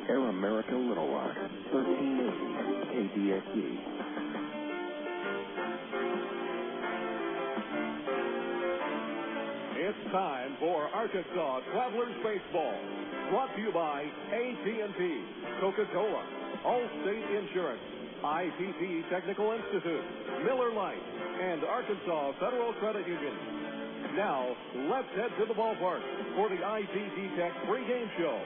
Air America Little Rock, 1380 KDXE. It's time for Arkansas Travelers Baseball. Brought to you by AT&T, Coca-Cola, Allstate Insurance, ITT Technical Institute, Miller Lite, and Arkansas Federal Credit Union. Now, let's head to the ballpark for the ITT Tech pregame show.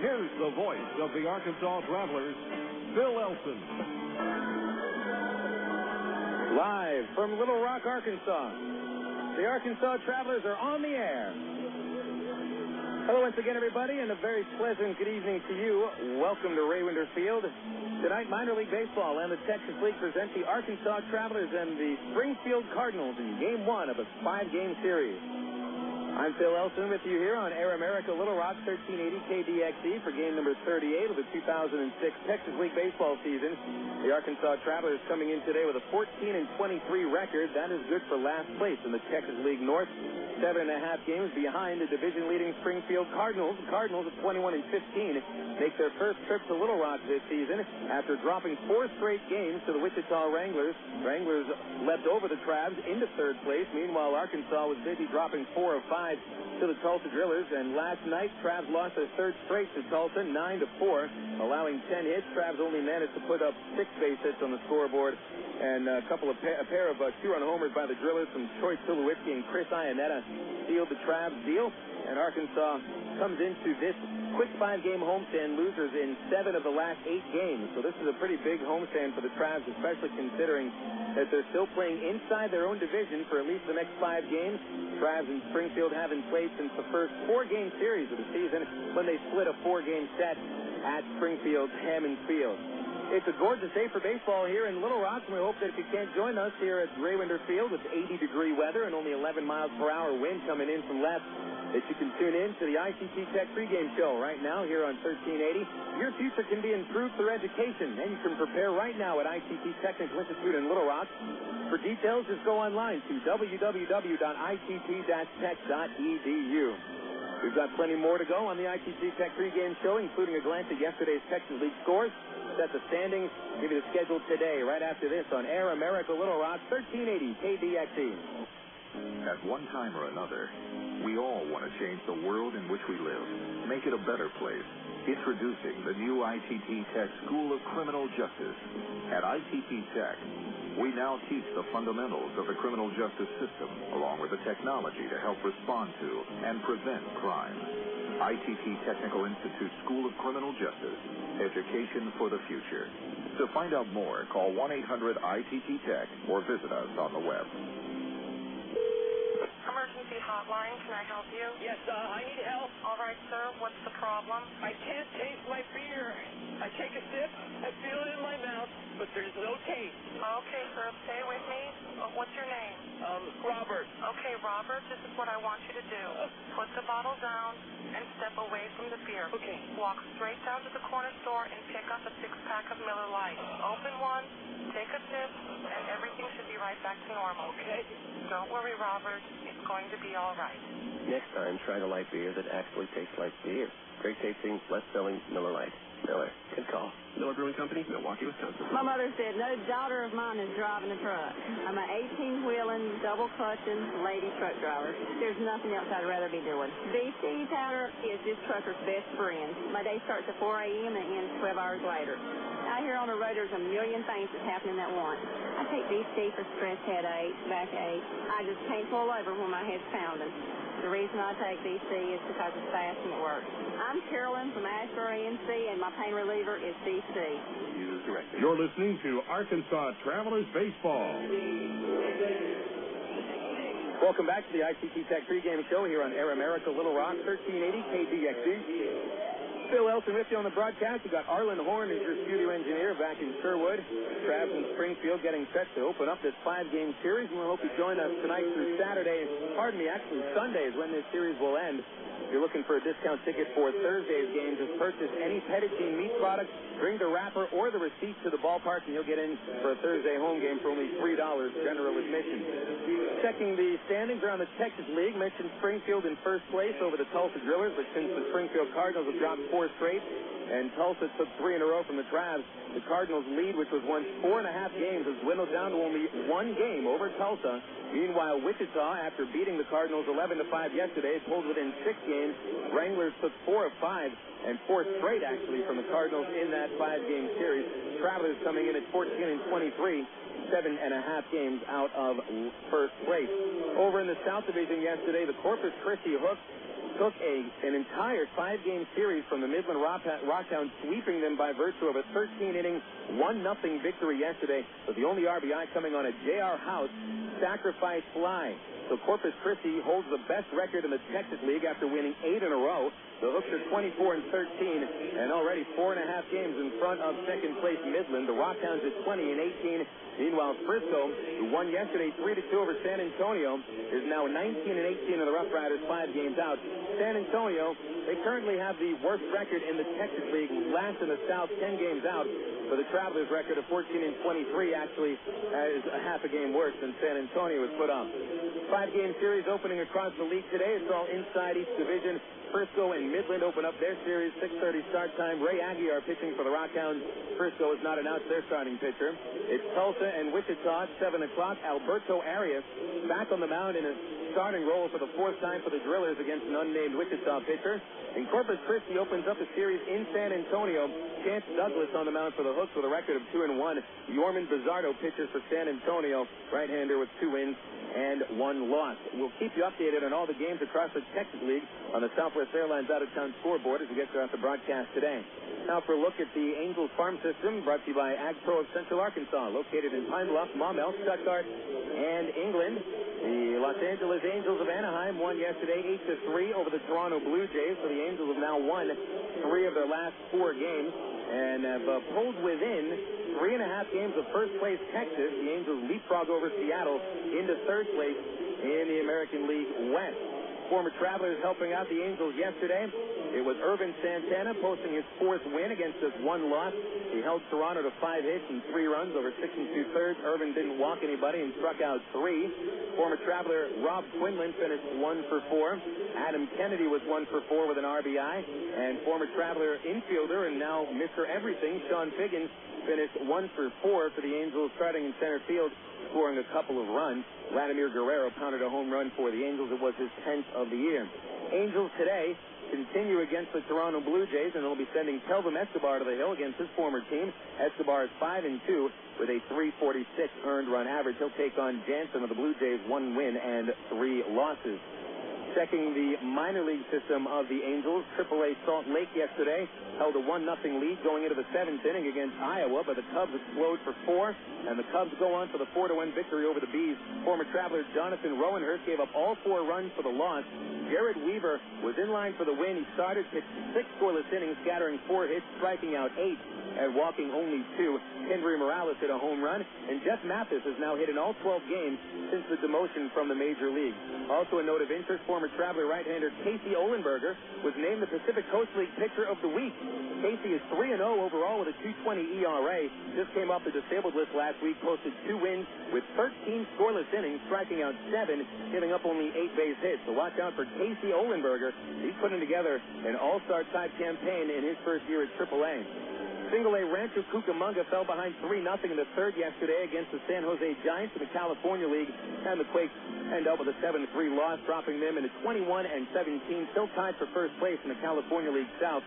Here's the voice of the Arkansas Travelers, Phil Elson. Live from Little Rock, Arkansas, the Arkansas Travelers are on the air. Hello once again, everybody, and a very pleasant good evening to you. Welcome to Rawinder Field. Tonight, minor league baseball and the Texas League present the Arkansas Travelers and the Springfield Cardinals in Game 1 of a 5-game series. I'm Phil Elson with you here on Air America Little Rock, 1380 KDXE for game number 38 of the 2006 Texas League baseball season. The Arkansas Travelers coming in today with a 14-23 record. That is good for last place in the Texas League North. 7.5 games behind the division-leading Springfield Cardinals. The Cardinals at 21-15 make their first trip to Little Rock this season after dropping 4 straight games to the Wichita Wranglers. Wranglers leapt over the Travs into third place. Meanwhile, Arkansas was busy dropping 4 of 5 to the Tulsa Drillers, and last night Travs lost their third straight to Tulsa, 9-4, allowing 10 hits. Travs only managed to put up 6 base hits on the scoreboard, and a pair of 2-run homers by the Drillers from Troy Tulowitzki and Chris Iannetta sealed the Travs deal, and Arkansas comes into this quick 5-game homestand losers in 7 of the last 8 games. So this is a pretty big homestand for the Travs, especially considering that they're still playing inside their own division for at least the next 5 games. Travs and Springfield haven't played since the first 4-game series of the season when they split a 4-game set at Springfield's Hammond Field. It's a gorgeous day for baseball here in Little Rock, and we hope that if you can't join us here at Rawinder Field with 80-degree weather and only 11 miles per hour wind coming in from left, that you can tune in to the ITT Tech pregame show right now here on 1380. Your future can be improved through education, and you can prepare right now at ITT Technical Institute in Little Rock. For details, just go online to www.itt-tech.edu. We've got plenty more to go on the ITT Tech pregame show, including a glance at yesterday's Texas League scores, set the standings, give you the schedule today, right after this on Air America Little Rock, 1380 KDXE. At one time or another, we all want to change the world in which we live, make it a better place. Introducing the new ITT Tech School of Criminal Justice. At ITT Tech, we now teach the fundamentals of the criminal justice system, along with the technology to help respond to and prevent crime. ITT Technical Institute School of Criminal Justice. Education for the future. To find out more, call 1-800-ITT-TECH or visit us on the web. Emergency hotline, can I help you? Yes, I need help. All right, sir, what's the problem? I can't taste my beer. I take a sip, I feel it in my mouth, but there's no taste. Okay, sir, stay with me. What's your name? Robert. Okay, Robert, this is what I want you to do. Put the bottle down and step away from the beer. Okay. Walk straight down to the corner store and pick up a 6-pack of Miller Lite. Open one, take a sip, and everything should be right back to normal. Okay. Don't worry, Robert. It's going to be all right. Next time, try the light beer that actually tastes like beer. Great tasting, less selling Miller Lite. Miller. Good call. Miller Brewing Company, Milwaukee, Wisconsin. My mother said, no daughter of mine is driving a truck. I'm an 18-wheeling, double-clutching lady truck driver. There's nothing else I'd rather be doing. BC powder is this trucker's best friend. My day starts at 4 a.m. and ends 12 hours later. Out here on the road, there's a million things that's happening at once. I take BC for stress headaches, backache. I just can't pull over when my head's pounding. The reason I take BC is because it's fast and it works. I'm Carolyn from Asheboro, NC, and my pain reliever is BC. Use directly. You're listening to Arkansas Travelers Baseball. Welcome back to the ITT Tech pregame show here on Air America Little Rock, 1380 KDXE. Phil Elson with you on the broadcast. You got Arlen Horn as your studio engineer back in Sherwood. Travs and Springfield getting set to open up this 5-game series. And we hope you join us tonight through Sunday is when this series will end. you're looking for a discount ticket for Thursday's game, just purchase any Petit meat product, bring the wrapper or the receipt to the ballpark, and you'll get in for a Thursday home game for only $3 general admission. Checking the standings around the Texas League, mentioned Springfield in first place over the Tulsa Drillers, but since the Springfield Cardinals have dropped 4 straight, and Tulsa took 3 in a row from the Travs, the Cardinals' lead, which was once 4.5 games, has dwindled down to only 1 game over Tulsa. Meanwhile, Wichita, after beating the Cardinals 11-5 yesterday, pulled within 6 games. Wranglers took 4 of 5, and 4 straight, actually, from the Cardinals in that 5-game series. Travelers coming in at 14-23, 7.5 games out of first place. Over in the South Division yesterday, the Corpus Christi Hooks took an entire 5-game series from the Midland Rockhounds, sweeping them by virtue of a 13-inning, 1-0 victory yesterday, with the only RBI coming on a J.R. House sacrifice fly. So Corpus Christi holds the best record in the Texas League after winning 8 in a row. The Hooks are 24-13 and already 4.5 games in front of second place Midland. The Rockhounds at 20-18. Meanwhile, Frisco, who won yesterday 3-2 over San Antonio, is now 19-18 in the Rough Riders, 5 games out. San Antonio, they currently have the worst record in the Texas League, last in the South, 10 games out. For the Travelers' record of 14-23 actually is a half a game worse than San Antonio has put up. 5-game series opening across the league today. It's all inside East Division. Frisco and Midland open up their series, 6:30 start time. Ray Aguiar pitching for the Rockhounds. Frisco has not announced their starting pitcher. It's Tulsa and Wichita at 7 o'clock. Alberto Arias back on the mound in a starting role for the 4th time for the Drillers against an unnamed Wichita pitcher. And Corpus Christi opens up the series in San Antonio. Chance Douglas on the mound for the Hooks with a record of 2-1. Yorman Bizzardo pitches for San Antonio, right-hander with 2 wins and 1 loss. We'll keep you updated on all the games across the Texas League on the Southwest Airlines out-of-town scoreboard as we get throughout the broadcast today. Now for a look at the Angels Farm System, brought to you by Ag Pro of Central Arkansas, located in Pine Bluff, Maumelle, Stuttgart, and England. The Los Angeles Angels of Anaheim won yesterday 8-3 over the Toronto Blue Jays, so the Angels have now won 3 of their last 4 games and have pulled within 3.5 games of first-place Texas. The Angels leapfrog over Seattle into 3rd place in the American League West. Former Travelers helping out the Angels yesterday. It was Irvin Santana posting his 4th win against just 1 loss. He held Toronto to 5 hits and 3 runs over 6 2/3. Irvin didn't walk anybody and struck out 3. Former Traveler Rob Quinlan finished 1 for 4. Adam Kennedy was 1 for 4 with an RBI. And former Traveler infielder and now Mr. Everything, Sean Figgins, finished 1 for 4 for the Angels, starting in center field, scoring a couple of runs. Vladimir Guerrero pounded a home run for the Angels. It was his 10th of the year. Angels today continue against the Toronto Blue Jays, and they'll be sending Kelvin Escobar to the hill against his former team. Escobar is 5-2 with a .346 earned run average. He'll take on Jansen of the Blue Jays, 1 win and 3 losses. Checking the minor league system of the Angels, AAA Salt Lake yesterday held a 1-0 lead going into the 7th inning against Iowa, but the Cubs explode for 4, and the Cubs go on for the 4-1 victory over the Bees. Former Traveler Jonathan Rowenhurst gave up all 4 runs for the loss. Jared Weaver was in line for the win. He started, pitched 6 scoreless innings, scattering 4 hits, striking out 8, and walking only 2. Henry Morales hit a home run, and Jeff Mathis has now hit in all 12 games since the demotion from the major league. Also a note of interest, former Traveler right-hander Casey Olenberger was named the Pacific Coast League Pitcher of the Week. Casey is 3-0 overall with a 2.20 ERA. Just came off the disabled list last week, posted 2 wins with 13 scoreless innings, striking out 7, giving up only 8 base hits. So watch out for Casey Olenberger. He's putting together an all-star type campaign in his first year at AAA. Single-A Rancho Cucamonga fell behind 3-0 in the 3rd yesterday against the San Jose Giants in the California League, and the Quakes end up with a 7-3 loss, dropping them into 21-17, still tied for first place in the California League South.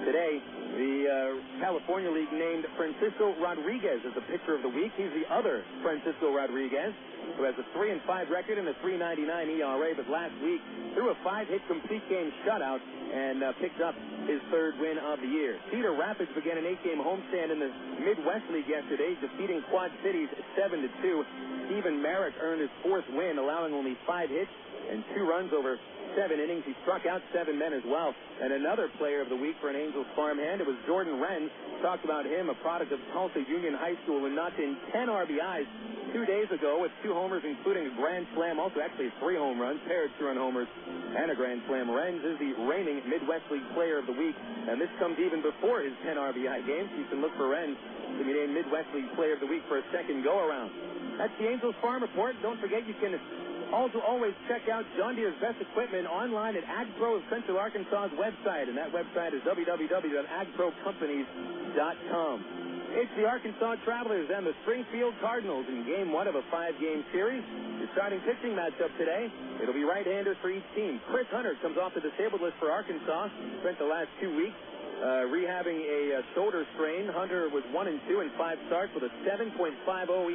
Today, the California League named Francisco Rodriguez as the pitcher of the week. He's the other Francisco Rodriguez, who has a 3-5 record and a 3.99 ERA, but last week threw a 5-hit complete game shutout and picked up his 3rd win of the year. Cedar Rapids began an 8-game homestand in the Midwest League yesterday, defeating Quad Cities 7-2. Stephen Merrick earned his 4th win, allowing only 5 hits and 2 runs over 7 innings. He struck out 7 men as well. And another player of the week for an Angels farmhand, it was Jordan Wren. Talked about him, a product of Tulsa Union High School, and knocked in 10 RBIs 2 days ago with 2 homers, including a grand slam, also actually 3 home runs, paired 2-run homers, and a grand slam. Pomeranz is the reigning Midwest League Player of the Week, and this comes even before his 10 RBI games. You can look for Pomeranz to be named Midwest League Player of the Week for a second go-around. That's the Angels Farm Report. Don't forget you can also always check out John Deere's best equipment online at AgPro of Central Arkansas's website, and that website is www.agprocompanies.com. It's the Arkansas Travelers and the Springfield Cardinals in Game 1 of a 5-game series. Your starting pitching matchup today, it'll be right-handers for each team. Chris Hunter comes off the disabled list for Arkansas. Spent the last 2 weeks rehabbing a shoulder strain. Hunter was 1-2 in 5 starts with a 7.50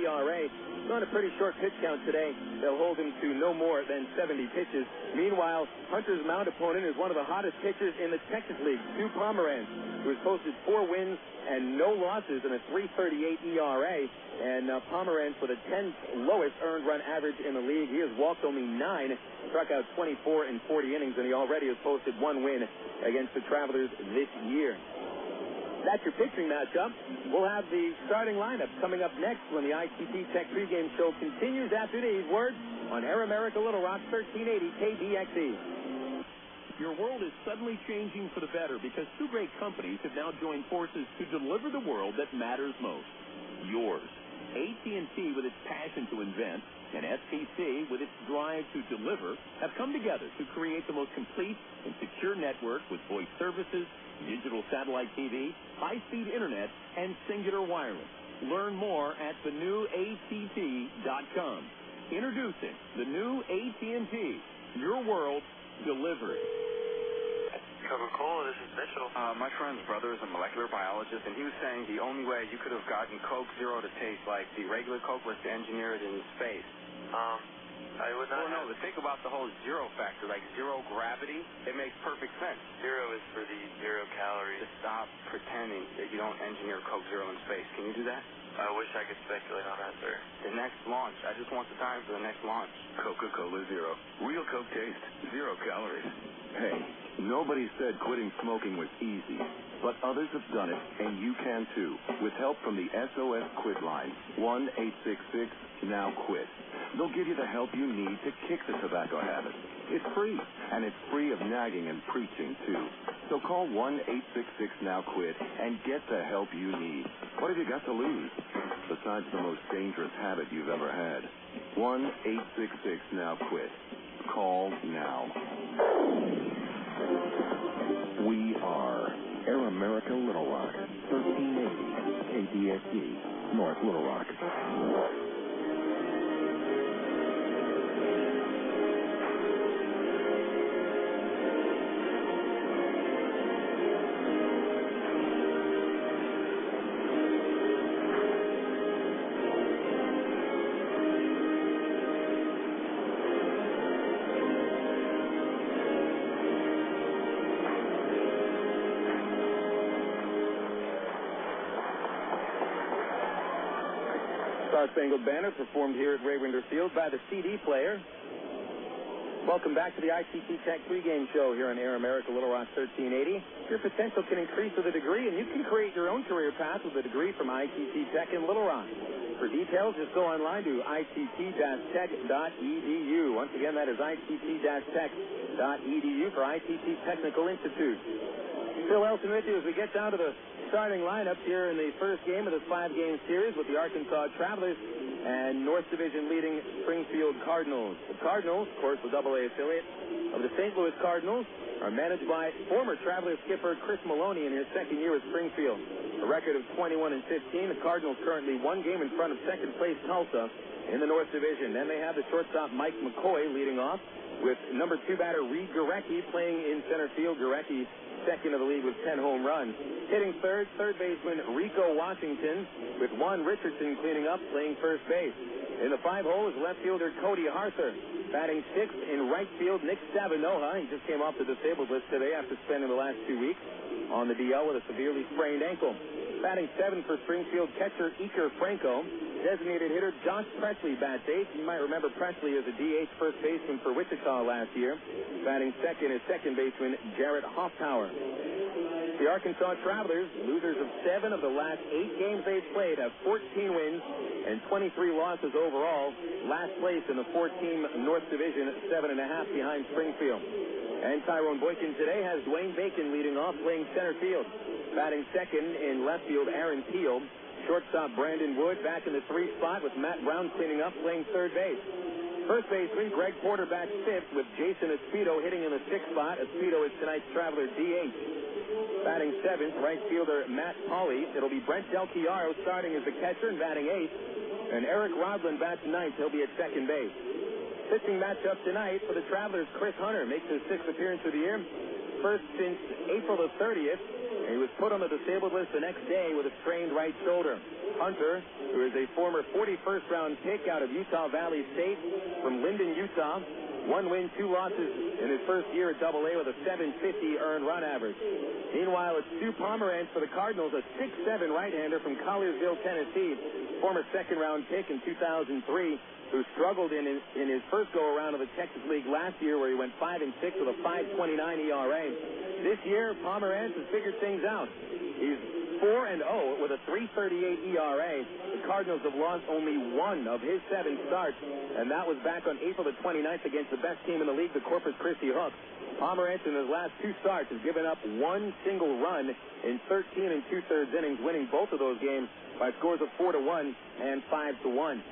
ERA. He's on a pretty short pitch count today. They'll hold him to no more than 70 pitches. Meanwhile, Hunter's mound opponent is one of the hottest pitchers in the Texas League, Stu Pomeranz, who has posted 4 wins and no losses and a 3.38 ERA. And Pomeranz with a 10th lowest earned run average in the league. He has walked only 9, struck out 24 in 40 innings, and he already has posted 1 win against the Travelers this year. That's your pitching matchup. We'll have the starting lineup coming up next when the ITT Tech pregame show continues after these words on Air America Little Rock 1380 KDXE. Your world is suddenly changing for the better because 2 great companies have now joined forces to deliver the world that matters most. Yours. AT&T, with its passion to invent, and FCC, with its drive to deliver, have come together to create the most complete and secure network with voice services, digital satellite TV, high-speed internet, and singular wireless. Learn more at thenewatt.com. Introducing the new AT&T. Your world delivered. Coca-Cola, this is Mitchell. My friend's brother is a molecular biologist, and he was saying the only way you could have gotten Coke Zero to taste like the regular Coke was to engineer it in space. I would not. Well, no, but think about the whole zero factor, like zero gravity. It makes perfect sense. Zero is for the 0 calories. Just stop pretending that you don't engineer Coke Zero in space. Can you do that? I wish I could speculate on that, sir. The next launch. I just want the time for the next launch. Coca-Cola Zero. Real Coke taste. 0 calories. Hey, nobody said quitting smoking was easy, but others have done it, and you can too, with help from the SOS Quit line, 1-866-NOW-QUIT. They'll give you the help you need to kick the tobacco habit. It's free, and it's free of nagging and preaching too. So call 1-866-NOW-QUIT and get the help you need. What have you got to lose, besides the most dangerous habit you've ever had? 1-866-NOW-QUIT. Call now. We are Air America Little Rock, 1380 KDXE, North Little Rock. Star-Spangled Banner performed here at Ray Winder Field by the CD player. Welcome back to the ITT Tech pregame show here on Air America Little Rock 1380. Your potential can increase with a degree, and you can create your own career path with a degree from ITT Tech in Little Rock. For details, just go online to itt-tech.edu. Once again, that is itt-tech.edu for ITT Technical Institute. Phil Elson with you as we get down to the starting lineup here in the first game of this 5-game series with the Arkansas Travelers and North Division leading Springfield Cardinals. The Cardinals, of course, the AA affiliate of the St. Louis Cardinals, are managed by former Travelers skipper Chris Maloney in his second year with Springfield. A record of 21-15. The Cardinals currently 1 game in front of second place Tulsa in the North Division. Then they have the shortstop Mike McCoy leading off with number 2 batter Reid Gorecki playing in center field. Gorecki second of the league with 10 home runs. Hitting third baseman Rico Washington with Juan Richardson cleaning up, playing first base. In the 5-hole is left fielder Cody Arthur. Batting 6th in right field, Nick Stavinoha. He just came off the disabled list today after spending the last 2 weeks on the DL with a severely sprained ankle. Batting 7th for Springfield catcher Iker Franco. designated hitter Josh Presley bats eighth. You might remember Presley as a DH first baseman for Wichita last year. Batting second is second baseman Jarrett Hoffpauir. The Arkansas Travelers, losers of 7 of the last 8 games they've played, have 14 wins and 23 losses overall. Last place in the 4-team North Division, 7.5 behind Springfield. And Tyrone Boykin today has Dwayne Bacon leading off, playing center field. Batting second in left field, Aaron Teal. Shortstop Brandon Wood back in the 3 spot with Matt Brown cleaning up, playing third base. First baseman Greg Porter back 5th with Jason Espedo hitting in the 6th spot. Espedo is tonight's Traveler DH. Batting 7th, right fielder Matt Pauley. It'll be Brent Del Chiaro starting as the catcher and batting 8th. And Eric Rodland bats 9th. He'll be at second base. Pitching matchup tonight for the Travelers, Chris Hunter makes his 6th appearance of the year. First since April the 30th. He was put on the disabled list the next day with a strained right shoulder. Hunter, who is a former 41st round pick out of Utah Valley State from Linden, Utah, 1 win, 2 losses in his first year at AA with a 750 earned run average. Meanwhile, it's Stu Pomeranz for the Cardinals, a 6'7" right-hander from Collierville, Tennessee, former second-round pick in 2003, who struggled in his first go-around of the Texas League last year, where he went 5-6 with a 5.29 ERA. This year, Pomeranz has figured things out. He's 4-0 with a 3.38 ERA. The Cardinals have lost only 1 of his 7 starts, and that was back on April the 29th against the best team in the league, the Corpus Christi Hooks. Pomeranz in his last 2 starts has given up 1 single run in 13 2/3 innings, winning both of those games by scores of 4-1 and 5-1.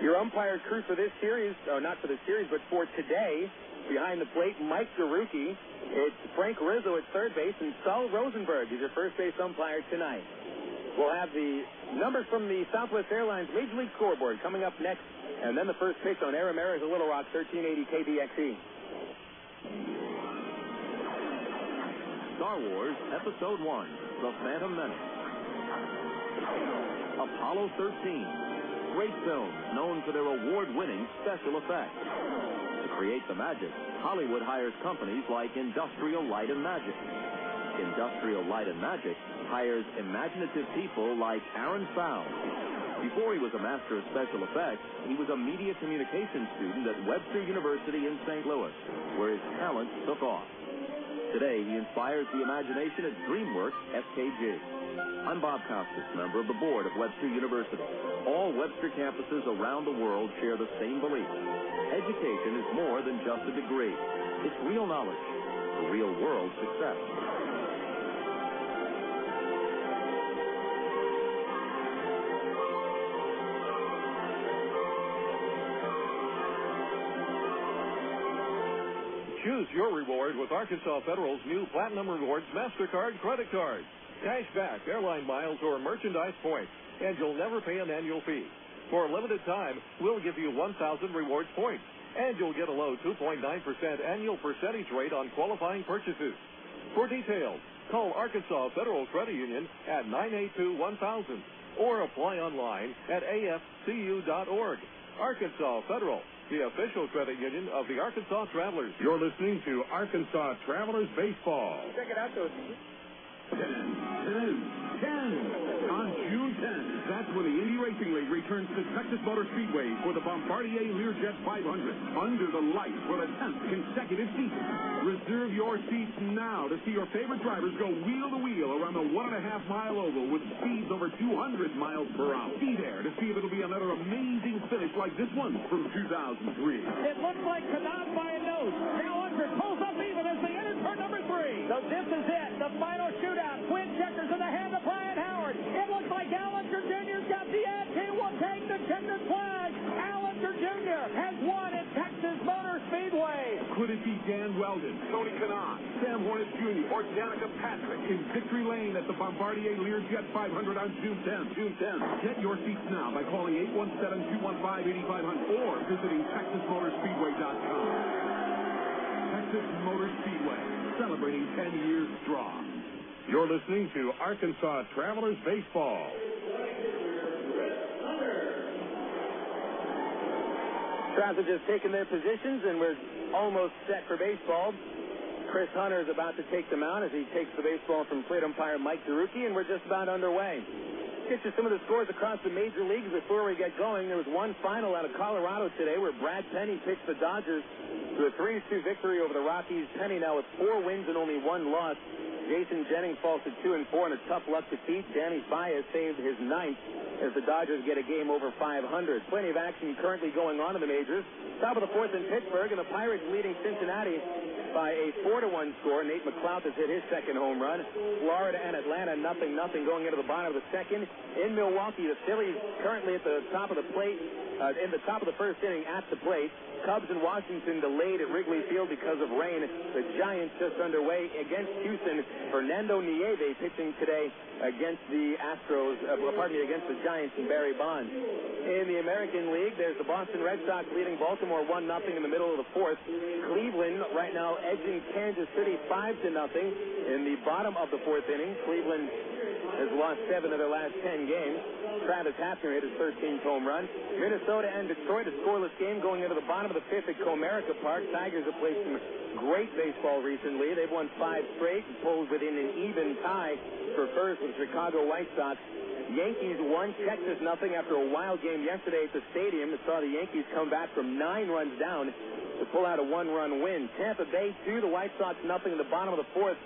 Your umpire crew for this series, or not for the series, but for today, behind the plate, Mike Gorecki. It's Frank Rizzo at third base, and Saul Rosenberg is your first base umpire tonight. We'll have the numbers from the Southwest Airlines Major League Scoreboard coming up next, and then the first pitch on Air America Little Rock, 1380 KDXE. Star Wars Episode 1, The Phantom Menace. Apollo 13. Great films known for their award-winning special effects. To create the magic, Hollywood hires companies like Industrial Light and Magic. Industrial Light and Magic hires imaginative people like Aaron Fowl. Before he was a master of special effects, he was a media communications student at Webster University in St. Louis, where his talent took off. Today, he inspires the imagination at DreamWorks SKG. I'm Bob Costas, member of the board of Webster University. All Webster campuses around the world share the same belief. Education is more than just a degree. It's real knowledge for real-world success. Choose your reward with Arkansas Federal's new Platinum Rewards MasterCard credit card. Cash back, airline miles, or merchandise points, and you'll never pay an annual fee. For a limited time, we'll give you 1,000 rewards points, and you'll get a low 2.9% annual percentage rate on qualifying purchases. For details, call Arkansas Federal Credit Union at 982-1000 or apply online at afcu.org. Arkansas Federal, the official credit union of the Arkansas Travelers. You're listening to Arkansas Travelers Baseball. Check it out, those. 10. On June 10th, that's when the Indy Racing League returns to Texas Motor Speedway for the Bombardier Learjet 500 under the lights for the 10th consecutive season. Reserve your seats now to see your favorite drivers go wheel to wheel around the 1.5-mile oval with speeds over 200 miles per hour. Be there to see if it'll be another amazing finish like this one from 2003. It looks like Canaan by a nose. Gallagher pulls up even as they enter turn number 3. So this is it, the final shootout. Twin checkers in the hand of Brian Howard. It looks like Gallagher Jr.'s got the edge. He will take the checkered flag. Gallagher Jr. has won at Texas Motor Speedway. Could it be Dan Weldon, Tony Kanaan, Sam Hornet Jr., or Danica Patrick in victory lane at the Bombardier Learjet 500 on June 10th? Get your seats now by calling 817-215-8500 or visiting TexasMotorspeedway.com. Texas Motor Speedway, celebrating 10 years strong. You're listening to Arkansas Travelers Baseball. Travelers have just taken their positions, and we're almost set for baseball. Chris Hunter is about to take them out as he takes the baseball from plate umpire Mike Gorecki, and we're just about underway. Get you some of the scores across the major leagues before we get going. There was one final out of Colorado today where Brad Penny pitched the Dodgers to a 3-2 victory over the Rockies. Penny now with 4 wins and only 1 loss. Jason Jennings falls to 2-4 in a tough luck defeat. Danny Baez saved his 9th as the Dodgers get a game over 500. Plenty of action currently going on in the majors. Top of the 4th in Pittsburgh, and the Pirates leading Cincinnati by a 4-1 score. Nate McCloud has hit his 2nd home run. Florida and Atlanta 0-0 going into the bottom of the 2nd. In Milwaukee, the Phillies currently at the top of the plate, in the top of the 1st inning at the plate. Cubs and Washington delayed at Wrigley Field because of rain. The Giants just underway against Houston. Fernando Nieve pitching today against the Astros, against the Giants and Barry Bonds. In the American League, there's the Boston Red Sox leading Baltimore 1-0 in the middle of the 4th. Cleveland right now edging Kansas City 5-0 in the bottom of the 4th inning. Cleveland has lost 7 of their last 10 games. Travis Hafner hit his 13th home run. Minnesota and Detroit, a scoreless game going into the bottom of the 5th at Comerica Park. Tigers have played some great baseball recently. They've won 5 straight and pulled within an even tie for first with Chicago White Sox. Yankees won Texas 0 after a wild game yesterday at the stadium. It saw the Yankees come back from 9 runs down to pull out a 1-run win. Tampa Bay 2, the White Sox 0 in the bottom of the 4th.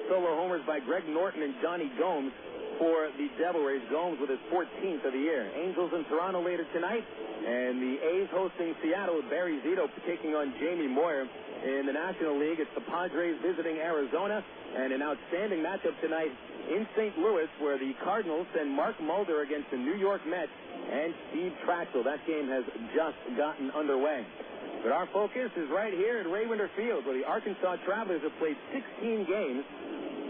Solo homers by Greg Norton and Johnny Gomes for the Devil Rays. Gomes with his 14th of the year. Angels in Toronto later tonight, and the A's hosting Seattle with Barry Zito taking on Jamie Moyer. In the National League, it's the Padres visiting Arizona, and an outstanding matchup tonight in St. Louis where the Cardinals send Mark Mulder against the New York Mets and Steve Traxel. That game has just gotten underway. But our focus is right here at Raywinder Field, where the Arkansas Travelers have played 16 games,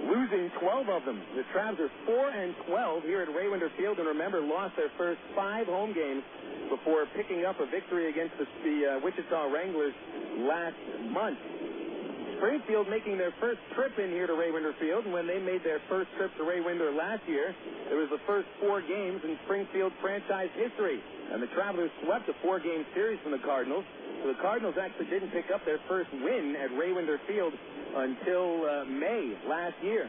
losing 12 of them. The Travs are 4-12 here at Raywinder Field, and remember, lost their first 5 home games before picking up a victory against the Wichita Wranglers last month. Springfield making their first trip in here to Raywinder Field. When they made their first trip to Raywinder last year, it was the first 4 games in Springfield franchise history, and the Travelers swept a 4-game series from the Cardinals. So the Cardinals actually didn't pick up their first win at Raywinder Field until May last year.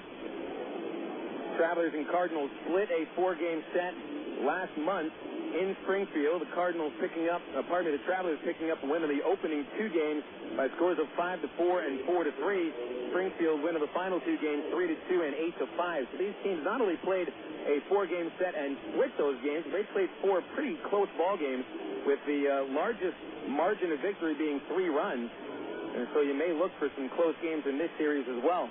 Travelers and Cardinals split a 4-game set last month in Springfield. The Travelers picking up a win in the opening 2 games by scores of 5-4 and 4-3. Springfield win of the final 2 games 3-2 and 8-5. So these teams not only played a 4-game set and split those games, they played 4 pretty close ball games, with the largest margin of victory being 3 runs. And so you may look for some close games in this series as well.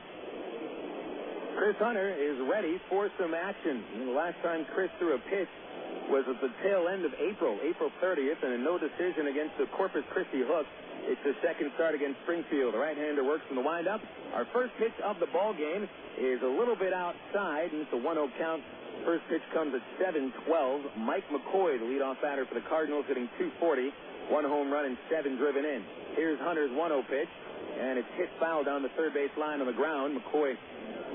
Chris Hunter is ready for some action. And the last time Chris threw a pitch was at the tail end of April 30th, and a no decision against the Corpus Christi Hooks. It's the second start against Springfield. The right-hander works from the windup. Our first pitch of the ball game is a little bit outside, and it's a 1-0 count. First pitch comes at 7:12. Mike McCoy, the leadoff batter for the Cardinals, hitting .240, 1 home run and 7 driven in. Here's Hunter's 1-0 pitch, and it's hit foul down the third base line on the ground. McCoy,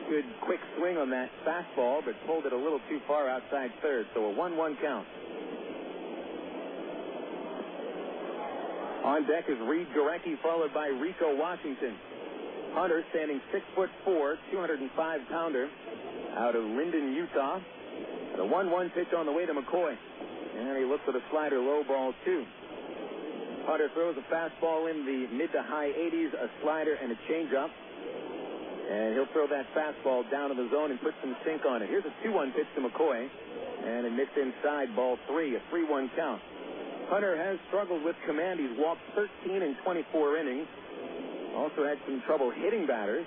good quick swing on that fastball, but pulled it a little too far outside third, so a 1-1 count. On deck is Reid Gorecki, followed by Rico Washington. Hunter, standing 6'4", 205-pounder, out of Linden, Utah. The 1-1 pitch on the way to McCoy, and he looks for the slider low ball 2. Hunter throws a fastball in the mid to high 80s, a slider, and a changeup. And he'll throw that fastball down in the zone and put some sink on it. Here's a 2-1 pitch to McCoy, and it missed inside, ball 3, a 3-1 count. Hunter has struggled with command. He's walked 13 in 24 innings. Also had some trouble hitting batters.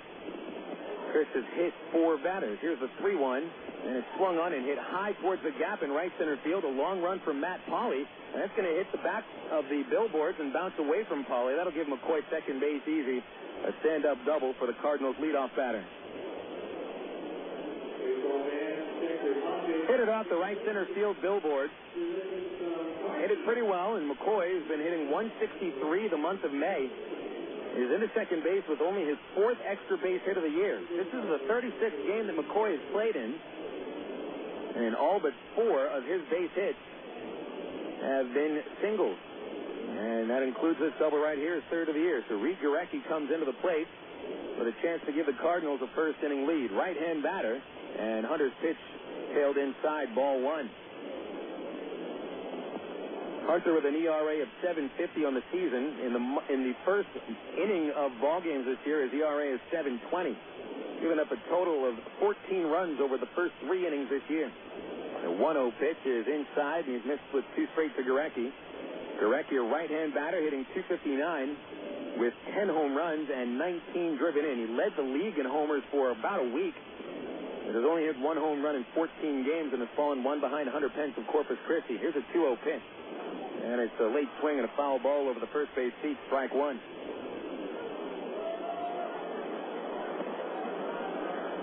Chris has hit 4 batters. Here's a 3-1, and it's swung on and hit high towards the gap in right center field. A long run from Matt Pauley, and that's going to hit the back of the billboards and bounce away from Pauley. That'll give McCoy second base easy. A stand-up double for the Cardinals' leadoff batter. Hit it off the right center field billboard. Hit it pretty well, and McCoy has been hitting .163 the month of May. He's into second base with only his 4th extra base hit of the year. This is the 36th game that McCoy has played in, and all but 4 of his base hits have been singles. And that includes this double right here, his 3rd of the year. So Reid Gorecki comes into the plate with a chance to give the Cardinals a first-inning lead. Right-hand batter, and Hunter's pitch tailed inside, ball one. Hunter with an ERA of 7.50 on the season. In the first inning of ball games this year, his ERA is 7.20. Giving up a total of 14 runs over the first 3 innings this year. The 1-0 pitch is inside, and he's missed with 2 straight to Gorecki. Gorecki, a right-hand batter, hitting .259 with 10 home runs and 19 driven in. He led the league in homers for about a week. But has only hit 1 home run in 14 games and has fallen 1 behind Hunter Pence of Corpus Christi. Here's a 2-0 pitch. And it's a late swing and a foul ball over the first base seat, strike one.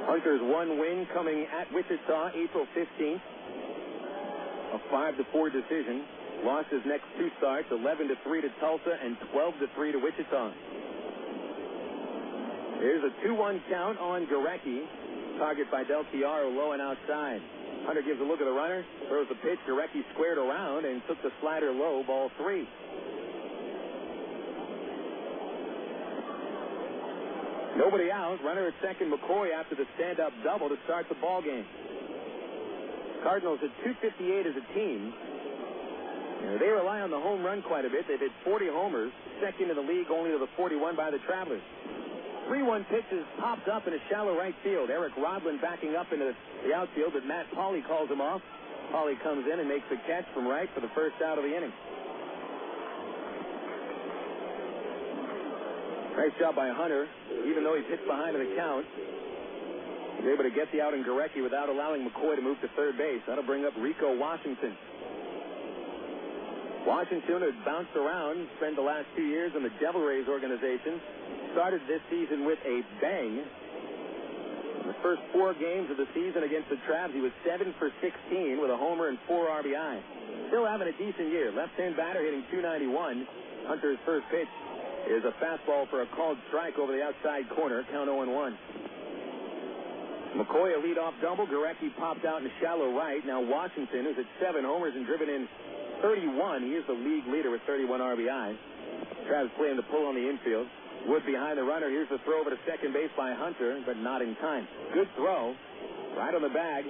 Hunter's 1 win coming at Wichita April 15th. A 5-4 decision. Lost his next 2 starts, 11-3 to Tulsa and 12-3 to Wichita. Here's a 2-1 count on Gorecki. Target by Del Chiaro, low and outside. Hunter gives a look at the runner, throws the pitch. Gorecki squared around and took the slider low, ball 3. Nobody out. Runner at second, McCoy after the stand-up double to start the ball game. Cardinals at .258 as a team. They rely on the home run quite a bit. They've hit 40 homers, second in the league only to the 41 by the Travelers. 3-1 pitches popped up in a shallow right field. Eric Rodlin backing up into the outfield, but Matt Pauley calls him off. Pauley comes in and makes the catch from right for the first out of the inning. Nice job by Hunter. Even though he's hit behind in the count, he's able to get the out in Gorecki without allowing McCoy to move to third base. That'll bring up Rico Washington. Washington had bounced around, spent the last 2 years in the Devil Rays organization. Started this season with a bang. In the first 4 games of the season against the Travs, he was 7 for 16 with a homer and 4 RBI. Still having a decent year. Left-hand batter hitting .291. Hunter's first pitch is a fastball for a called strike over the outside corner. Count 0-1. McCoy a leadoff double. Gorecki popped out in the shallow right. Now Washington is at 7 homers and driven in 31. He is the league leader with 31 RBI. Travs playing the pull on the infield. Wood behind the runner. Here's the throw over to second base by Hunter, but not in time. Good throw. Right on the bag.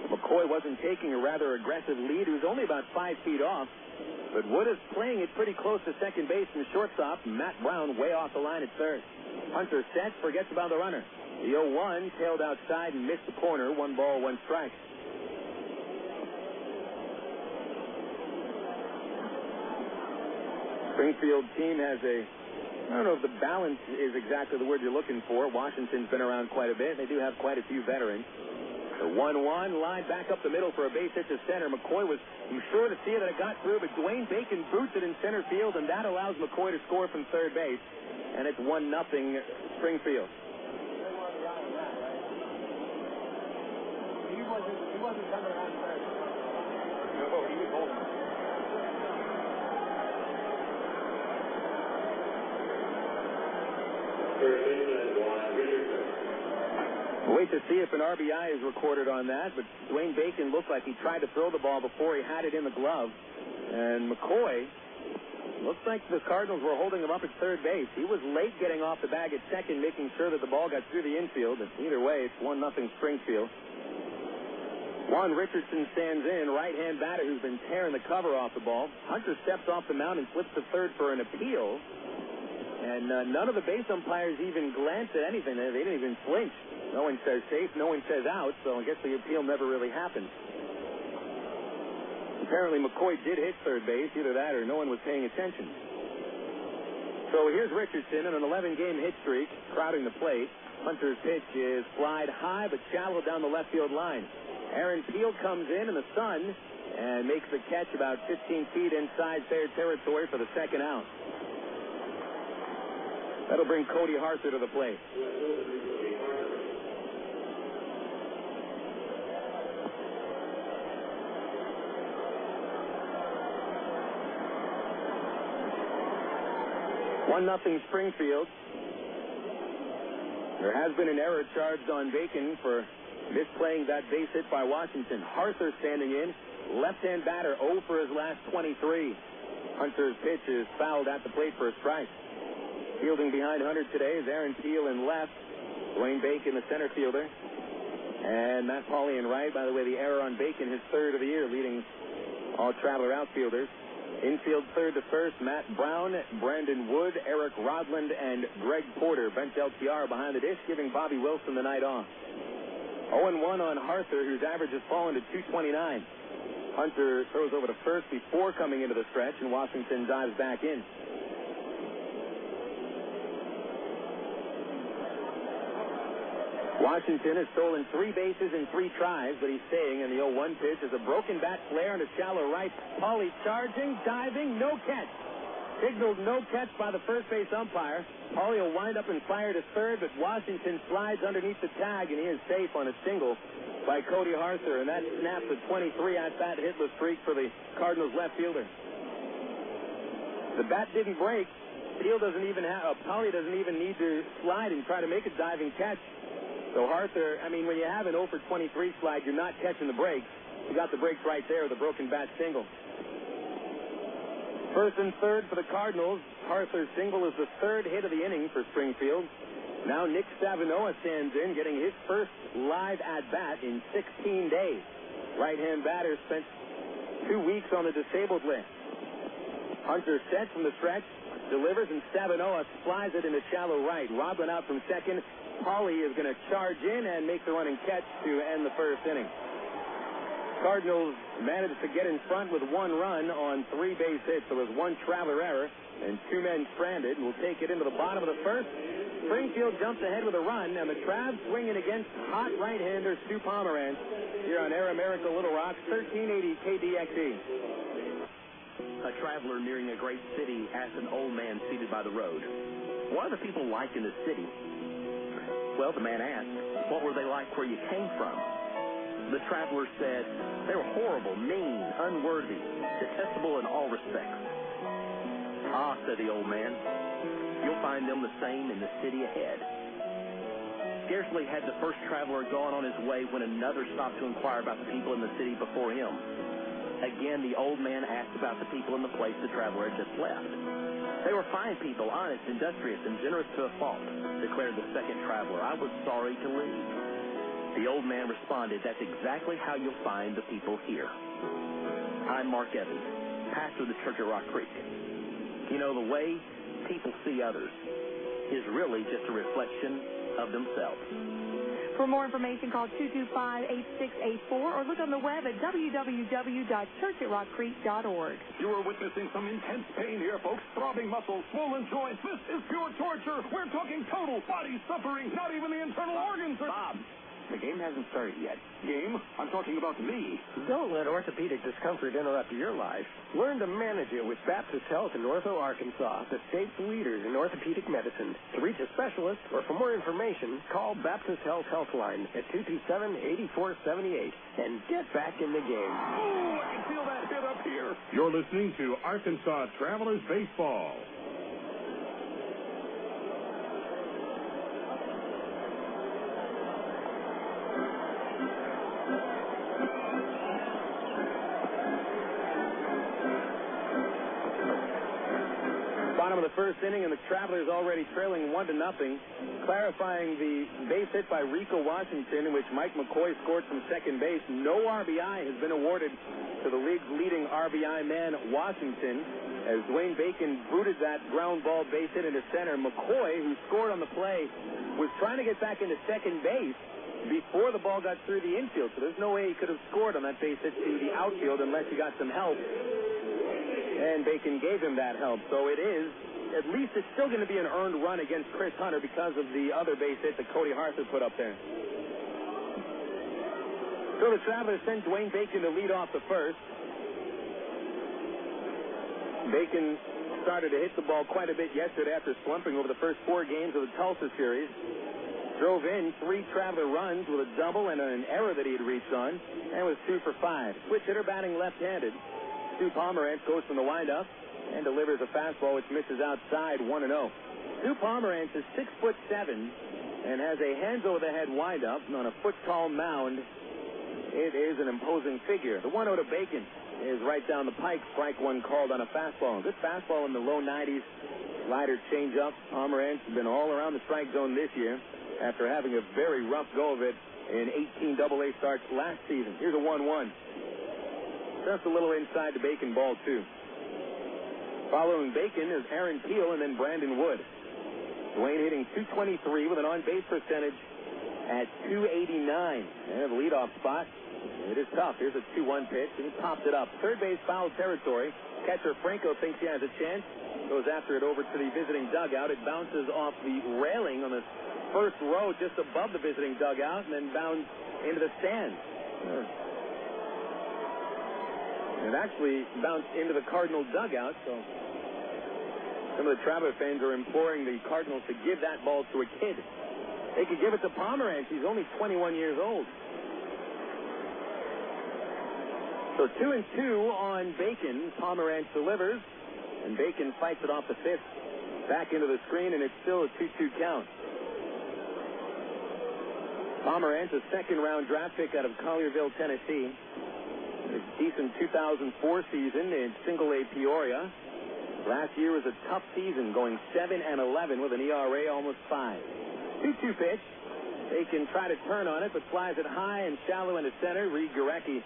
McCoy wasn't taking a rather aggressive lead. He was only about 5 feet off. But Wood is playing it pretty close to second base and shortstop. Matt Brown way off the line at third. Hunter sets, forgets about the runner. The 0-1 tailed outside and missed the corner. 1 ball, 1 strike. Springfield team has I don't know if the balance is exactly the word you're looking for. Washington's been around quite a bit. They do have quite a few veterans. The 1-1 line back up the middle for a base hit to center. McCoy was sure to see that it got through, but Dwayne Bacon boots it in center field, and that allows McCoy to score from third base. And it's 1-0 Springfield. He wasn't coming around third. No, he was holding. We'll wait to see if an RBI is recorded on that, but Dwayne Bacon looked like he tried to throw the ball before he had it in the glove. And McCoy, looks like the Cardinals were holding him up at third base. He was late getting off the bag at second, making sure that the ball got through the infield. And either way, it's 1-0 Springfield. Juan Richardson stands in, right-hand batter who's been tearing the cover off the ball. Hunter steps off the mound and flips to third for an appeal. And none of the base umpires even glanced at anything. They didn't even flinch. No one says safe, no one says out, so I guess the appeal never really happened. Apparently McCoy did hit third base, either that or no one was paying attention. So here's Richardson in an 11-game hit streak, crowding the plate. Hunter's pitch is flied high but shallow down the left field line. Aaron Peel comes in the sun and makes the catch about 15 feet inside their territory for the second out. That'll bring Cody Harther to the plate. One nothing Springfield. There has been an error charged on Bacon for misplaying that base hit by Washington. Harther standing in. Left-hand batter 0 for his last 23. Hunter's pitch is fouled at the plate for a strike. Fielding behind Hunter today is Aaron Peel in left. Dwayne Bacon, the center fielder. And Matt Pauley and right. By the way, the error on Bacon, his third of the year, leading all Traveler outfielders. Infield third to first, Matt Brown, Brandon Wood, Eric Rodland, and Greg Porter. Brent LTR behind the dish, giving Bobby Wilson the night off. 0-1 on Harther, whose average has fallen to 229. Hunter throws over to first before coming into the stretch, and Washington dives back in. Washington has stolen 3 bases in 3 tries, but he's staying, and the 0-1 pitch is a broken bat flare into shallow right. Pauley charging, diving, no catch. Signaled no catch by the first base umpire. Pauley will wind up and fire to third, but Washington slides underneath the tag, and he is safe on a single by Cody Harther, and that snaps a 23 at-bat hitless streak for the Cardinals left fielder. The bat didn't break. Pauley doesn't even need to slide and try to make a diving catch. So Harther, when you have an 0 for 23 slide, you're not catching the breaks. You got the breaks right there, the broken bat single. First and third for the Cardinals. Harther's single is the third hit of the inning for Springfield. Now Nick Stavinoha stands in, getting his first live at-bat in 16 days. Right-hand batter spent 2 weeks on the disabled list. Hunter set from the stretch, delivers, and Stavinoha flies it into shallow right. Rodland out from second. Pauley is going to charge in and make the running catch to end the first inning. Cardinals managed to get in front with 1 run on 3 base hits. There was 1 Traveler error and 2 men stranded. We'll take it into the bottom of the first. Springfield jumps ahead with a run, and the Travs swinging against hot right-hander Stu Pomeranz here on Air America Little Rock, 1380 KDXE. A traveler nearing a great city asked an old man seated by the road, "What are the people like in the city?" Well, the man asked, "What were they like where you came from?" The traveler said, "They were horrible, mean, unworthy, detestable in all respects." "Ah," said the old man, "you'll find them the same in the city ahead." Scarcely had the first traveler gone on his way when another stopped to inquire about the people in the city before him. Again, the old man asked about the people in the place the traveler had just left. "They were fine people, honest, industrious, and generous to a fault," declared the second traveler. "I was sorry to leave." The old man responded, "That's exactly how you'll find the people here." I'm Mark Evans, pastor of the Church at Rock Creek. You know, the way people see others is really just a reflection of themselves. For more information, call 225-8684 or look on the web at www.churchatrockcreek.org. You are witnessing some intense pain here, folks. Throbbing muscles, swollen joints. This is pure torture. We're talking total body suffering. Not even the internal organs are... Bob, the game hasn't started yet. Game? I'm talking about me. Don't let orthopedic discomfort interrupt your life. Learn to manage it with Baptist Health in Ortho, Arkansas, the state's leaders in orthopedic medicine. To reach a specialist or for more information, call Baptist Health Helpline at 227-8478 and get back in the game. Oh, I can feel that hit up here. You're listening to Arkansas Travelers Baseball. Bottom of the first inning, and the Travelers already trailing 1-0. Clarifying the base hit by Rico Washington, in which Mike McCoy scored from second base. No RBI has been awarded to the league's leading RBI man, Washington, as Dwayne Bacon booted that ground ball base hit into center. McCoy, who scored on the play, was trying to get back into second base before the ball got through the infield, so there's no way he could have scored on that base hit to the outfield unless he got some help. And Bacon gave him that help. So it is, at least it's still going to be an earned run against Chris Hunter because of the other base hit that Cody Harther put up there. So the Travelers sent Dwayne Bacon to lead off the first. Bacon started to hit the ball quite a bit yesterday after slumping over the first 4 games of the Tulsa series. Drove in 3 Traveler runs with a double and an error that he had reached on, and was 2 for 5. Switch hitter batting left-handed. Stu Pomeranz goes from the windup and delivers a fastball which misses outside, 1-0. Stu Pomeranz is 6'7" and has a hands-over-the-head windup on a foot-tall mound. It is an imposing figure. The 1-0 to Bacon is right down the pike. Strike 1 called on a fastball. Good fastball in the low 90s. Slider change-up. Pomeranz has been all around the strike zone this year. after having a very rough go of it in 18 AA starts last season. Here's a 1-1. Just a little inside the Bacon ball, too. Following Bacon is Aaron Peel and then Brandon Wood. Dwayne hitting .223 with an on-base percentage at .289. And the leadoff spot, it is tough. Here's a 2-1 pitch, and he pops it up. Third base foul territory. Catcher Franco thinks he has a chance. Goes after it over to the visiting dugout. It bounces off the railing on the first row just above the visiting dugout and then bounds into the stands. It actually bounced into the Cardinal dugout, so some of the Traveler fans are imploring the Cardinals to give that ball to a kid. They could give it to Pomeranz. He's only 21 years old. So 2-2 on Bacon. Pomeranz delivers, and Bacon fights it off the fifth. Back into the screen, and it's still a 2-2 count. Pomeranz, a second-round draft pick out of Collierville, Tennessee. A decent 2004 season in Single-A Peoria. Last year was a tough season, going 7-11 with an ERA almost 5. 2-2 pitch. They can try to turn on it, but flies it high and shallow into center. Reid Gorecki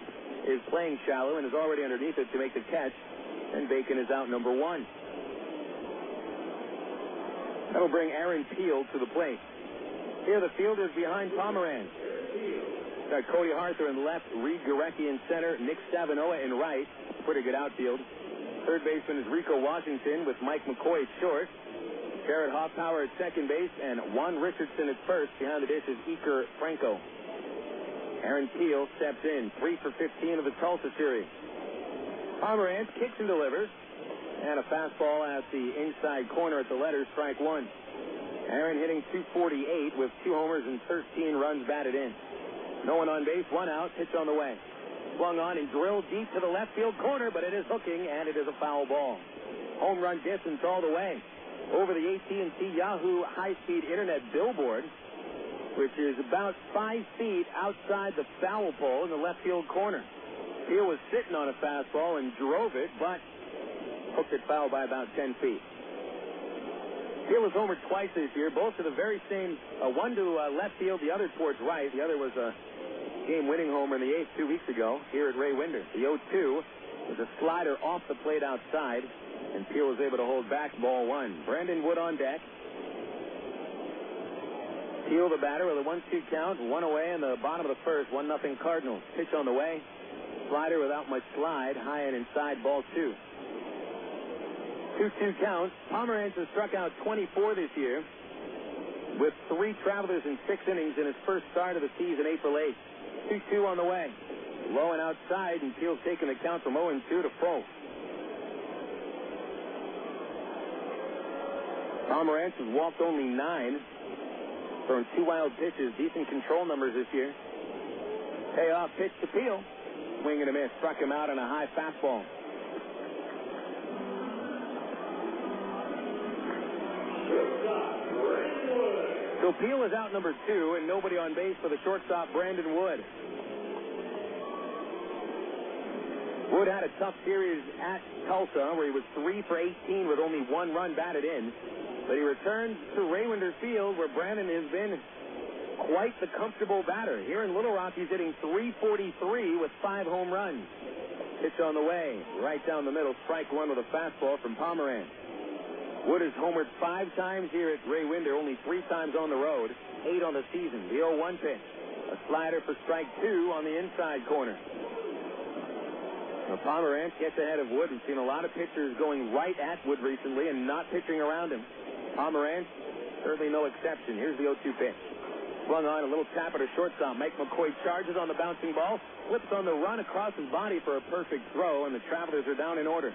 is playing shallow and is already underneath it to make the catch. And Bacon is out number 1. That'll bring Aaron Peel to the plate. Here the fielders behind Pomeranz. Got Cody Harther in left, Reid Gorecki in center, Nick Stavinoha in right. Pretty good outfield. Third baseman is Rico Washington with Mike McCoy short. Jarrett Hoffpauir at second base, and Juan Richardson at first. Behind the dish is Iker Franco. Aaron Peel steps in, 3 for 15 of the Tulsa series. Pomeranz kicks and delivers, and a fastball at the inside corner at the letters, strike 1. Aaron hitting .248 with 2 homers and 13 runs batted in. No one on base, 1 out, pitch on the way. Swung on and drilled deep to the left field corner, but it is hooking, and it is a foul ball. Home run distance all the way. Over the AT&T Yahoo high-speed internet billboard, which is about 5 feet outside the foul pole in the left field corner. Peel was sitting on a fastball and drove it, but hooked it foul by about 10 feet. Peel has homered twice this year, both to the very same, one to left field, the other towards right. The other was a game-winning homer in the 8th 2 weeks ago here at Ray Winder. The 0-2 was a slider off the plate outside, and Peel was able to hold back ball 1. Brandon Wood on deck. Peel the batter with a 1-2 count, 1 away in the bottom of the first, 1-0 Cardinals. Pitch on the way. Slider without much slide, high and inside, ball 2. 2-2 count. Pomeranz has struck out 24 this year with 3 Travelers in 6 innings in his first start of the season, April 8th. 2-2 on the way. Low and outside, and Peel's taking the count from 0-2 to full. Pomeranz has walked only 9, throwing 2 wild pitches, decent control numbers this year. Payoff pitch to Peel. Swing and a miss, struck him out on a high fastball. So Peel is out number 2, and nobody on base for the shortstop, Brandon Wood. Wood had a tough series at Tulsa, where he was 3 for 18 with only 1 run batted in. But he returns to Ray Winder Field, where Brandon has been quite the comfortable batter. Here in Little Rock, he's hitting .343 with 5 home runs. Pitch on the way, right down the middle, strike 1 with a fastball from Pomeranz. Wood has homered 5 times here at Ray Winder, only 3 times on the road, 8 on the season. The 0-1 pitch, a slider for strike 2 on the inside corner. Now Pomeranz gets ahead of Wood. We've seen a lot of pitchers going right at Wood recently and not pitching around him. Pomeranz, certainly no exception. Here's the 0-2 pitch. Swung on, a little tap at a shortstop. Mike McCoy charges on the bouncing ball, flips on the run across his body for a perfect throw, and the Travelers are down in order.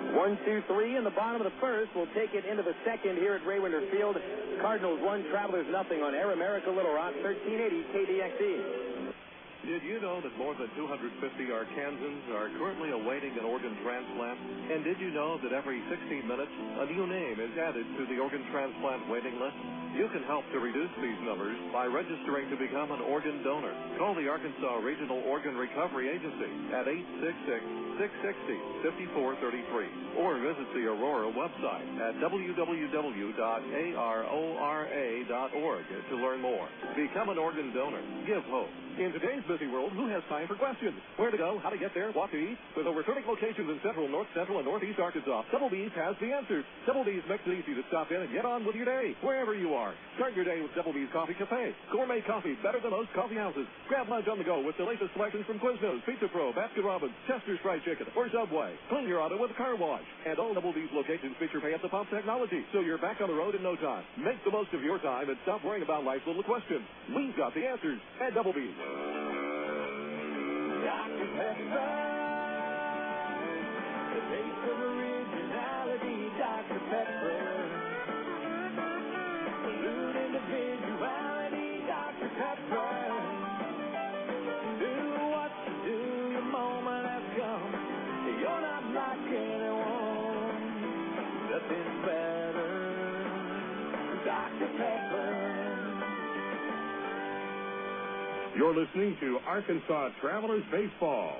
1-2-3 in the bottom of the first. We'll take it into the second here at Ray Winder Field. Cardinals 1, Travelers nothing on Air America Little Rock, 1380 KDXE. Did you know that more than 250 Arkansans are currently awaiting an organ transplant? And did you know that every 16 minutes, a new name is added to the organ transplant waiting list? You can help to reduce these numbers by registering to become an organ donor. Call the Arkansas Regional Organ Recovery Agency at 866-660-5433 or visit the Aurora website at www.arora.org to learn more. Become an organ donor. Give hope. In today's busy world, who has time for questions? Where to go, how to get there, what to eat? With over 30 locations in Central, North Central, and Northeast Arkansas, Double B's has the answers. Double B's makes it easy to stop in and get on with your day, wherever you are. Start your day with Double B's Coffee Cafe. Gourmet coffee, better than most coffee houses. Grab lunch on the go with the latest selections from Quiznos, Pizza Pro, Baskin Robbins, Chester's Fried Chicken, or Subway. Clean your auto with a car wash. And all Double B's locations feature pay-at-the-pump technology, so you're back on the road in no time. Make the most of your time and stop worrying about life's little questions. We've got the answers at Double B's. Dr. Pepper, the taste of originality, Dr. Pepper. Salute individuality, Dr. Pepper. Do what you do, your moment has come. You're not like anyone. Nothing's better, Dr. Pepper. You're listening to Arkansas Travelers Baseball.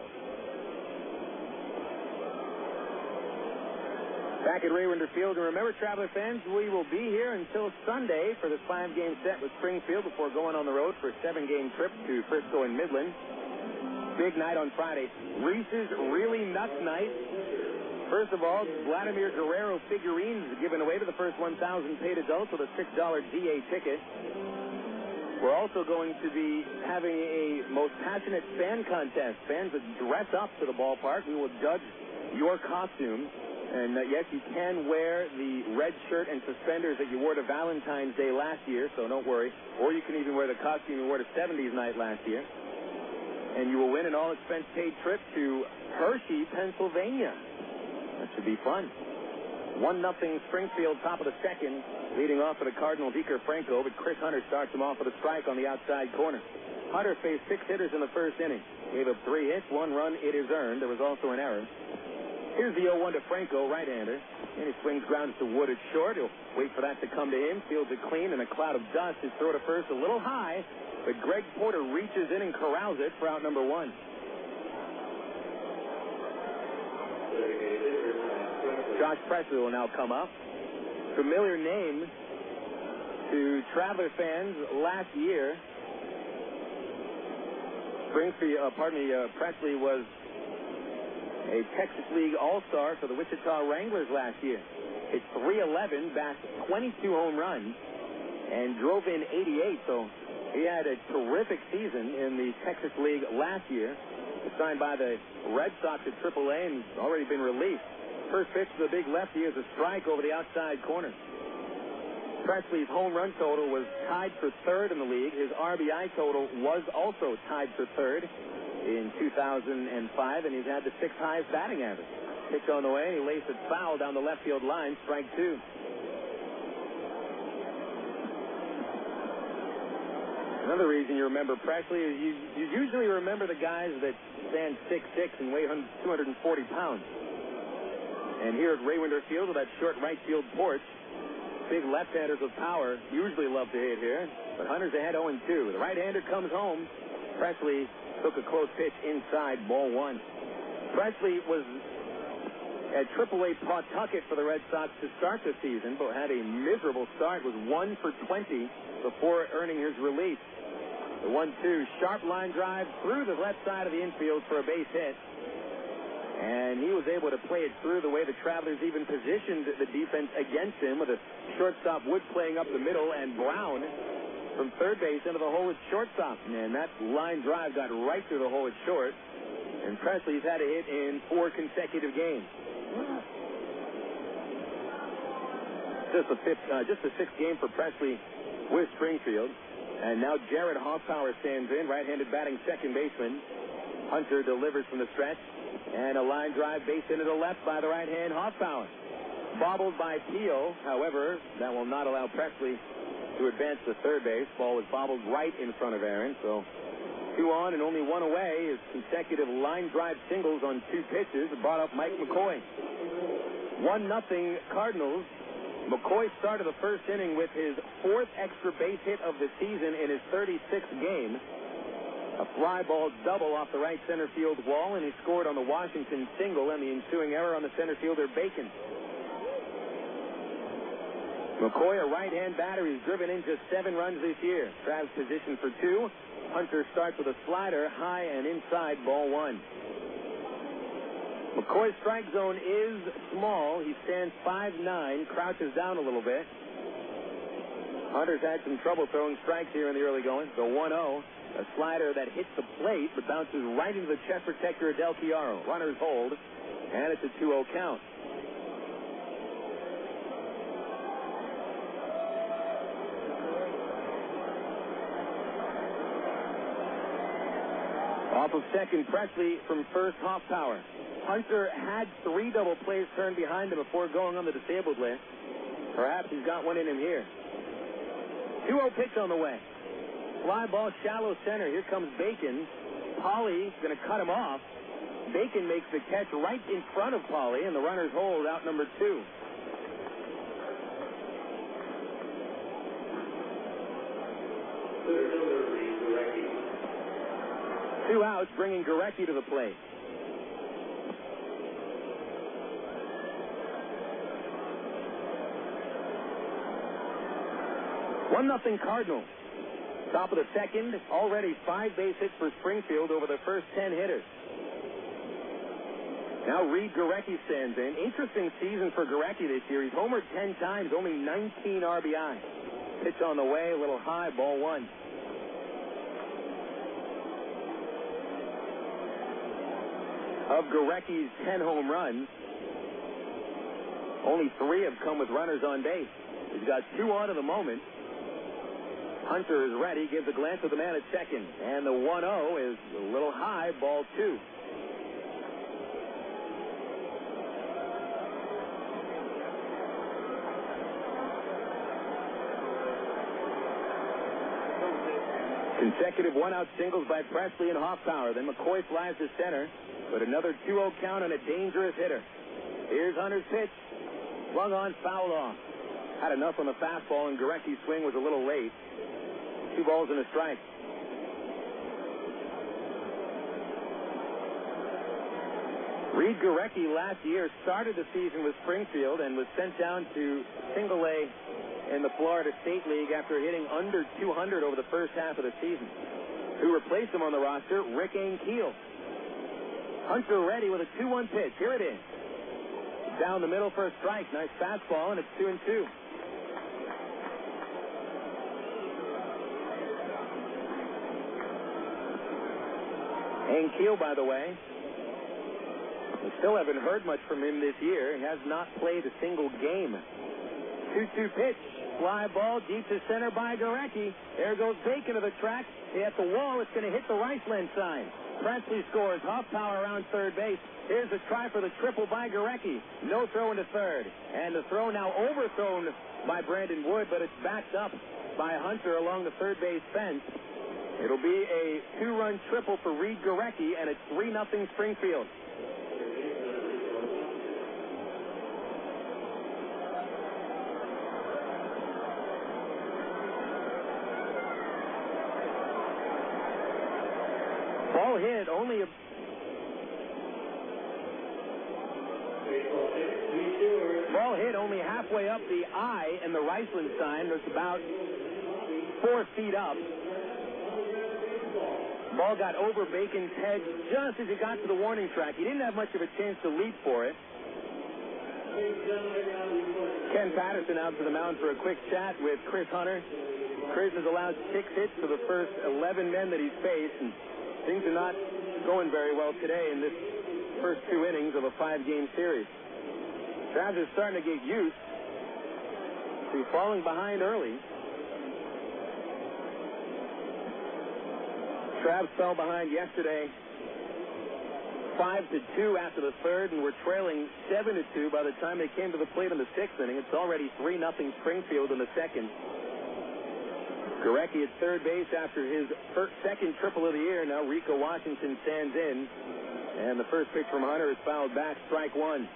Back at Raywinder Field, and remember, Traveler fans, we will be here until Sunday for this 5-game set with Springfield before going on the road for a 7-game trip to Frisco and Midland. Big night on Friday. Reese's Really Nuts Night. First of all, Vladimir Guerrero figurines given away to the first 1,000 paid adults with a $6 DA ticket. We're also going to be having a most passionate fan contest. Fans that dress up to the ballpark. We will judge your costume. And yes, you can wear the red shirt and suspenders that you wore to Valentine's Day last year, so don't worry. Or you can even wear the costume you wore to 70s night last year. And you will win an all-expense-paid trip to Hershey, Pennsylvania. That should be fun. 1-0 Springfield, top of the second. Leading off for the Cardinals, Iker Franco, but Chris Hunter starts him off with a strike on the outside corner. Hunter faced 6 hitters in the first inning. Gave up 3 hits, 1 run, it is earned. There was also an error. Here's the 0-1 to Franco, right-hander. And he swings grounds to Wood at short. He'll wait for that to come to him. Fields it clean, and a cloud of dust. His throw to first a little high, but Greg Porter reaches in and corrals it for out number 1. Josh Presley will now come up. Familiar name to Traveler fans last year. Presley was a Texas League All-Star for the Wichita Wranglers last year. Hit .311, backed 22 home runs, and drove in 88. So he had a terrific season in the Texas League last year. He was signed by the Red Sox at AAA and already been released. First pitch to the big lefty is a strike over the outside corner. Presley's home run total was tied for third in the league. His RBI total was also tied for third in 2005, and he's had the 6th highest batting average. Pitch on the way, he laced it foul down the left field line, strike 2. Another reason you remember Presley is you usually remember the guys that stand 6'6" and weigh 240 pounds. And here at Raywinder Field with that short right field porch, big left-handers with power usually love to hit here. But Hunter's ahead 0-2. The right-hander comes home. Presley took a close pitch inside, ball 1. Presley was at AAA Pawtucket for the Red Sox to start the season, but had a miserable start, was 1 for 20 before earning his release. The 1-2 sharp line drive through the left side of the infield for a base hit. And he was able to play it through the way the Travelers even positioned the defense against him, with a shortstop Wood playing up the middle and Brown from third base into the hole at shortstop. And that line drive got right through the hole at short. And Presley's had a hit in 4 consecutive games. Just the 6th game for Presley with Springfield. And now Jarrett Hoffpauir stands in, right-handed batting second baseman. Hunter delivers from the stretch. And a line drive base into the left by the right-hand Hoffpauir. Bobbled by Peel. However, that will not allow Presley to advance to third base. Ball was bobbled right in front of Aaron. So 2 on and only 1 away. His consecutive line drive singles on 2 pitches brought up Mike McCoy. 1-0 Cardinals McCoy started the first inning with his 4th extra base hit of the season in his 36th game. A fly ball double off the right center field wall, and he scored on the Washington single and the ensuing error on the center fielder Bacon. McCoy, a right-hand batter, he's driven in just 7 runs this year. Trav's position for 2. Hunter starts with a slider, high and inside, ball 1. McCoy's strike zone is small. He stands 5'9", crouches down a little bit. Hunter's had some trouble throwing strikes here in the early going. The 1-0, a slider that hits the plate but bounces right into the chest protector of Del Chiaro. Runners hold, and it's a 2-0 count. Off of second, Presley from first, Hoffpauir. Hunter had 3 double plays turned behind him before going on the disabled list. Perhaps he's got one in him here. 2-0 pitch on the way. Fly ball shallow center. Here comes Bacon. Pauly going to cut him off. Bacon makes the catch right in front of Pauly, and the runners hold out number 2. Two outs, bringing Gorecki to the plate. 1-0 Cardinals. Top of the second, already 5 base hits for Springfield over the first 10 hitters. Now Reid Gorecki stands in. Interesting season for Gorecki this year. He's homered 10 times, only 19 RBI. Pitch on the way, a little high, ball 1. Of Gorecki's 10 home runs, only 3 have come with runners on base. He's got 2 on at the moment. Hunter is ready, gives a glance at the man at second. And the 1-0 is a little high, ball 2. Consecutive 1-out singles by Presley and Hoffpauir. Then McCoy flies to center, but another 2-0 count on a dangerous hitter. Here's Hunter's pitch. Swung on, fouled off. Had enough on the fastball, and Gorecki's swing was a little late. 2 balls and a strike. Reid Gorecki last year started the season with Springfield and was sent down to Single A in the Florida State League after hitting under 200 over the first half of the season. Who replaced him on the roster? Rick Ankiel. Hunter ready with a 2-1 pitch. Here it is. Down the middle for a strike. Nice fastball, and it's 2-2. Ankiel, by the way, we still haven't heard much from him this year. He has not played a single game. 2-2 pitch. Fly ball deep to center by Gorecki. There goes Bacon to the track. At the wall, it's going to hit the Riceland sign. Presley scores. Hoffpauir around third base. Here's a try for the triple by Gorecki. No throw into third. And the throw now overthrown by Brandon Wood, but it's backed up by Hunter along the third base fence. It'll be a 2-run triple for Reid Gorecki, and it's 3-0 Springfield. Ball hit only halfway up the I in the Riceland sign. It's about 4 feet up. Ball got over Bacon's head just as he got to the warning track. He didn't have much of a chance to leap for it. Ken Patterson out to the mound for a quick chat with Chris Hunter. Chris has allowed 6 hits for the first 11 men that he's faced, and things are not going very well today in this first 2 innings of a 5-game series. Travs is starting to get used to falling behind early. Travs fell behind yesterday 5-2 after the third, and were trailing 7-2 by the time they came to the plate in the 6th inning. It's already 3-0 Springfield in the second. Gorecki at third base after his second triple of the year. Now Rico Washington stands in, and the first pitch from Hunter is fouled back, strike 1.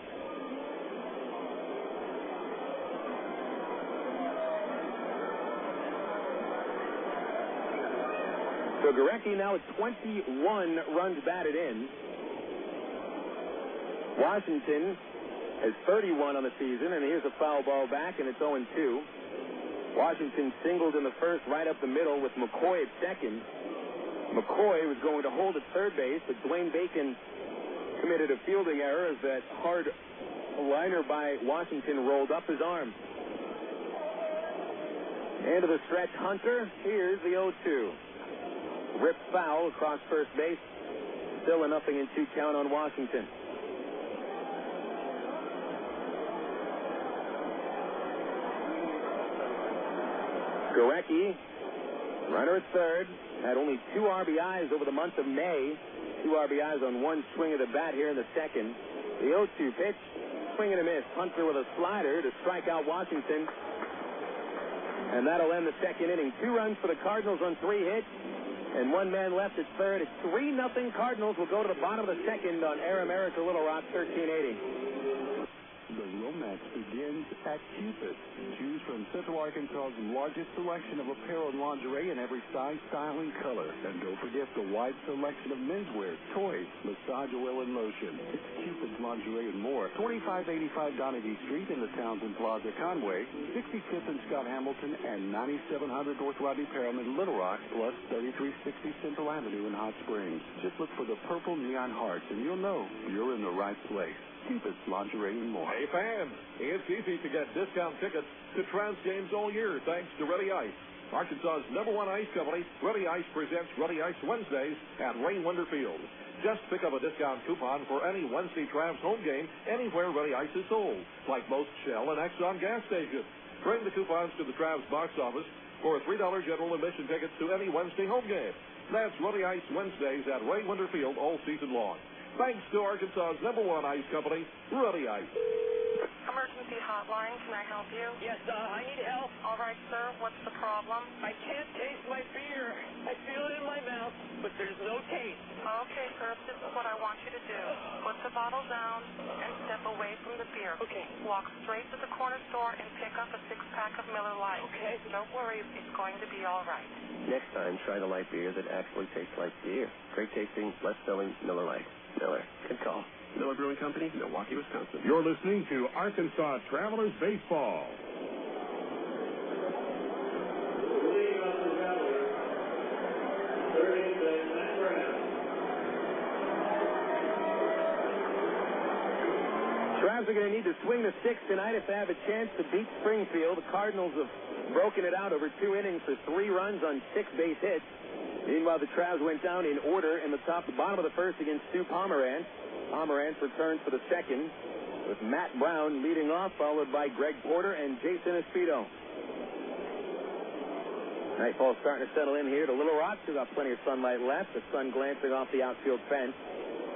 So Gorecki now at 21 runs batted in. Washington has 31 on the season, and here's a foul ball back, and it's 0-2. Washington singled in the first right up the middle with McCoy at second. McCoy was going to hold at third base, but Dwayne Bacon committed a fielding error as that hard liner by Washington rolled up his arm. End of the stretch, Hunter. Here's the 0-2. Ripped foul across first base. Still a 0-2 count on Washington. Gorecki, runner at third, had only 2 RBIs over the month of May. 2 RBIs on one swing of the bat here in the second. The 0-2 pitch, swing and a miss. Hunter with a slider to strike out Washington. And that'll end the second inning. 2 runs for the Cardinals on 3 hits, and 1 man left at third. It's 3-0 Cardinals. Will go to the bottom of the second on Air America Little Rock, 1380. The romance begins at Cupid. Choose from Central Arkansas's largest selection of apparel and lingerie in every size, style, and color. And don't forget the wide selection of menswear, toys, massage oil, and lotion. It's Cupid's Lingerie and more. 2585 Donaghy Street in the Townsend Plaza, Conway, 65th and Scott Hamilton, and 9700 North Rodney Perham in Little Rock, plus 3360 Central Avenue in Hot Springs. Just look for the purple neon hearts, and you'll know you're in the right place. Cupid's Lingerie and more. Hey, fans, it's easy to get discount tickets to Trans games all year thanks to Ready Ice. Arkansas's #1 ice company, Ready Ice presents Ready Ice Wednesdays at Rain Wonder Field. Just pick up a discount coupon for any Wednesday Travs home game anywhere Ready Ice is sold, like most Shell and Exxon gas stations. Bring the coupons to the Travs box office for $3 general admission tickets to any Wednesday home game. That's Ready Ice Wednesdays at Rain Wonder Field all season long. Thanks to Arkansas's #1 ice company, Ready Ice. Emergency hotline, can I help you? Yes, I need help. All right, sir, what's the problem? I can't taste my beer. I feel it in my mouth, but there's no taste. Okay, sir, this is what I want you to do. Put the bottle down and step away from the beer. Okay. Walk straight to the corner store and pick up a 6-pack of Miller Lite. Okay. Don't worry, it's going to be all right. Next time, try the light beer that actually tastes like beer. Great tasting, less filling Miller Lite. Miller. Good call. Miller Brewing Company, Milwaukee, Wisconsin. You're listening to Arkansas Travelers Baseball. Travs are going to need to swing the six tonight if they have a chance to beat Springfield. The Cardinals have broken it out over 2 innings for 3 runs on 6 base hits. Meanwhile, the Travs went down in order in the bottom of the first against Stu Pomeranz. Pomeranz returns for the second with Matt Brown leading off, followed by Greg Porter and Jason Espito. Nightfall starting to settle in here to Little Rock. Still got plenty of sunlight left. The sun glancing off the outfield fence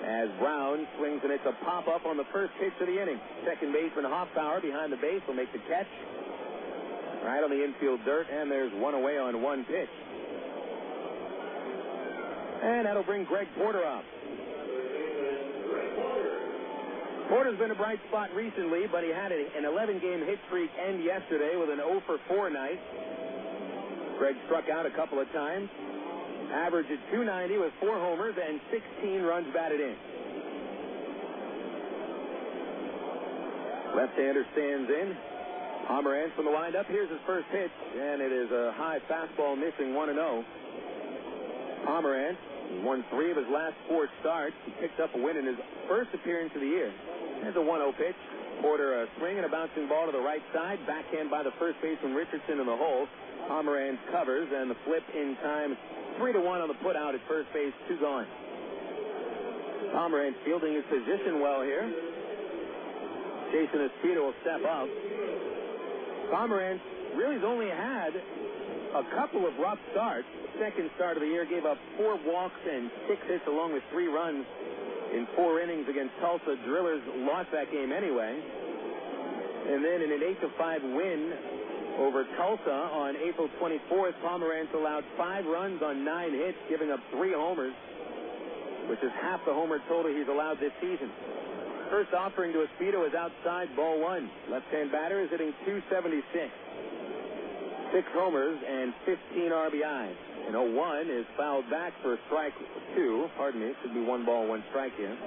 as Brown swings, and it's a pop-up on the first pitch of the inning. Second baseman Hoffpauir behind the base will make the catch. Right on the infield dirt, and there's one away on 1 pitch. And that'll bring Greg Porter up. Porter's been a bright spot recently, but he had an 11-game hit streak end yesterday with an 0-for-4 night. Greg struck out a couple of times. Average at .290 with 4 homers and 16 runs batted in. Left-hander stands in. Pomeranz from the windup. Here's his first pitch, and it is a high fastball missing 1-0. Pomeranz won 3 of his last 4 starts. He picked up a win in his first appearance of the year. There's a 1-0 pitch. Porter a swing and a bouncing ball to the right side. Backhand by the first baseman Richardson in the hole. Pomeranz covers, and the flip in time. 3-1 on the put out at first base. 2 gone. Pomeranz fielding his position well here. Jason Espito will step up. Pomeranz really has only had a couple of rough starts. Second start of the year, gave up 4 walks and 6 hits along with 3 runs in 4 innings against Tulsa. Drillers lost that game anyway. And then in an 8-5 win over Tulsa on April 24th, Pomeranz allowed 5 runs on 9 hits, giving up 3 homers, which is half the homer total he's allowed this season. First offering to Espito is outside, ball 1. Left-hand batter is hitting .276. 6 homers and 15 RBIs. And 0-1 is fouled back for strike 2. Pardon me, it should be 1 ball, 1 strike here.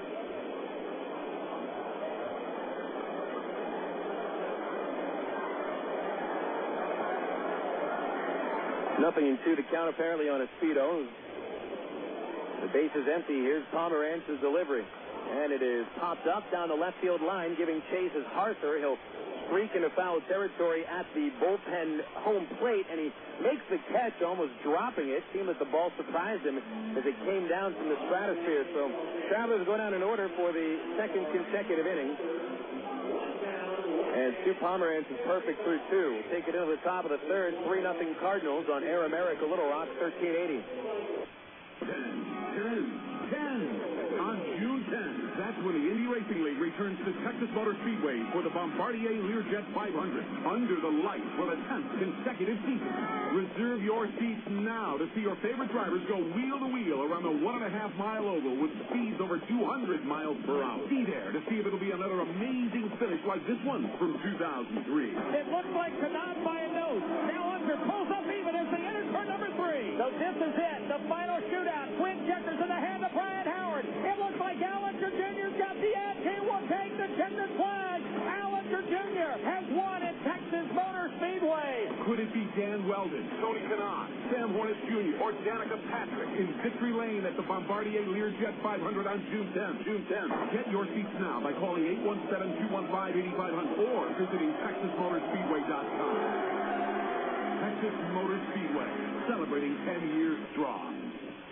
Nothing in 2 to count apparently on Espedo. The base is empty. Here's Pomeranz's delivery. And it is popped up down the left field line, giving chase as Arthur. He'll streak into foul territory at the bullpen home plate, and he makes the catch, almost dropping it. Seemed that the ball surprised him as it came down from the stratosphere. So Travelers go down in order for the second consecutive inning. And Stu Pomeranz is perfect through 2. We'll take it into the top of the third. 3-0 Cardinals on Air America Little Rock, 1380. 10. On June 10th, that's when the Indy Racing League returns to Texas Motor Speedway for the Bombardier Learjet 500 under the lights for the 10th consecutive season. Reserve your seats now to see your favorite drivers go wheel to wheel around the 1.5-mile oval with speeds over 200 miles per hour. Be there to see if it'll be another amazing finish like this one from 2003. It looks like Canaan by a nose. Now Hunter pulls up even as they enter turn number 3. So this is it, the final shootout. Twin checkers in the hand of Brian Howard. It looks like Allinger Jr.'s got the edge. He will take the checkered flag. Allinger Jr. has won at Texas Motor Speedway. Could it be Dan Weldon, Tony Kanaan, Sam Hornet Jr., or Danica Patrick in victory lane at the Bombardier Learjet 500 on June 10th? Get your seats now by calling 817-215-8500 or visiting TexasMotorSpeedway.com. Texas Motor Speedway, celebrating 10 years strong.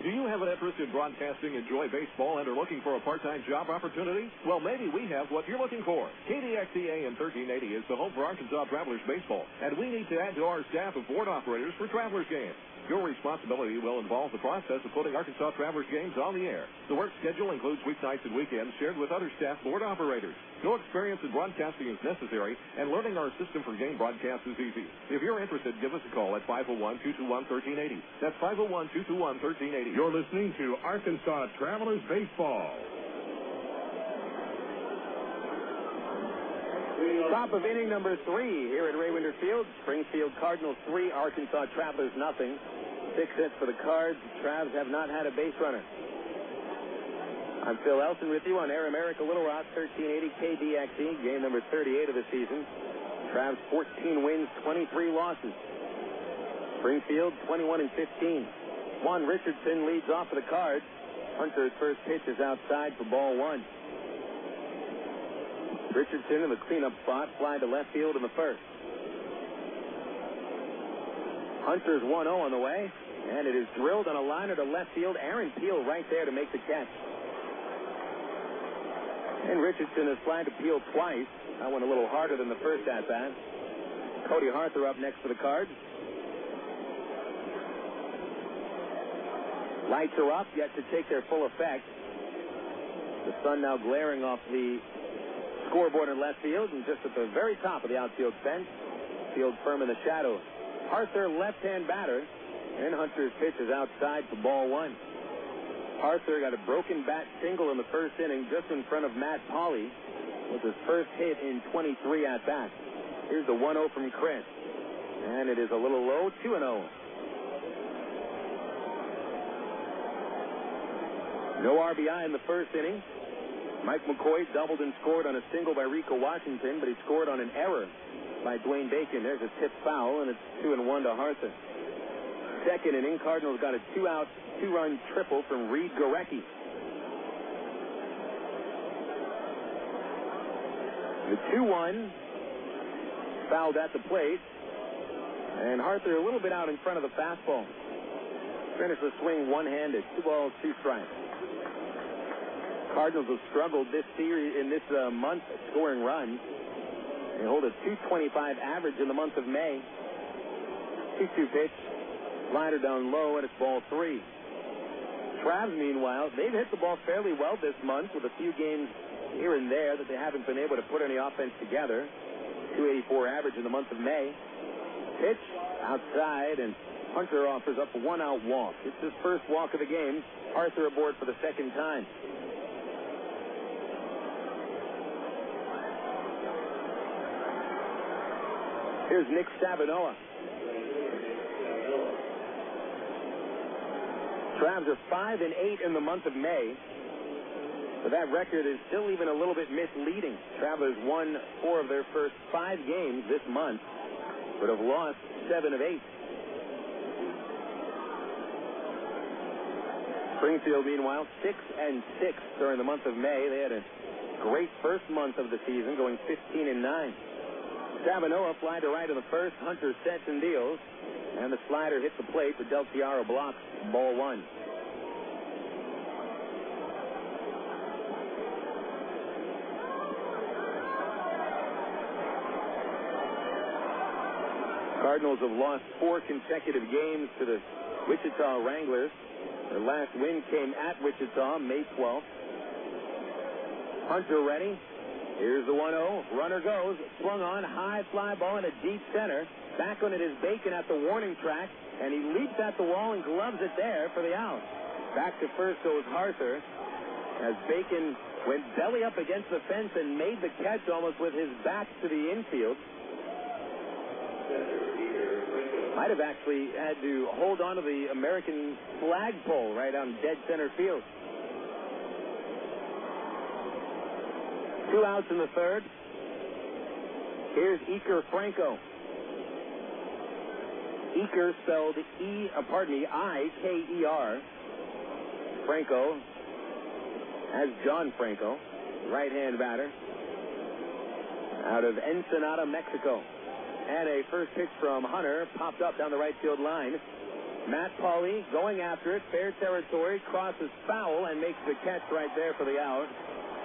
Do you have an interest in broadcasting, enjoy baseball, and are looking for a part-time job opportunity? Well, maybe we have what you're looking for. KDXC AM 1380 is the home for Arkansas Travelers baseball, and we need to add to our staff of board operators for Travelers games. Your responsibility will involve the process of putting Arkansas Travelers games on the air. The work schedule includes weeknights and weekends shared with other staff board operators. No experience in broadcasting is necessary, and learning our system for game broadcast is easy. If you're interested, give us a call at 501-221-1380. That's 501-221-1380. You're listening to Arkansas Travelers Baseball. Top of inning number 3 here at Ray Winder Field. Springfield Cardinals 3, Arkansas Travelers nothing. 6 hits for the Cards. Travs have not had a base runner. I'm Phil Elson with you on Air America Little Rock, 1380 KDXE, game number 38 of the season. Travs 14 wins, 23 losses. Springfield 21-15. Juan Richardson leads off for the Cards. Hunter's first pitch is outside for ball 1. Richardson in the cleanup spot, fly to left field in the first. Hunter's 1-0 on the way, and it is drilled on a liner to left field. Aaron Peel right there to make the catch. And Richardson has flied to Peel twice. That went a little harder than the first at-bat. Cody Arthur up next for the Cards. Lights are up, yet to take their full effect. The sun now glaring off the scoreboard in left field, and just at the very top of the outfield fence. Field firm in the shadow. Arthur, left-hand batter, and Hunter's pitch is outside for ball 1. Arthur got a broken bat single in the first inning just in front of Matt Pauley. Was his first hit in 23 at-bats. Here's the 1-0 from Chris. And it is a little low, 2-0. No RBI in the first inning. Mike McCoy doubled and scored on a single by Rico Washington, but he scored on an error by Dwayne Bacon. There's a tip foul, and it's 2-1 to Arthur. Second inning, Cardinals got a 2-out, 2-run triple from Reid Gorecki. The 2-1 fouled at the plate, and Arthur a little bit out in front of the fastball. Finished the swing one-handed. 2 balls, 2 strikes. Cardinals have struggled this series in this month scoring runs. They hold a .225 average in the month of May. 2-2 pitch. Slider down low, and it's ball 3. Travs, meanwhile, they've hit the ball fairly well this month with a few games here and there that they haven't been able to put any offense together. .284 average in the month of May. Pitch outside, and Hunter offers up a 1-out walk. It's his first walk of the game. Arthur aboard for the second time. Here's Nick Stavinoha. Travs are 5-8 in the month of May. But that record is still even a little bit misleading. Travelers won 4 of their first 5 games this month, but have lost 7 of 8. Springfield, meanwhile, 6-6 during the month of May. They had a great first month of the season, going 15-9. Stavinoha fly to right in the first. Hunter sets and deals, and the slider hits the plate, but Del Chiaro blocks. Ball 1. Cardinals have lost 4 consecutive games to the Wichita Wranglers. Their last win came at Wichita May 12th. Hunter ready. Here's the 1-0. Runner goes. Swung on. High fly ball into deep center. Back on it is Bacon at the warning track, and he leaps at the wall and gloves it there for the out. Back to first goes Arthur as Bacon went belly up against the fence and made the catch almost with his back to the infield. Might have actually had to hold on to the American flagpole right on dead center field. 2 outs in the third. Here's Iker Franco. Iker spelled I-K-E-R. Franco as John Franco, right-hand batter, out of Ensenada, Mexico. And a first pitch from Hunter popped up down the right field line. Matt Pauley going after it, fair territory, crosses foul and makes the catch right there for the out.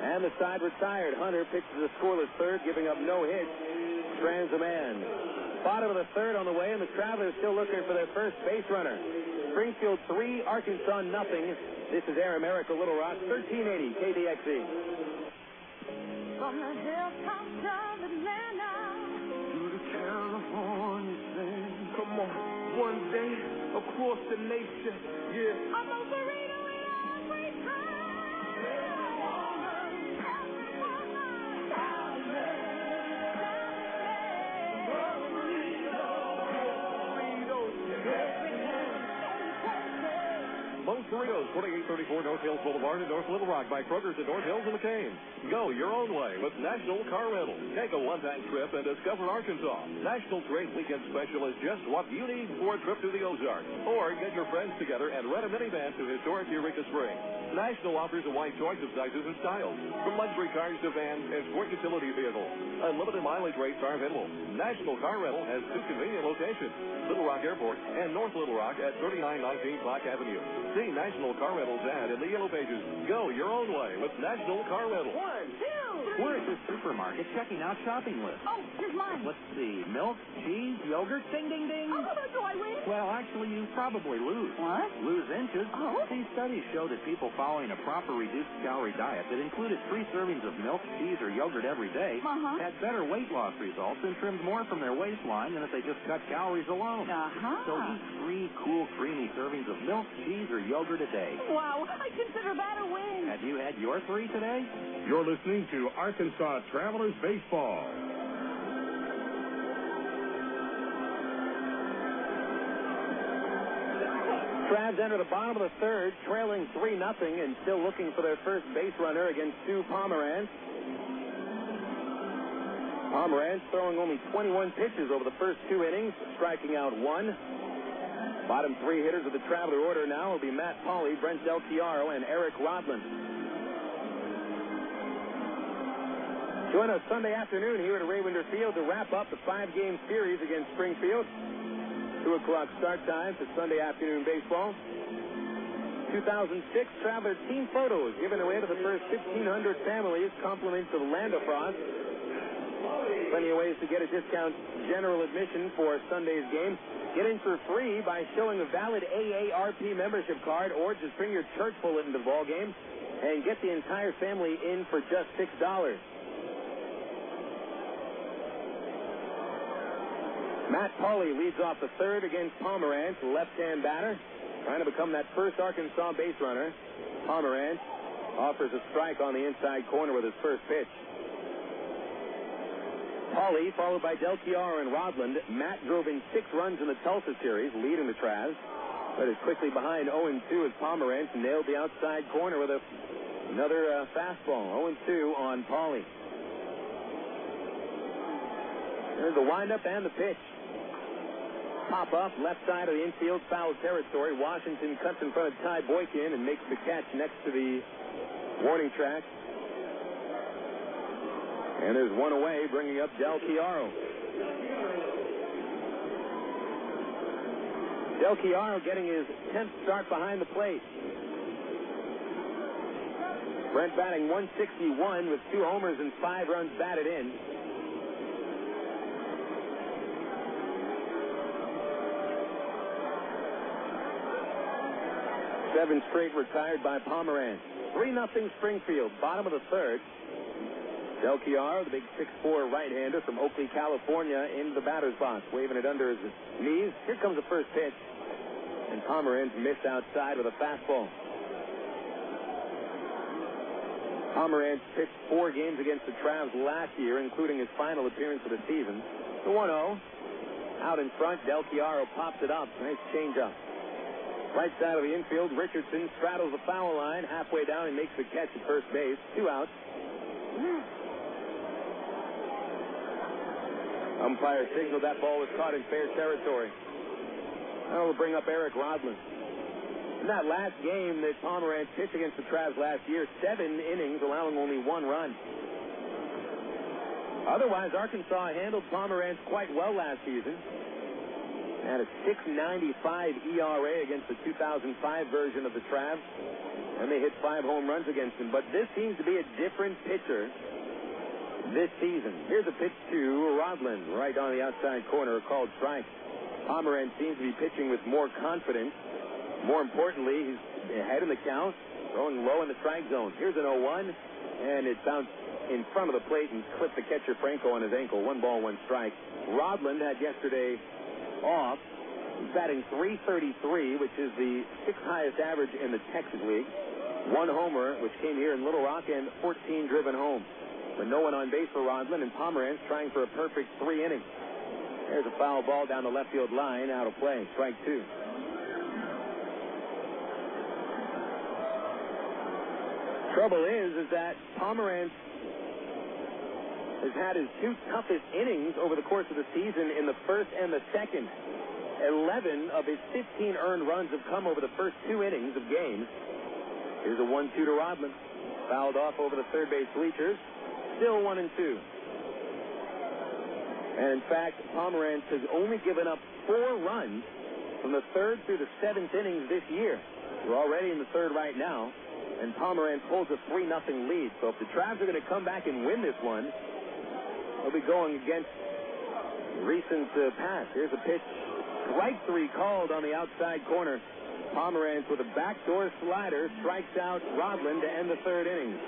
And the side retired. Hunter pitches a scoreless third, giving up no hits. Strands a man. Bottom of the third on the way, and the Travelers still looking for their first base runner. Springfield 3, Arkansas nothing. This is Air America Little Rock, 1380 KDXE. From the hilltops of Atlanta to the California sand. Come on, one day across the nation, yeah. I'm a burrito in every time. Most Burritos, 2834 North Hills Boulevard in North Little Rock by Kroger's at North Hills and McCain. Go your own way with National Car Rental. Take a one-time trip and discover Arkansas. National Trade Weekend Special is just what you need for a trip to the Ozarks. Or get your friends together and rent a minivan to historic Eureka Springs. National offers a wide choice of sizes and styles, from luxury cars to vans and sport utility vehicles. Unlimited mileage rates are available. National Car Rental has 2 convenient locations, Little Rock Airport and North Little Rock at 3919 Black Avenue. See National Car Rental's ad in the Yellow Pages. Go your own way with National Car Rental. 1, 2, 3. We're at the supermarket checking out shopping lists. Oh, here's mine. Let's see. Milk, cheese, yogurt, ding, ding, ding. Oh, do I win? Well, actually, you probably lose. What? Lose inches. Oh. These studies show that people following a proper reduced-calorie diet that included 3 servings of milk, cheese, or yogurt every day had better weight loss results and trimmed more from their waistline than if they just cut calories alone. So eat 3 cool, creamy servings of milk, cheese, or yogurt a day. Wow, I consider that a win. Have you had your 3 today? You're listening to Arkansas Travelers Baseball. Travs enter the bottom of the third, trailing 3-0 and still looking for their first base runner against Stu Pomeranz. Pomeranz throwing only 21 pitches over the first 2 innings, striking out 1. Bottom 3 hitters of the Traveler order now will be Matt Pauley, Brent Del Chiaro, and Eric Rodland. Join us Sunday afternoon here at Raywinder Field to wrap up the 5-game series against Springfield. 2 o'clock start time for Sunday afternoon baseball. 2006 Traveler team photos given away to the first 1,500 families, compliments of Land O'Frost. Plenty of ways to get a discount general admission for Sunday's game. Get in for free by showing a valid AARP membership card, or just bring your church bulletin to the ball game and get the entire family in for just $6. Matt Pauley leads off the third against Pomeranz, left-hand batter, trying to become that first Arkansas base runner. Pomeranz offers a strike on the inside corner with his first pitch. Pauley, followed by Del Chiaro and Rodland. Matt drove in 6 runs in the Tulsa series, leading the Travs. But is quickly behind 0-2 as Pomeranz nailed the outside corner with another fastball. 0-2 on Paulie. There's the windup and the pitch. Pop up, left side of the infield, foul territory. Washington cuts in front of Ty Boykin and makes the catch next to the warning track. And there's one away, bringing up Del Chiaro. Del Chiaro getting his 10th start behind the plate. Brent batting .161 with 2 homers and 5 runs batted in. Seven straight retired by Pomeranz. 3-0 Springfield, bottom of the third. Del Chiaro, the big 6'4" right-hander from Oakley, California, into the batter's box, waving it under his knees. Here comes the first pitch. And Pomeranz missed outside with a fastball. Pomeranz pitched 4 games against the Travs last year, including his final appearance of the season. The 1-0. Out in front, Del Chiaro pops it up. Nice changeup. Right side of the infield, Richardson straddles the foul line. Halfway down, he makes the catch at first base. 2 outs. Umpire signaled that ball was caught in fair territory. Now we'll bring up Eric Rodland. In that last game that Pomeranz pitched against the Travs last year, 7 innings, allowing only 1 run. Otherwise, Arkansas handled Pomeranz quite well last season. Had a 6.95 ERA against the 2005 version of the Travs, and they hit 5 home runs against him. But this seems to be a different pitcher this season. Here's a pitch to Rodland, right on the outside corner, called strike. Pomeranz seems to be pitching with more confidence. More importantly, he's ahead in the count, throwing low in the strike zone. Here's an 0-1, and it bounced in front of the plate and clipped the catcher Franco on his ankle. 1 ball, 1 strike. Rodland had yesterday off. He's batting .333, which is the 6th highest average in the Texas League. 1 homer, which came here in Little Rock, and 14 driven home. But no one on base for Rodland, and Pomeranz trying for a perfect 3 innings. There's a foul ball down the left field line, out of play. Strike 2. Trouble is that Pomeranz has had his 2 toughest innings over the course of the season in the first and the second. 11 of his 15 earned runs have come over the first 2 innings of games. Here's a 1-2 to Rodland. Fouled off over the third base bleachers. Still 1-2. And in fact, Pomeranz has only given up 4 runs from the 3rd through the 7th innings this year. We're already in the 3rd right now, and Pomeranz holds a 3-0 lead. So if the Travs are going to come back and win this one, they'll be going against recent past. Here's a pitch. Strike 3 called on the outside corner. Pomeranz with a backdoor slider strikes out Rodland to end the 3rd inning.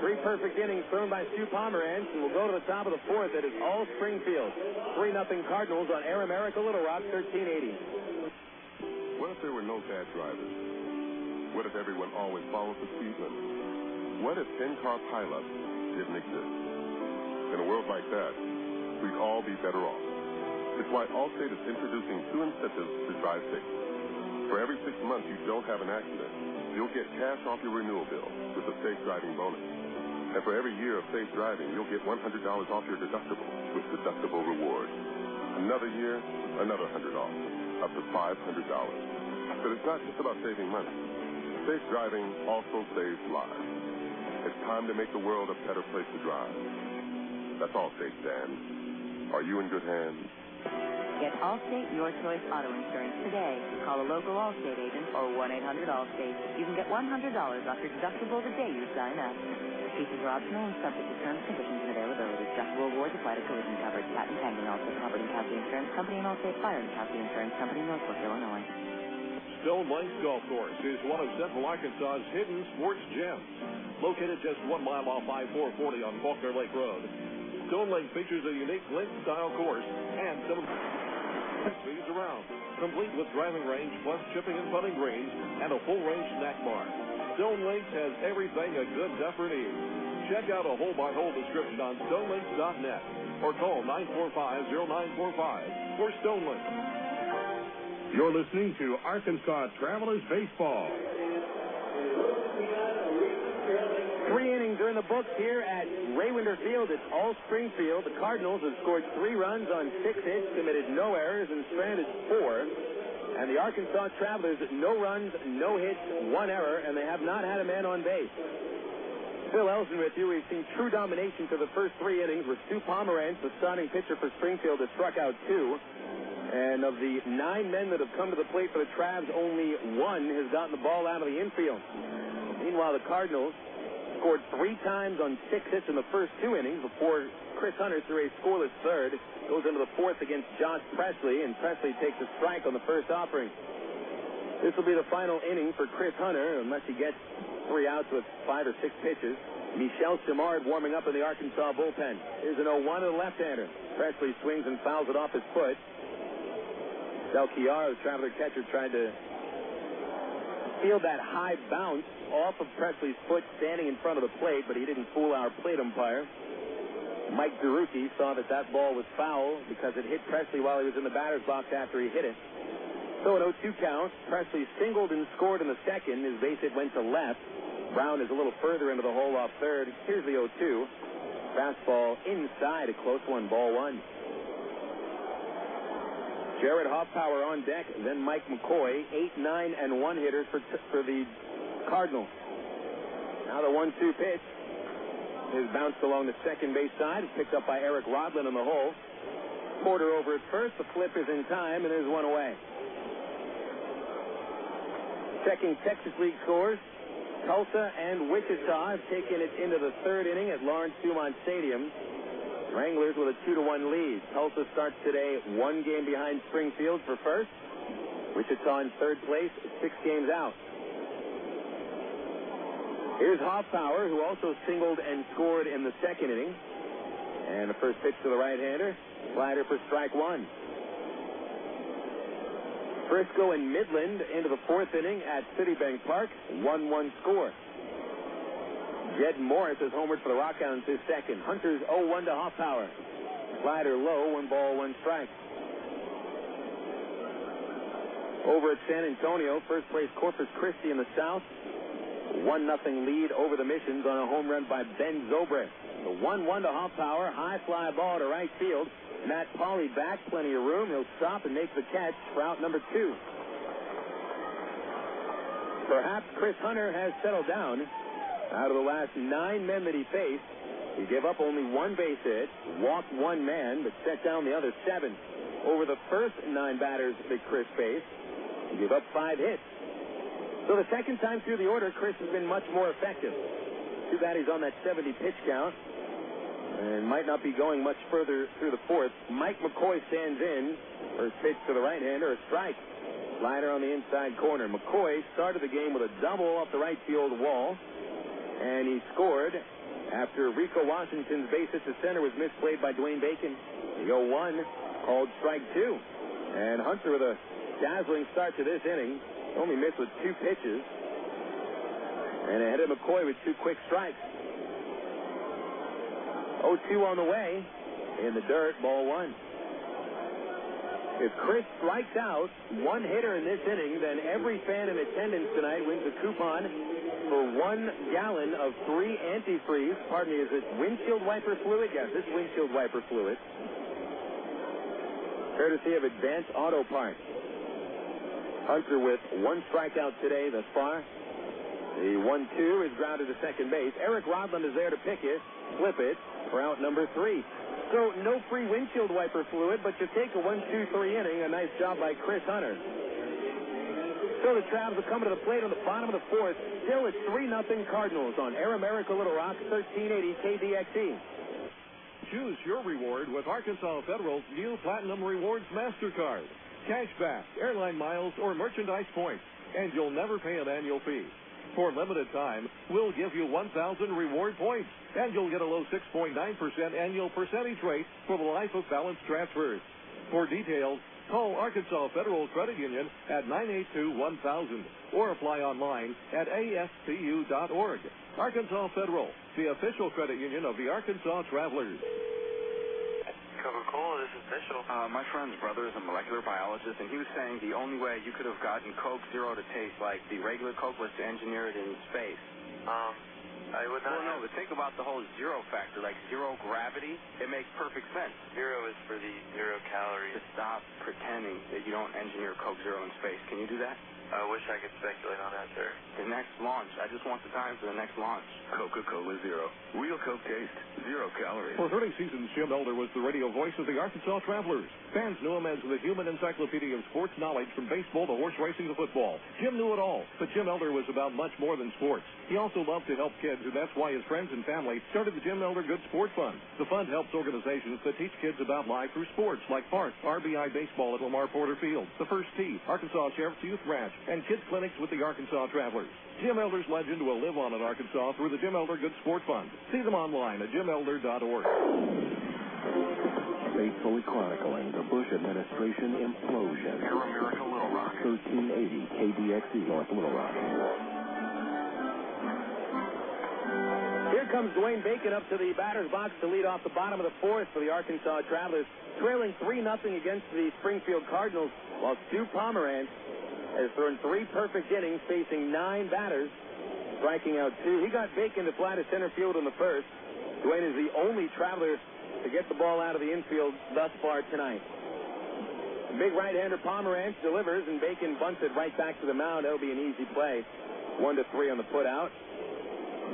3 perfect innings thrown by Stu Pomeranz, and we'll go to the top of the 4th. That is all Springfield. 3-0 Cardinals on Air America Little Rock, 1380. What if there were no bad drivers? What if everyone always followed the speed limit? What if 10-car pileups didn't exist? In a world like that, we'd all be better off. It's why Allstate is introducing 2 incentives to drive safe. For every 6 months you don't have an accident, you'll get cash off your renewal bill with the Safe Driving bonus. And for every year of safe driving, you'll get $100 off your deductible with Deductible Rewards. Another year, another $100 off, up to $500. But it's not just about saving money. Safe driving also saves lives. It's time to make the world a better place to drive. That's Allstate, Dan. Are you in good hands? Get Allstate Your Choice Auto Insurance today. Call a local Allstate agent or 1-800-ALLSTATE. You can get $100 off your deductible the day you sign up. Features are optional and subject to terms, conditions, and availability. Deductible rewards apply to collision coverage. Patent pending. Allstate Property and Casualty Insurance Company and Allstate Fire and Casualty Insurance Company, Northbrook, Illinois. Stone Lakes Golf Course is one of Central Arkansas's hidden sports gems. Located just 1 mile off I-440 on Faulkner Lake Road, Stone Lake features a unique link-style course and some of the fees around, complete with driving range plus chipping and putting greens and a full-range snack bar. Stone Lakes has everything a good duffer needs. Check out a hole-by-hole description on stonelakes.net or call 945-0945 for Stone Lakes. You're listening to Arkansas Travelers Baseball. 3 innings are in the books here at Raywinder Field. It's all Springfield. The Cardinals have scored 3 runs on 6 hits, committed no errors, and stranded 4. And the Arkansas Travelers, no runs, no hits, 1 error, and they have not had a man on base. Phil Elson with you. We've seen true domination for the first 3 innings with Stu Pomeranz, the starting pitcher for Springfield, has struck out 2. And of the 9 men that have come to the plate for the Travs, only 1 has gotten the ball out of the infield. Meanwhile, the Cardinals scored 3 times on 6 hits in the first 2 innings before Chris Hunter threw a scoreless third. Goes into the 4th against Josh Presley, and Presley takes a strike on the first offering. This will be the final inning for Chris Hunter, unless he gets 3 outs with 5 or 6 pitches. Michel Simard warming up in the Arkansas bullpen. Here's an 0-1 to the left-hander. Presley swings and fouls it off his foot. Del Chiaro, the Traveler catcher, tried to field that high bounce off of Presley's foot standing in front of the plate, but he didn't fool our plate umpire. Mike Gorecki saw that ball was foul because it hit Presley while he was in the batter's box after he hit it. So an 0-2 count. Presley singled and scored in the second. His base hit went to left. Brown is a little further into the hole off third. Here's the 0-2. Fastball inside, a close one, ball 1. Jarrett Hoffpauir on deck, then Mike McCoy, 8, 9, and 1 hitters for the Cardinals. Now the 1-2 pitch is bounced along the second base side. It's picked up by Eric Rodlin in the hole. Porter over at first. The flip is in time, and there's 1 away. Checking Texas League scores, Tulsa and Wichita have taken it into the 3rd inning at Lawrence Dumont Stadium. Wranglers with a 2-1 lead. Tulsa starts today 1 game behind Springfield for first. Wichita in 3rd place, 6 games out. Here's Hoffpauir, who also singled and scored in the 2nd inning. And the first pitch to the right-hander, slider for strike 1. Frisco and Midland into the 4th inning at Citibank Park, 1-1 score. Jed Morris has homered for the Rockhounds his second. Hunter's 0-1 to Hoffpauir. Slider low, 1 ball, 1 strike. Over at San Antonio, first place Corpus Christi in the South. 1-0 lead over the Missions on a home run by Ben Zobrist. The 1-1 to Hoffpauir, high fly ball to right field. Matt Pauley back, plenty of room. He'll stop and make the catch for out number 2. Perhaps Chris Hunter has settled down. Out of the last 9 men that he faced, he gave up only 1 base hit, walked 1 man, but set down the other 7. Over the first 9 batters that Chris faced, he gave up 5 hits. So the second time through the order, Chris has been much more effective. Too bad he's on that 70 pitch count and might not be going much further through the 4th. Mike McCoy stands in. First pitch to the right-hander, a strike. Slider on the inside corner. McCoy started the game with a double off the right field wall, and he scored after Rico Washington's base hit to center was misplayed by Dwayne Bacon. The 0-1 called strike 2. And Hunter with a dazzling start to this inning. Only missed with 2 pitches. And ahead of McCoy with 2 quick strikes. 0-2 on the way. In the dirt, ball 1. If Chris strikes out 1 hitter in this inning, then every fan in attendance tonight wins a coupon for 1 gallon of free antifreeze. Pardon me, is it windshield wiper fluid? Yes, it's windshield wiper fluid. Courtesy of Advanced Auto Parts. Hunter with 1 strikeout today thus far. The 1-2 is grounded to second base. Eric Rodlin is there to pick it, flip it for out number 3. So no free windshield wiper fluid, but you take a 1-2-3 inning. A nice job by Chris Hunter. So the Travs are coming to the plate on the bottom of the 4th. Still it's 3-0 Cardinals on Air America Little Rock, 1380 KDXE. Choose your reward with Arkansas Federal's new Platinum Rewards MasterCard. Cashback, airline miles, or merchandise points, and you'll never pay an annual fee. For limited time, we'll give you 1,000 reward points, and you'll get a low 6.9% annual percentage rate for the life of balance transfers. For details, call Arkansas Federal Credit Union at 982-1000 or apply online at aspu.org. Arkansas Federal, the official credit union of the Arkansas Travelers. Coca-Cola, this is Mitchell. My friend's brother is a molecular biologist, and he was saying the only way you could have gotten Coke Zero to taste like the regular Coke was to engineer it in space. I would not. Well, no, but think about the whole zero factor, like zero gravity. It makes perfect sense. Zero is for the 0 calories. Just stop pretending that you don't engineer Coke Zero in space. Can you do that? I wish I could speculate on that, sir. The next launch. I just want the time for the next launch. Coca-Cola Zero. Real Coke taste. 0 calories. For 30 seasons, Jim Elder was the radio voice of the Arkansas Travelers. Fans knew him as the human encyclopedia of sports knowledge from baseball to horse racing to football. Jim knew it all, but Jim Elder was about much more than sports. He also loved to help kids, and that's why his friends and family started the Jim Elder Good Sport Fund. The fund helps organizations that teach kids about life through sports, like FARC, RBI Baseball at Lamar Porter Field, the First Tee, Arkansas Sheriff's Youth Ranch, and kids clinics with the Arkansas Travelers. Jim Elder's legend will live on in Arkansas through the Jim Elder Good Sport Fund. See them online at jimelder.org. Faithfully chronicling the Bush administration implosion. Air America Little Rock. 1380 KDXE North Little Rock. Here comes Dwayne Bacon up to the batter's box to lead off the bottom of the fourth for the Arkansas Travelers, trailing 3-0 against the Springfield Cardinals, while Stu Pomeranz has thrown 3 perfect innings, facing 9 batters, striking out 2. He got Bacon to fly to center field in the first. Dwayne is the only Traveler to get the ball out of the infield thus far tonight. The big right-hander Pomeranz delivers, and Bacon bunts it right back to the mound. That'll be an easy play. 1-3 on the put-out.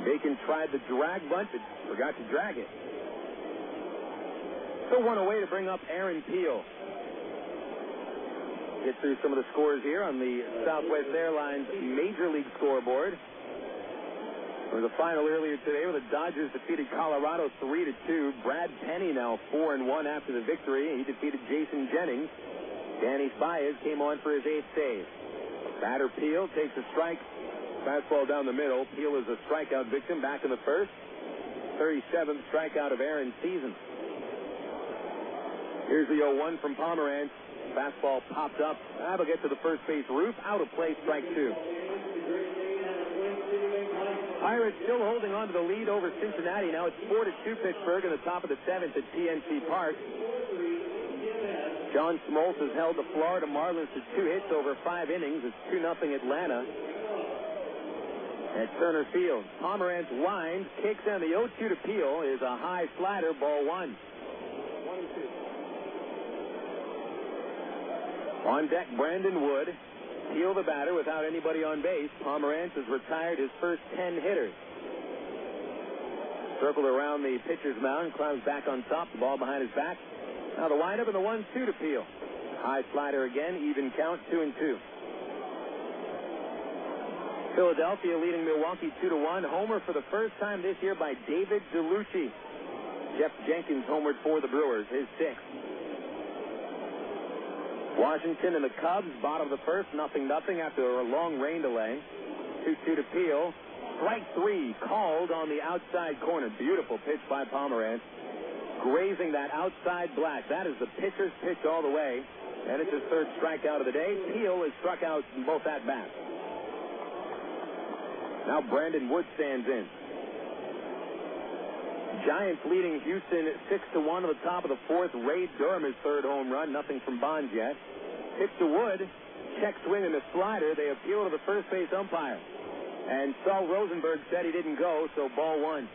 Bacon tried the drag bunt, but forgot to drag it. Still one away to bring up Aaron Peel. Get through some of the scores here on the Southwest Airlines Major League scoreboard. There was a final earlier today where the Dodgers defeated Colorado 3-2. Brad Penny now 4-1 after the victory. He defeated Jason Jennings. Danny Baez came on for his 8th save. Batter Peel takes a strike. Fastball down the middle. Peel is a strikeout victim back in the first. 37th strikeout of Aaron's season. Here's the 0-1 from Pomeranz. Fastball popped up. That'll get to the first base roof. Out of play, strike 2. Pirates still holding on to the lead over Cincinnati. Now it's 4-2 Pittsburgh in the top of the 7th at PNC Park. John Smoltz has held the Florida Marlins to 2 hits over 5 innings. It's 2-0 Atlanta at Turner Field. Pomeranz winds, kicks, and the 0-2 to Peel is a high slider, ball 1. On deck, Brandon Wood. Peel the batter without anybody on base. Pomeranz has retired his first 10 hitters. Circled around the pitcher's mound, climbs back on top, the ball behind his back. Now the windup and the 1-2 to Peel. High slider again, even count, 2-2. Philadelphia leading Milwaukee 2-1. Homer for the first time this year by David DeLucci. Jeff Jenkins homered for the Brewers, his 6th. Washington and the Cubs, bottom of the first, 0-0 after a long rain delay. 2-2 to Peel. Strike 3 called on the outside corner. Beautiful pitch by Pomeranz. Grazing that outside black. That is the pitcher's pitch all the way. And it's his 3rd strikeout of the day. Peel has struck out in both at bats. Now Brandon Wood stands in. Giants leading Houston 6-1 on the top of the 4th. Ray Durham, his 3rd home run. Nothing from Bonds yet. Pitch to Wood. Check swing in the slider. They appeal to the first base umpire. And Saul Rosenberg said he didn't go, so ball 1.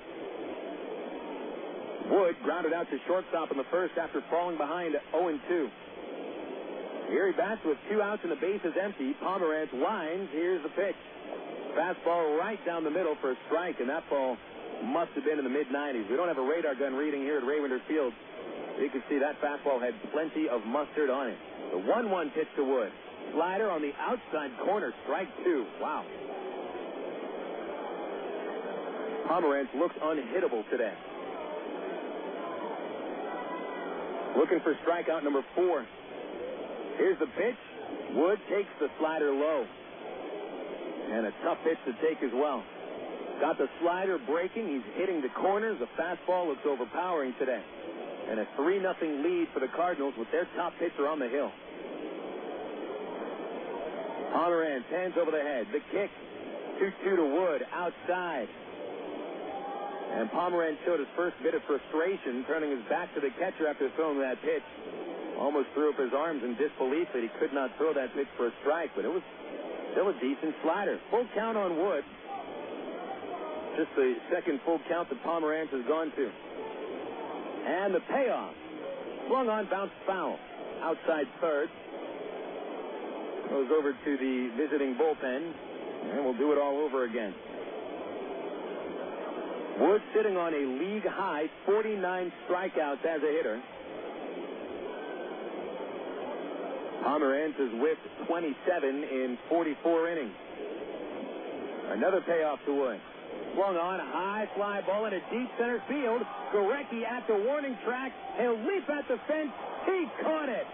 Wood grounded out to shortstop in the first after falling behind 0-2. Here he bats with 2 outs and the base is empty. Pomeranz winds. Here's the pitch. Fastball right down the middle for a strike, and that ball must have been in the mid-90s. We don't have a radar gun reading here at Raymond Field. You can see that fastball had plenty of mustard on it. The 1-1 pitch to Wood. Slider on the outside corner, strike 2. Wow. Pomeranz looks unhittable today. Looking for strikeout number 4. Here's the pitch. Wood takes the slider low. And a tough pitch to take as well. Got the slider breaking. He's hitting the corners. The fastball looks overpowering today. And a 3-0 lead for the Cardinals with their top pitcher on the hill. Pomeranz, hands over the head. The kick. 2-2 to Wood. Outside. And Pomeranz showed his first bit of frustration, turning his back to the catcher after throwing that pitch. Almost threw up his arms in disbelief that he could not throw that pitch for a strike, but it was still a decent slider. Full count on Wood. Just the second full count that Pomeranz has gone to. And the payoff. Swung on, bounced foul. Outside third. Goes over to the visiting bullpen, and we'll do it all over again. Wood sitting on a league-high 49 strikeouts as a hitter. Pomeranz has whipped 27 in 44 innings. Another payoff to Wood. Swung on, a high fly ball in a deep center field. Gorecki at the warning track. He'll leap at the fence. He caught it.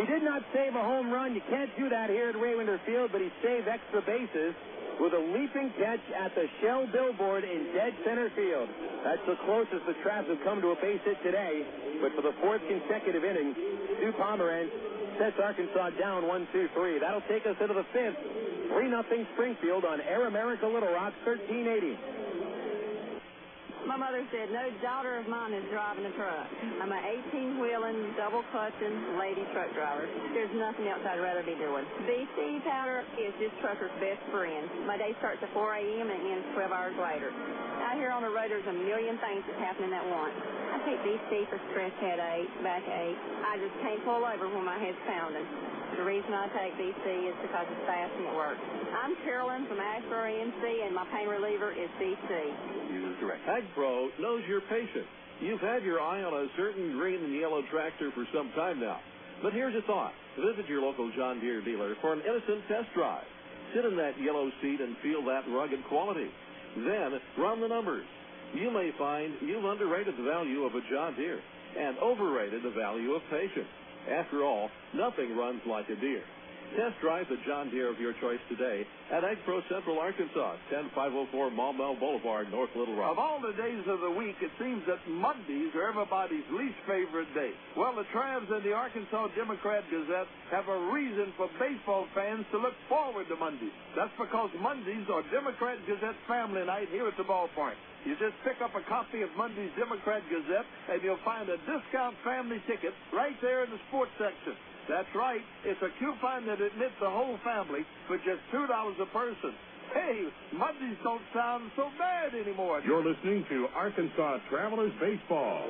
He did not save a home run. You can't do that here at Raymond Field, but he saved extra bases with a leaping catch at the Shell billboard in dead center field. That's the closest the Travs have come to a base hit today. But for the fourth consecutive inning, Stu Pomeranz sets Arkansas down 1-2-3. That'll take us into the fifth. 3-0 Springfield on Air America Little Rock, 1380. My mother said, no daughter of mine is driving a truck. I'm an 18-wheeling, double-clutching lady truck driver. There's nothing else I'd rather be doing. BC powder is this trucker's best friend. My day starts at 4 a.m. and ends 12 hours later. Out here on the road, there's a million things that's happening at once. I take BC for stress headache, backache. I just can't pull over when my head's pounding. The reason I take BC is because it's fast and it works. I'm Carolyn from Asheboro EMC, and my pain reliever is BC. Use direct. AgPro knows you're patient. You've had your eye on a certain green and yellow tractor for some time now. But here's a thought. Visit your local John Deere dealer for an innocent test drive. Sit in that yellow seat and feel that rugged quality. Then run the numbers. You may find you've underrated the value of a John Deere and overrated the value of patience. After all, nothing runs like a Deere. Test drive the John Deere of your choice today at AgPro Central Arkansas, 10504 Maumelle Boulevard, North Little Rock. Of all the days of the week, it seems that Mondays are everybody's least favorite day. Well, the Travs and the Arkansas Democrat-Gazette have a reason for baseball fans to look forward to Mondays. That's because Mondays are Democrat-Gazette family night here at the ballpark. You just pick up a copy of Monday's Democrat-Gazette, and you'll find a discount family ticket right there in the sports section. That's right. It's a coupon that admits the whole family for just $2 a person. Hey, Mondays don't sound so bad anymore. You're listening to Arkansas Travelers Baseball.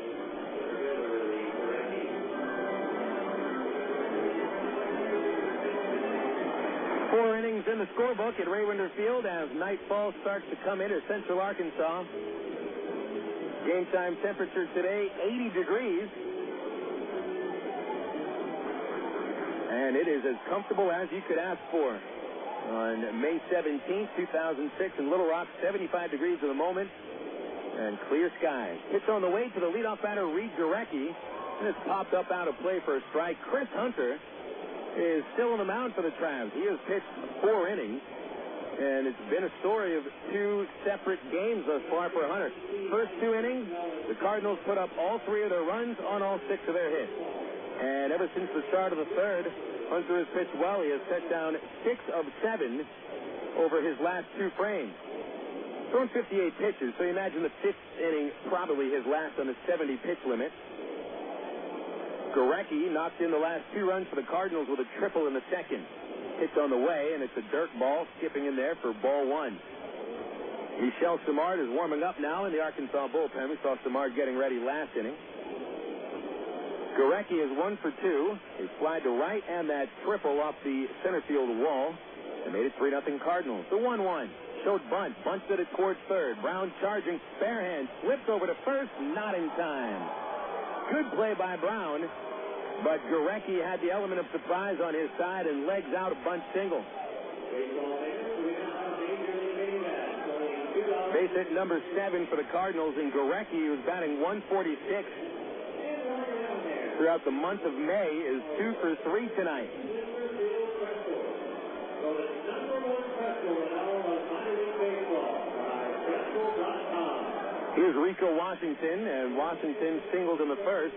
Four innings in the scorebook at Raymond Field as nightfall starts to come into Central Arkansas. Game time temperature today, 80 degrees. And it is as comfortable as you could ask for. On May 17th, 2006 in Little Rock, 75 degrees at the moment. And clear skies. Pitch on the way to the leadoff batter, Reid Gorecki. And it's popped up out of play for a strike. Chris Hunter is still on the mound for the Travs. He has pitched 4 innings, and it's been a story of 2 separate games thus far for Hunter. First 2 innings, the Cardinals put up all 3 of their runs on all 6 of their hits. And ever since the start of the third, Hunter has pitched well. He has set down 6 of 7 over his last 2 frames. Thrown 58 pitches, so you imagine the 5th inning probably his last on the 70-pitch limit. Gorecki knocked in the last 2 runs for the Cardinals with a triple in the second. Pitch on the way, and it's a dirt ball skipping in there for ball 1. Michel Simard is warming up now in the Arkansas bullpen. We saw Simard getting ready last inning. Gorecki is 1 for 2. He flied to right and that triple off the center field wall and made it 3-0 Cardinals. The 1-1. Showed bunt. Bunted it towards third. Brown charging. Spare hand. Slipped over to first. Not in time. Good play by Brown. But Gorecki had the element of surprise on his side and legs out a bunt single. Base hit number 7 for the Cardinals, and Gorecki, who's batting 146 throughout the month of May, is 2 for 3 tonight. Here's Rico Washington, and Washington singled in the first.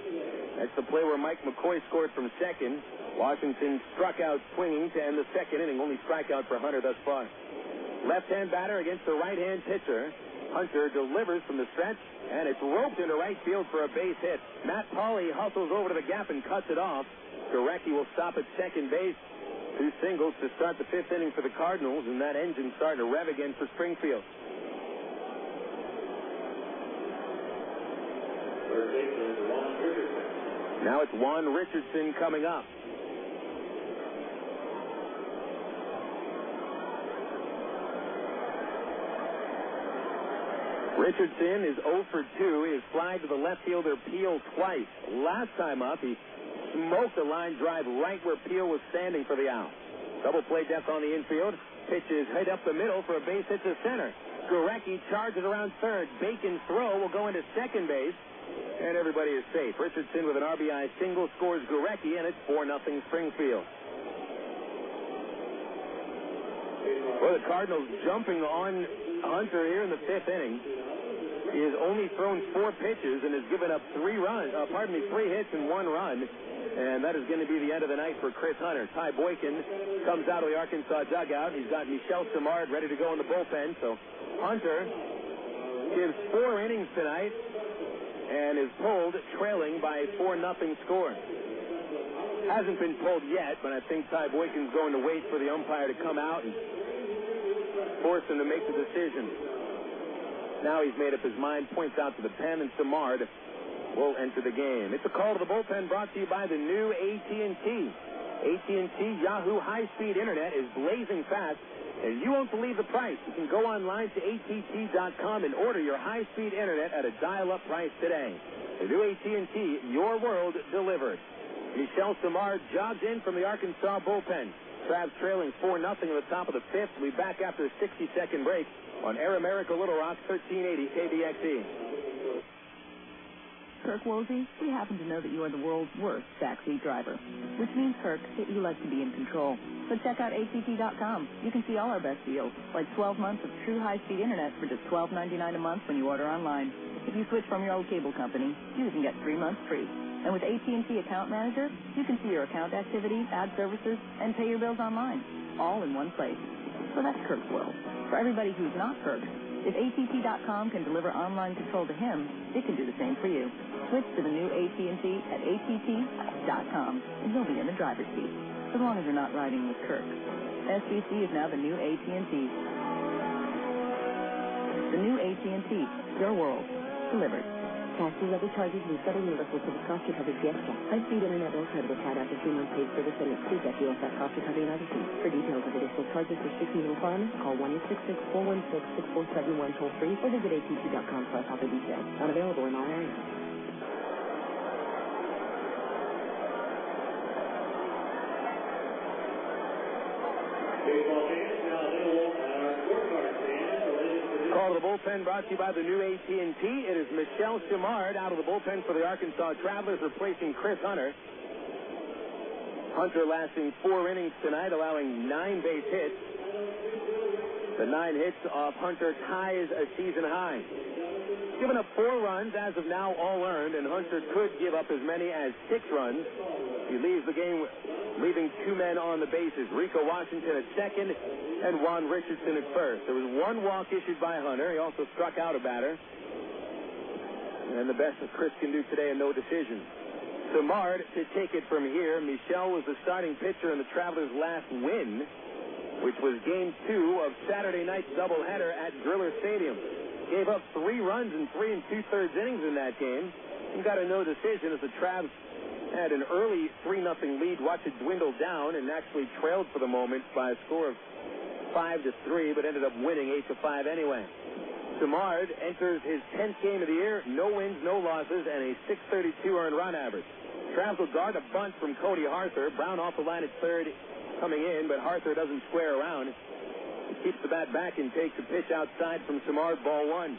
That's the play where Mike McCoy scored from second. Washington struck out swinging to end the second inning. Only strikeout for Hunter thus far. Left-hand batter against the right-hand pitcher. Hunter delivers from the stretch, and it's roped into right field for a base hit. Matt Pauley hustles over to the gap and cuts it off. Gorecki will stop at second base. 2 singles to start the 5th inning for the Cardinals, and that engine starting to rev again for Springfield. Now it's Juan Richardson coming up. Richardson is 0 for 2. His fly to the left fielder Peel twice. Last time up, he smoked a line drive right where Peel was standing for the out. Double play depth on the infield. Pitch is hit up the middle for a base hit to center. Gorecki charges around third. Bacon's throw will go into second base, and everybody is safe. Richardson with an RBI single scores Gorecki, and it's 4-0 Springfield. Well, the Cardinals jumping on Hunter here in the 5th inning. He has only thrown 4 pitches and has given up 3 hits and 1 run. And that is going to be the end of the night for Chris Hunter. Ty Boykin comes out of the Arkansas dugout. He's got Michel Simard ready to go in the bullpen. So Hunter gives 4 innings tonight and is pulled trailing by a 4-0 score. Hasn't been pulled yet, but I think Ty Boykin's going to wait for the umpire to come out and force him to make the decision. Now he's made up his mind, points out to the pen, and Simard will enter the game. It's a call to the bullpen brought to you by the new AT&T. AT&T Yahoo high-speed internet is blazing fast, and you won't believe the price. You can go online to att.com and order your high-speed internet at a dial-up price today. The new AT&T, your world delivered. Michel Simard jogs in from the Arkansas bullpen. Travs trailing 4-0 at the top of the 5th. We'll be back after a 60-second break on Air America Little Rock, 1380 KBXE. Kirk Woolsey, we happen to know that you are the world's worst backseat driver, which means, Kirk, that you like to be in control. So check out att.com. You can see all our best deals, like 12 months of true high-speed internet for just $12.99 a month when you order online. If you switch from your old cable company, you can get 3 months free. And with AT&T Account Manager, you can see your account activity, add services, and pay your bills online, all in one place. So that's Kirk's world. For everybody who's not Kirk, if att.com can deliver online control to him, it can do the same for you. Switch to the new AT&T at att.com, and you'll be in the driver's seat, as long as you're not riding with Kirk. SBC is now the new AT&T. The new AT&T, your world, delivered. Cash and other charges and federal notices for the cost recovery fiesta. High-speed internet will credit applied after 3 months paid service and excludes FUSF cost recovery and other fees. For details of additional charges, restrictions, and requirements, call 1-866-416-6471 toll-free or visit att.com for other details. Not available in all areas. Call to the bullpen brought to you by the new AT&T. It is Michel Simard out of the bullpen for the Arkansas Travelers, replacing Chris Hunter. Hunter lasting 4 innings tonight, allowing 9 base hits. The 9 hits off Hunter ties a season high. Given up 4 runs as of now, all earned, and Hunter could give up as many as 6 runs. He leaves the game leaving 2 men on the bases. Rico Washington at second and Juan Richardson at first. There was 1 walk issued by Hunter. He also struck out a batter. And the best that Chris can do today, and no decision. Simard to take it from here. Michel was the starting pitcher in the Travelers' last win, which was Game 2 of Saturday night's doubleheader at Driller Stadium. Gave up 3 runs in 3 2/3 innings in that game, and got a no decision as the Travs had an early 3-0 lead. Watch it dwindle down, and actually trailed for the moment by a score of 5-3, but ended up winning 8-5 anyway. Simard enters his 10th game of the year, no wins, no losses, and a .632 earned run average. Travs will guard a bunt from Cody Harther. Brown off the line at third coming in, but Harther doesn't square around. He keeps the bat back and takes a pitch outside from Simard, ball 1.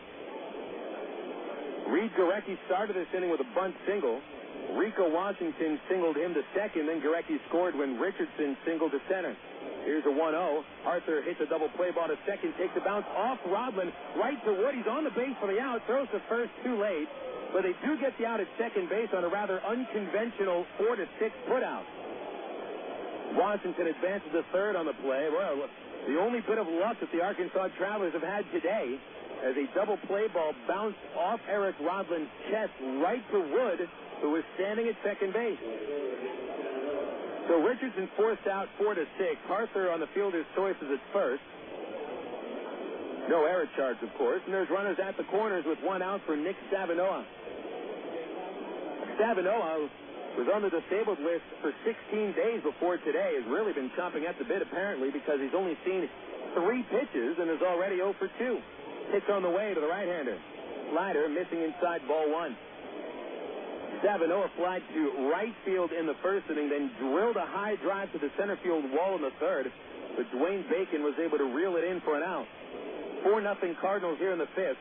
Reid Gorecki started this inning with a bunt single. Rico Washington singled him to second, then Gorecki scored when Richardson singled to center. Here's a 1-0. Arthur hits a double play ball to second, takes a bounce off Rodman, right to Wood. He's on the base for the out, throws to first too late, but they do get the out at second base on a rather unconventional 4-6 putout. Washington advances to third on the play. Well, the only bit of luck that the Arkansas Travelers have had today as a double play ball bounced off Eric Rodlin's chest right to Wood, who was standing at second base. So Richardson forced out 4-6. Arthur on the fielder's choices at first. No error charge, of course, and there's runners at the corners with one out for Nick Stavinoha. Stavinoha was on the disabled list for 16 days before today, has really been chomping at the bit apparently because he's only seen 3 pitches and is already 0 for 2. Pitch on the way to the right-hander. Slider missing inside ball 1. Stavinoha flied to right field in the first inning, then drilled a high drive to the center field wall in the third, but Dwayne Bacon was able to reel it in for an out. 4-0 Cardinals here in the fifth.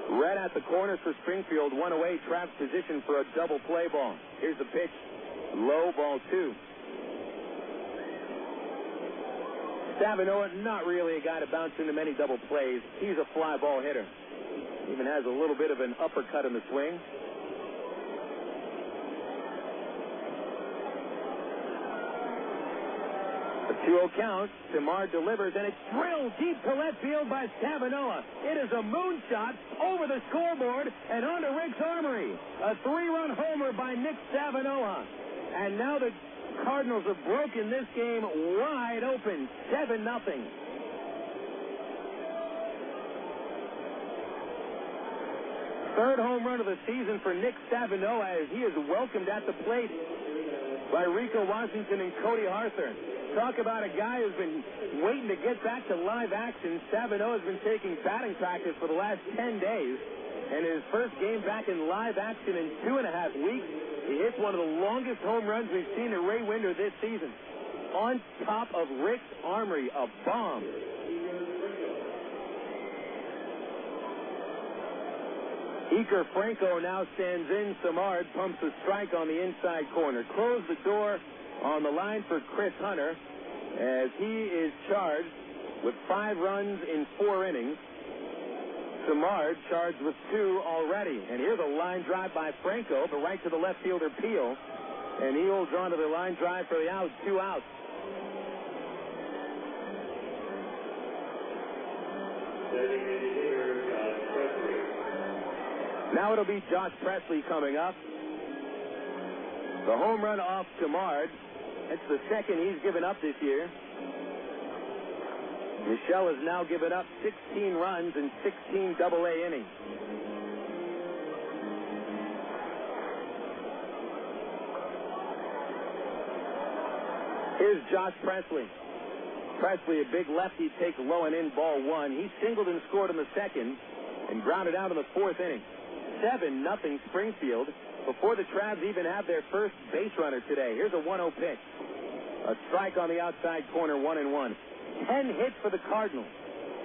Red at the corners for Springfield, one away, trapped position for a double play ball. Here's the pitch, low, ball 2. Stavinoha, not really a guy to bounce into many double plays. He's a fly ball hitter. Even has a little bit of an uppercut in the swing. A 2-0 count. Simard delivers, and it's drilled deep to left field by Stavinoha. It is a moonshot over the scoreboard and onto Rick's Armory. A 3-run homer by Nick Stavinoha. And now the Cardinals have broken this game wide open, 7-0. Third home run of the season for Nick Stavinoha as he is welcomed at the plate by Rico Washington and Cody Arthur. Talk about a guy who's been waiting to get back to live action. Stavinoha has been taking batting practice for the last 10 days, and his first game back in live action in 2.5 weeks, he hits one of the longest home runs we've seen in Ray Winder this season. On top of Rick's Armory, a bomb. Iker Franco now stands in. Simard pumps a strike on the inside corner. Close the door on the line for Chris Hunter as he is charged with 5 runs in 4 innings. Simard charged with 2 already. And here's a line drive by Franco, but right to the left fielder Peel. And he holds on to the line drive for the out. 2 outs. Now it'll be Josh Presley coming up. The home run off Simard. That's the second he's given up this year. Michelle has now given up 16 runs in 16 AA innings. Here's Josh Presley. Presley, a big lefty, takes low and in ball 1. He singled and scored in the second and grounded out in the 4th inning. 7-0 Springfield before the Travs even have their first base runner today. Here's a 1-0 pitch. A strike on the outside corner, 1-1. 10 hits for the Cardinals.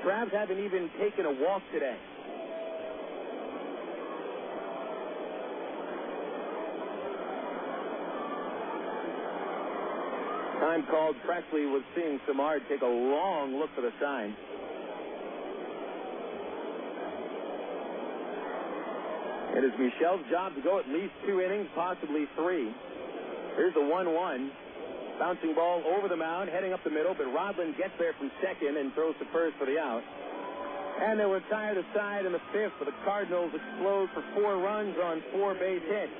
Travs haven't even taken a walk today. Time called. Presley was seeing Simard take a long look for the sign. It is Michelle's job to go at least 2 innings, possibly 3. Here's the 1-1. Bouncing ball over the mound, heading up the middle, but Rodlin gets there from second and throws to first for the out. And they'll retire the side in the 5th, but the Cardinals explode for 4 runs on 4 base hits.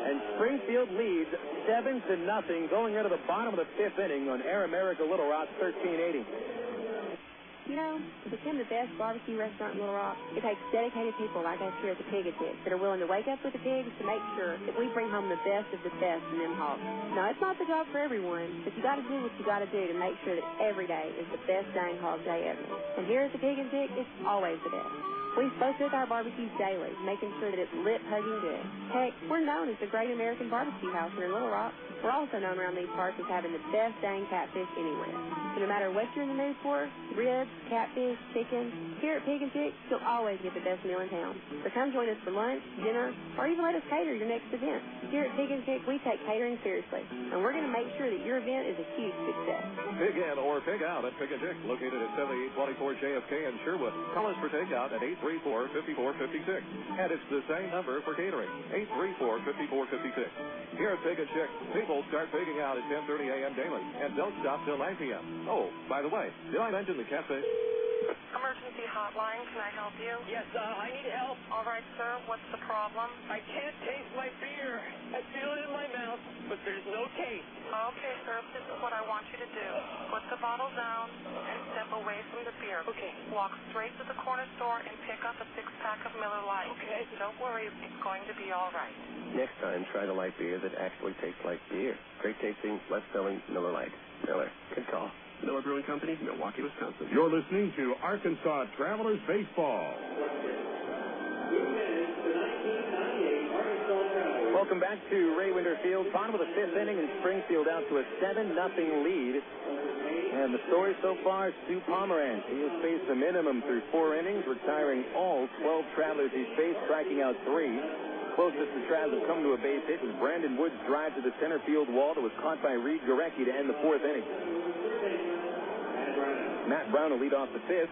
And Springfield leads 7-0 going into the bottom of the 5th inning on Air America Little Rock, 1380. You know, to become the best barbecue restaurant in Little Rock, it takes dedicated people like us here at the Pig and Tick that are willing to wake up with the pigs to make sure that we bring home the best of the best in them hogs. Now, it's not the job for everyone, but you got to do what you got to do to make sure that every day is the best dang hog day ever. And here at the Pig and Tick, it's always the best. We supposed to cook our barbecues daily, making sure that it's lit, hugging good. Heck, we're known as the Great American Barbecue House here in Little Rock. We're also known around these parts as having the best dang catfish anywhere. So no matter what you're in the mood for, ribs, catfish, chicken, here at Pig and Tick, you'll always get the best meal in town. So come join us for lunch, dinner, or even let us cater your next event. Here at Pig and Tick, we take catering seriously, and we're going to make sure that your event is a huge success. Pig in or pig out at Pig and Tick, located at 7824 JFK in Sherwood. Call us for takeout at 834-5456. And it's the same number for catering, 834-5456. Here at Big and Chick, people start pigging out at 10:30 a.m. daily and don't stop till 9 p.m. Oh, by the way, did I mention the cafe? Emergency hotline, can I help you? Yes, I need help. All right, sir, what's the problem? I can't taste my beer. I feel it in my mouth, but there's no taste. Okay, sir, this is what I want you to do. Put the bottle down and step away from the beer. Okay. Walk straight to the corner store and pick up a 6-pack of Miller Lite. Okay. Don't worry, it's going to be all right. Next time, try the light beer that actually tastes like beer. Great tasting, less selling Miller Lite. Miller, good call. Miller Brewing Company, Milwaukee, Wisconsin. You're listening to Arkansas Travelers Baseball. Welcome back to Ray Winder Field. Bottom of the 5th inning, and Springfield out to a 7-0 lead. And the story so far, Stu Pomeranz. He has faced a minimum through 4 innings, retiring all 12 Travelers he's faced, striking out 3. Closest the Travs have come to a base hit was Brandon Wood's drive to the center field wall that was caught by Reid Gorecki to end the 4th inning. Matt Brown will lead off the 5th,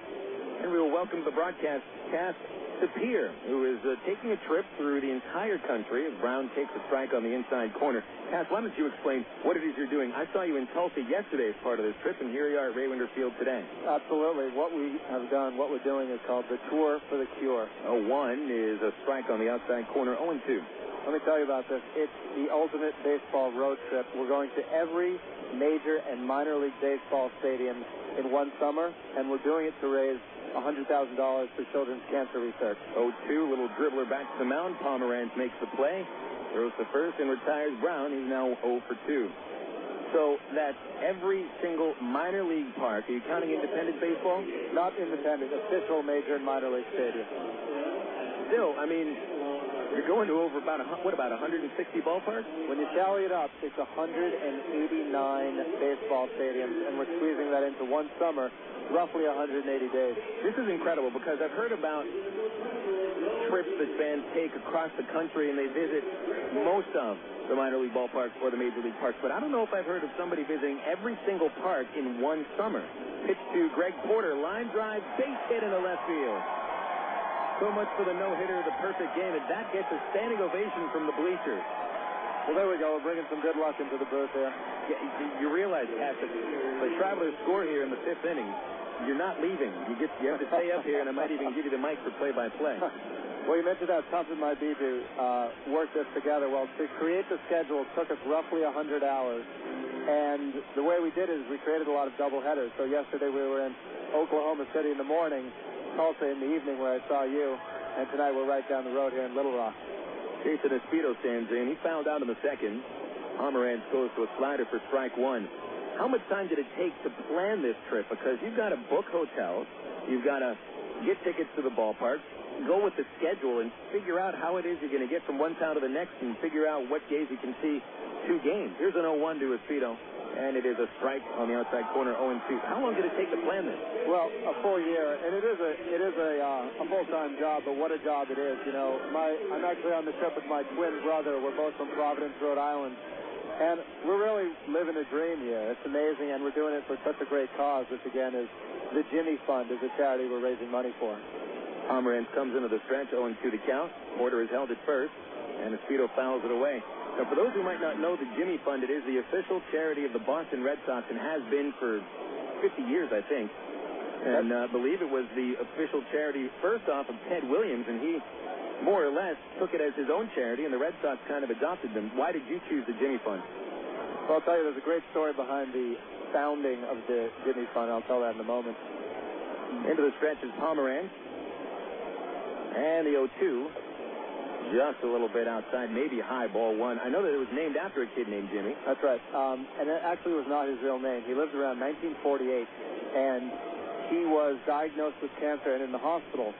and we will welcome to the broadcast Cass Sapir, who is taking a trip through the entire country as Brown takes a strike on the inside corner. Cass, why don't you explain what it is you're doing? I saw you in Tulsa yesterday as part of this trip, and here you are at Ray Winder Field today. Absolutely. What we have done, what we're doing is called the Tour for the Cure. 0-1 is a strike on the outside corner, 0-2. Let me tell you about this. It's the ultimate baseball road trip. We're going to every major and minor league baseball stadium in one summer, and we're doing it to raise $100,000 for children's cancer research. 0-2, little dribbler back to the mound. Pomeranz makes the play, throws to first, and retires Brown. He's now 0 for 2. So that's every single minor league park. Are you counting independent baseball? Not independent, official major and minor league stadium. Still, I mean, you're going to over about, 160 ballparks? When you tally it up, it's 189 baseball stadiums, and we're squeezing that into one summer, roughly 180 days. This is incredible because I've heard about trips that fans take across the country, and they visit most of the minor league ballparks or the major league parks, but I don't know if I've heard of somebody visiting every single park in one summer. Pitch to Greg Porter, line drive, base hit in the left field. So much for the no-hitter, the perfect game, and that gets a standing ovation from the bleachers. Well, there we go. We're bringing some good luck into the booth here. Yeah, you realize, Cass, if the Travelers score here in the 5th inning, you're not leaving. You have to stay up here, and I might even give you the mic for play-by-play. Well, you mentioned how tough it might be to work this together. Well, to create the schedule took us roughly 100 hours. And the way we did it is we created a lot of doubleheaders. So yesterday we were in Oklahoma City in the morning, Tulsa in the evening where I saw you, and tonight we're right down the road here in Little Rock. Jason Espino stands in. He fouled out in the 2nd. Pomeranz goes to a slider for strike 1. How much time did it take to plan this trip? Because you've got to book hotels, you've got to get tickets to the ballpark, go with the schedule, and figure out how it is you're going to get from one town to the next and figure out what days you can see 2 games. Here's an 0-1 to Espino. And it is a strike on the outside corner, 0-2. How long did it take to plan this? Well, a full year, and it is a full-time job, but what a job it is. You know, I'm actually on the trip with my twin brother. We're both from Providence, Rhode Island, and we're really living a dream here. It's amazing, and we're doing it for such a great cause, which again is the Jimmy Fund, is a charity we're raising money for. Pomeranz comes into the stretch, 0-2 to count. Porter is held at first, and Espino fouls it away. Now, for those who might not know the Jimmy Fund, it is the official charity of the Boston Red Sox and has been for 50 years, I think. And I believe it was the official charity first off of Ted Williams, and he more or less took it as his own charity, and the Red Sox kind of adopted them. Why did you choose the Jimmy Fund? Well, I'll tell you, there's a great story behind the founding of the Jimmy Fund. I'll tell that in a moment. Into the stretch is Pomeranz. And the 0-2. Just a little bit outside, maybe high, ball 1. I know that it was named after a kid named Jimmy. That's right. And it actually was not his real name. He lived around 1948, and he was diagnosed with cancer and in the hospital.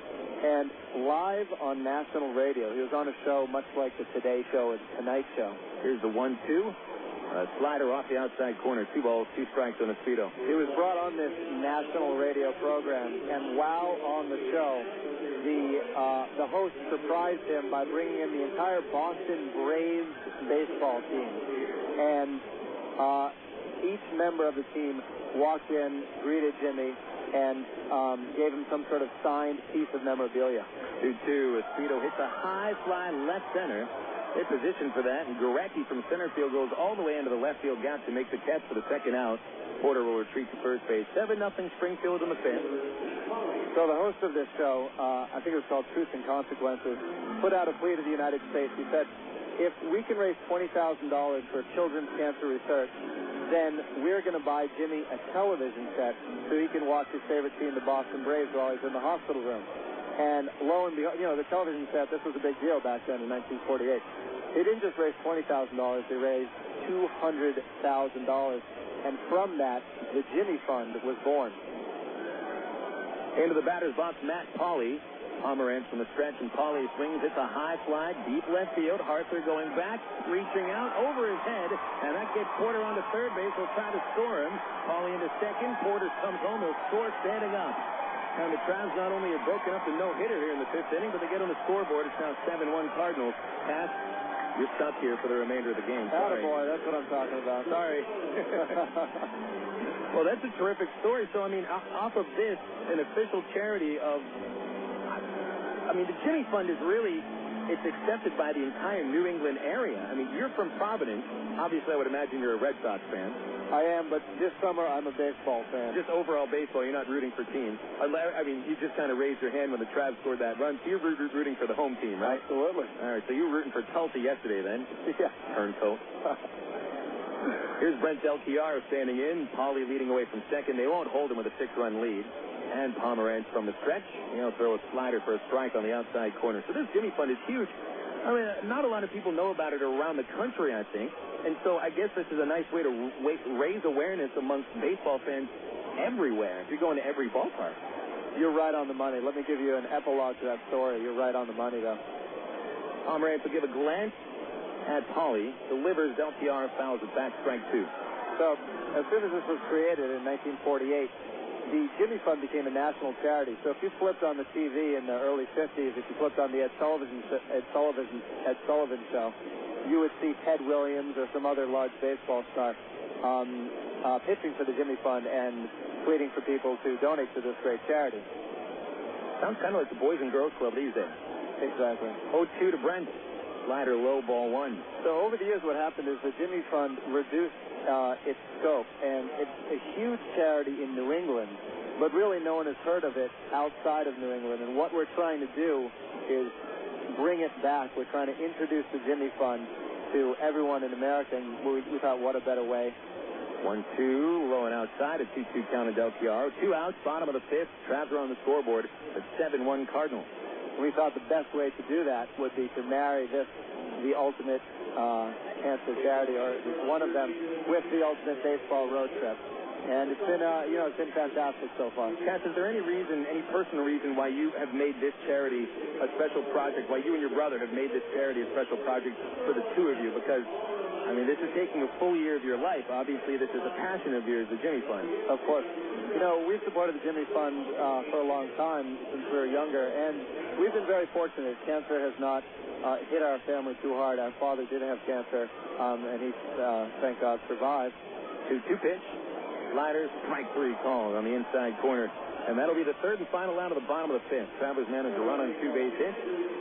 And live on national radio, he was on a show much like the Today Show and Tonight Show. Here's the 1-2. Slider off the outside corner. 2 balls, 2 strikes on Espino. He was brought on this national radio program, and while on the show, the host surprised him by bringing in the entire Boston Braves baseball team. And each member of the team walked in, greeted Jimmy, and gave him some sort of signed piece of memorabilia. 2-2. Esposito hits a high fly left center. They positioned for that, and Gorecki from center field goes all the way into the left field gap to make the catch for the second out. Porter will retreat to first base. 7-0 Springfield in the fifth. So the host of this show, I think it was called Truth and Consequences, put out a plea to the United States. He said, if we can raise $20,000 for children's cancer research, then we're going to buy Jimmy a television set so he can watch his favorite team, the Boston Braves, while he's in the hospital room. And lo and behold, the television set, this was a big deal back then in 1948. They didn't just raise $20,000, they raised $200,000. And from that, the Jimmy Fund was born. Into the batter's box, Matt Pauley. Pomeranz from the stretch, and Pauley swings. It's a high fly, deep left field. Hartler going back, reaching out over his head, and that gets Porter onto third base. He'll try to score him. Pauley into second. Porter comes home. He'll score standing up. And the Travs not only have broken up the no-hitter here in the fifth inning, but they get on the scoreboard. It's now 7-1 Cardinals. Cass, you're stuck here for the remainder of the game. Sorry. Attaboy, that's what I'm talking about. Sorry. Well, that's a terrific story. So, I mean, off of this, an official charity of... the Jimmy Fund is really, it's accepted by the entire New England area. I mean, you're from Providence. Obviously, I would imagine you're a Red Sox fan. I am, but this summer I'm a baseball fan. Just overall baseball, you're not rooting for teams. I mean, you just kind of raised your hand when the Travs scored that run. So you're rooting for the home team, right? Absolutely. All right, so you were rooting for Tulsa yesterday then. Yeah. Turncoat. Here's Brent Del Chiaro standing in. Pauley leading away from second. They won't hold him with a 6-run lead. And Pomeranz from the stretch. He'll throw a slider for a strike on the outside corner. So this Jimmy Fund is huge. I mean, not a lot of people know about it around the country, I think. And so I guess this is a nice way to raise awareness amongst baseball fans everywhere. If you're going to every ballpark. You're right on the money. Let me give you an epilogue to that story. You're right on the money, though. Pomeranz will give a glance at Pauley. Delivers. Del Chiaro fouls it back, strike two. So as soon as this was created in 1948, the Jimmy Fund became a national charity. So if you flipped on the TV in the early 50s, if you flipped on the Ed Sullivan show, you would see Ted Williams or some other large baseball star pitching for the Jimmy Fund and pleading for people to donate to this great charity. Sounds kind of like the Boys and Girls Club these days. Exactly. 0-2 to Brent. Slider low, ball one. So over the years what happened is the Jimmy Fund reduced its scope, and it's a huge charity in New England, but really no one has heard of it outside of New England. And what we're trying to do is bring it back. We're trying to introduce the Jimmy Fund to everyone in America, and we thought, what a better way. 1-2, low and outside, a 2-2 count of Del Chiaro. 2 outs, bottom of the fifth. Travs are on the scoreboard. It's 7-1 Cardinals. We thought the best way to do that would be to marry this, the ultimate cancer charity, or one of them, with the ultimate baseball road trip. And it's been, it's been fantastic so far. Cass, is there any reason, any personal reason why you have made this charity a special project, why you and your brother have made this charity a special project for the two of you? Because, I mean, this is taking a full year of your life. Obviously, this is a passion of yours, the Jimmy Fund. Of course. We've supported the Jimmy Fund for a long time since we were younger, and we've been very fortunate. Cancer has not hit our family too hard. Our father did have cancer, and he, thank God, survived. 2-2 pitch. Slider, strike three called on the inside corner. And that'll be the third and final out of the bottom of the fifth. Travers managed to run on 2 base hits.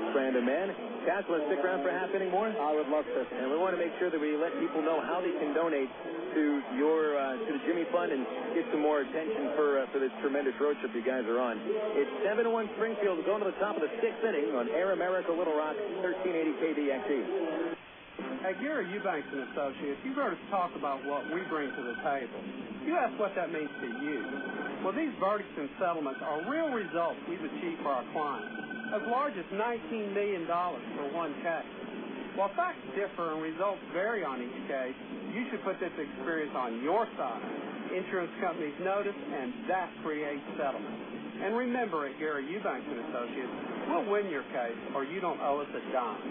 Stranded man. Cass, want to stick around for a half inning more? I would love to. And we want to make sure that we let people know how they can donate to your to the Jimmy Fund and get some more attention for this tremendous road trip you guys are on. It's 7-1 Springfield going to the top of the sixth inning on Air America Little Rock, 1380 KDXE. At Gary Eubanks and Associates, you've heard us talk about what we bring to the table. You ask what that means to you. Well, these verdicts and settlements are real results we've achieved for our clients, as large as $19 million for one case. While facts differ and results vary on each case, you should put this experience on your side. Insurance companies notice, and that creates settlement. And remember, at Gary Eubanks and Associates, we'll win your case, or you don't owe us a dime.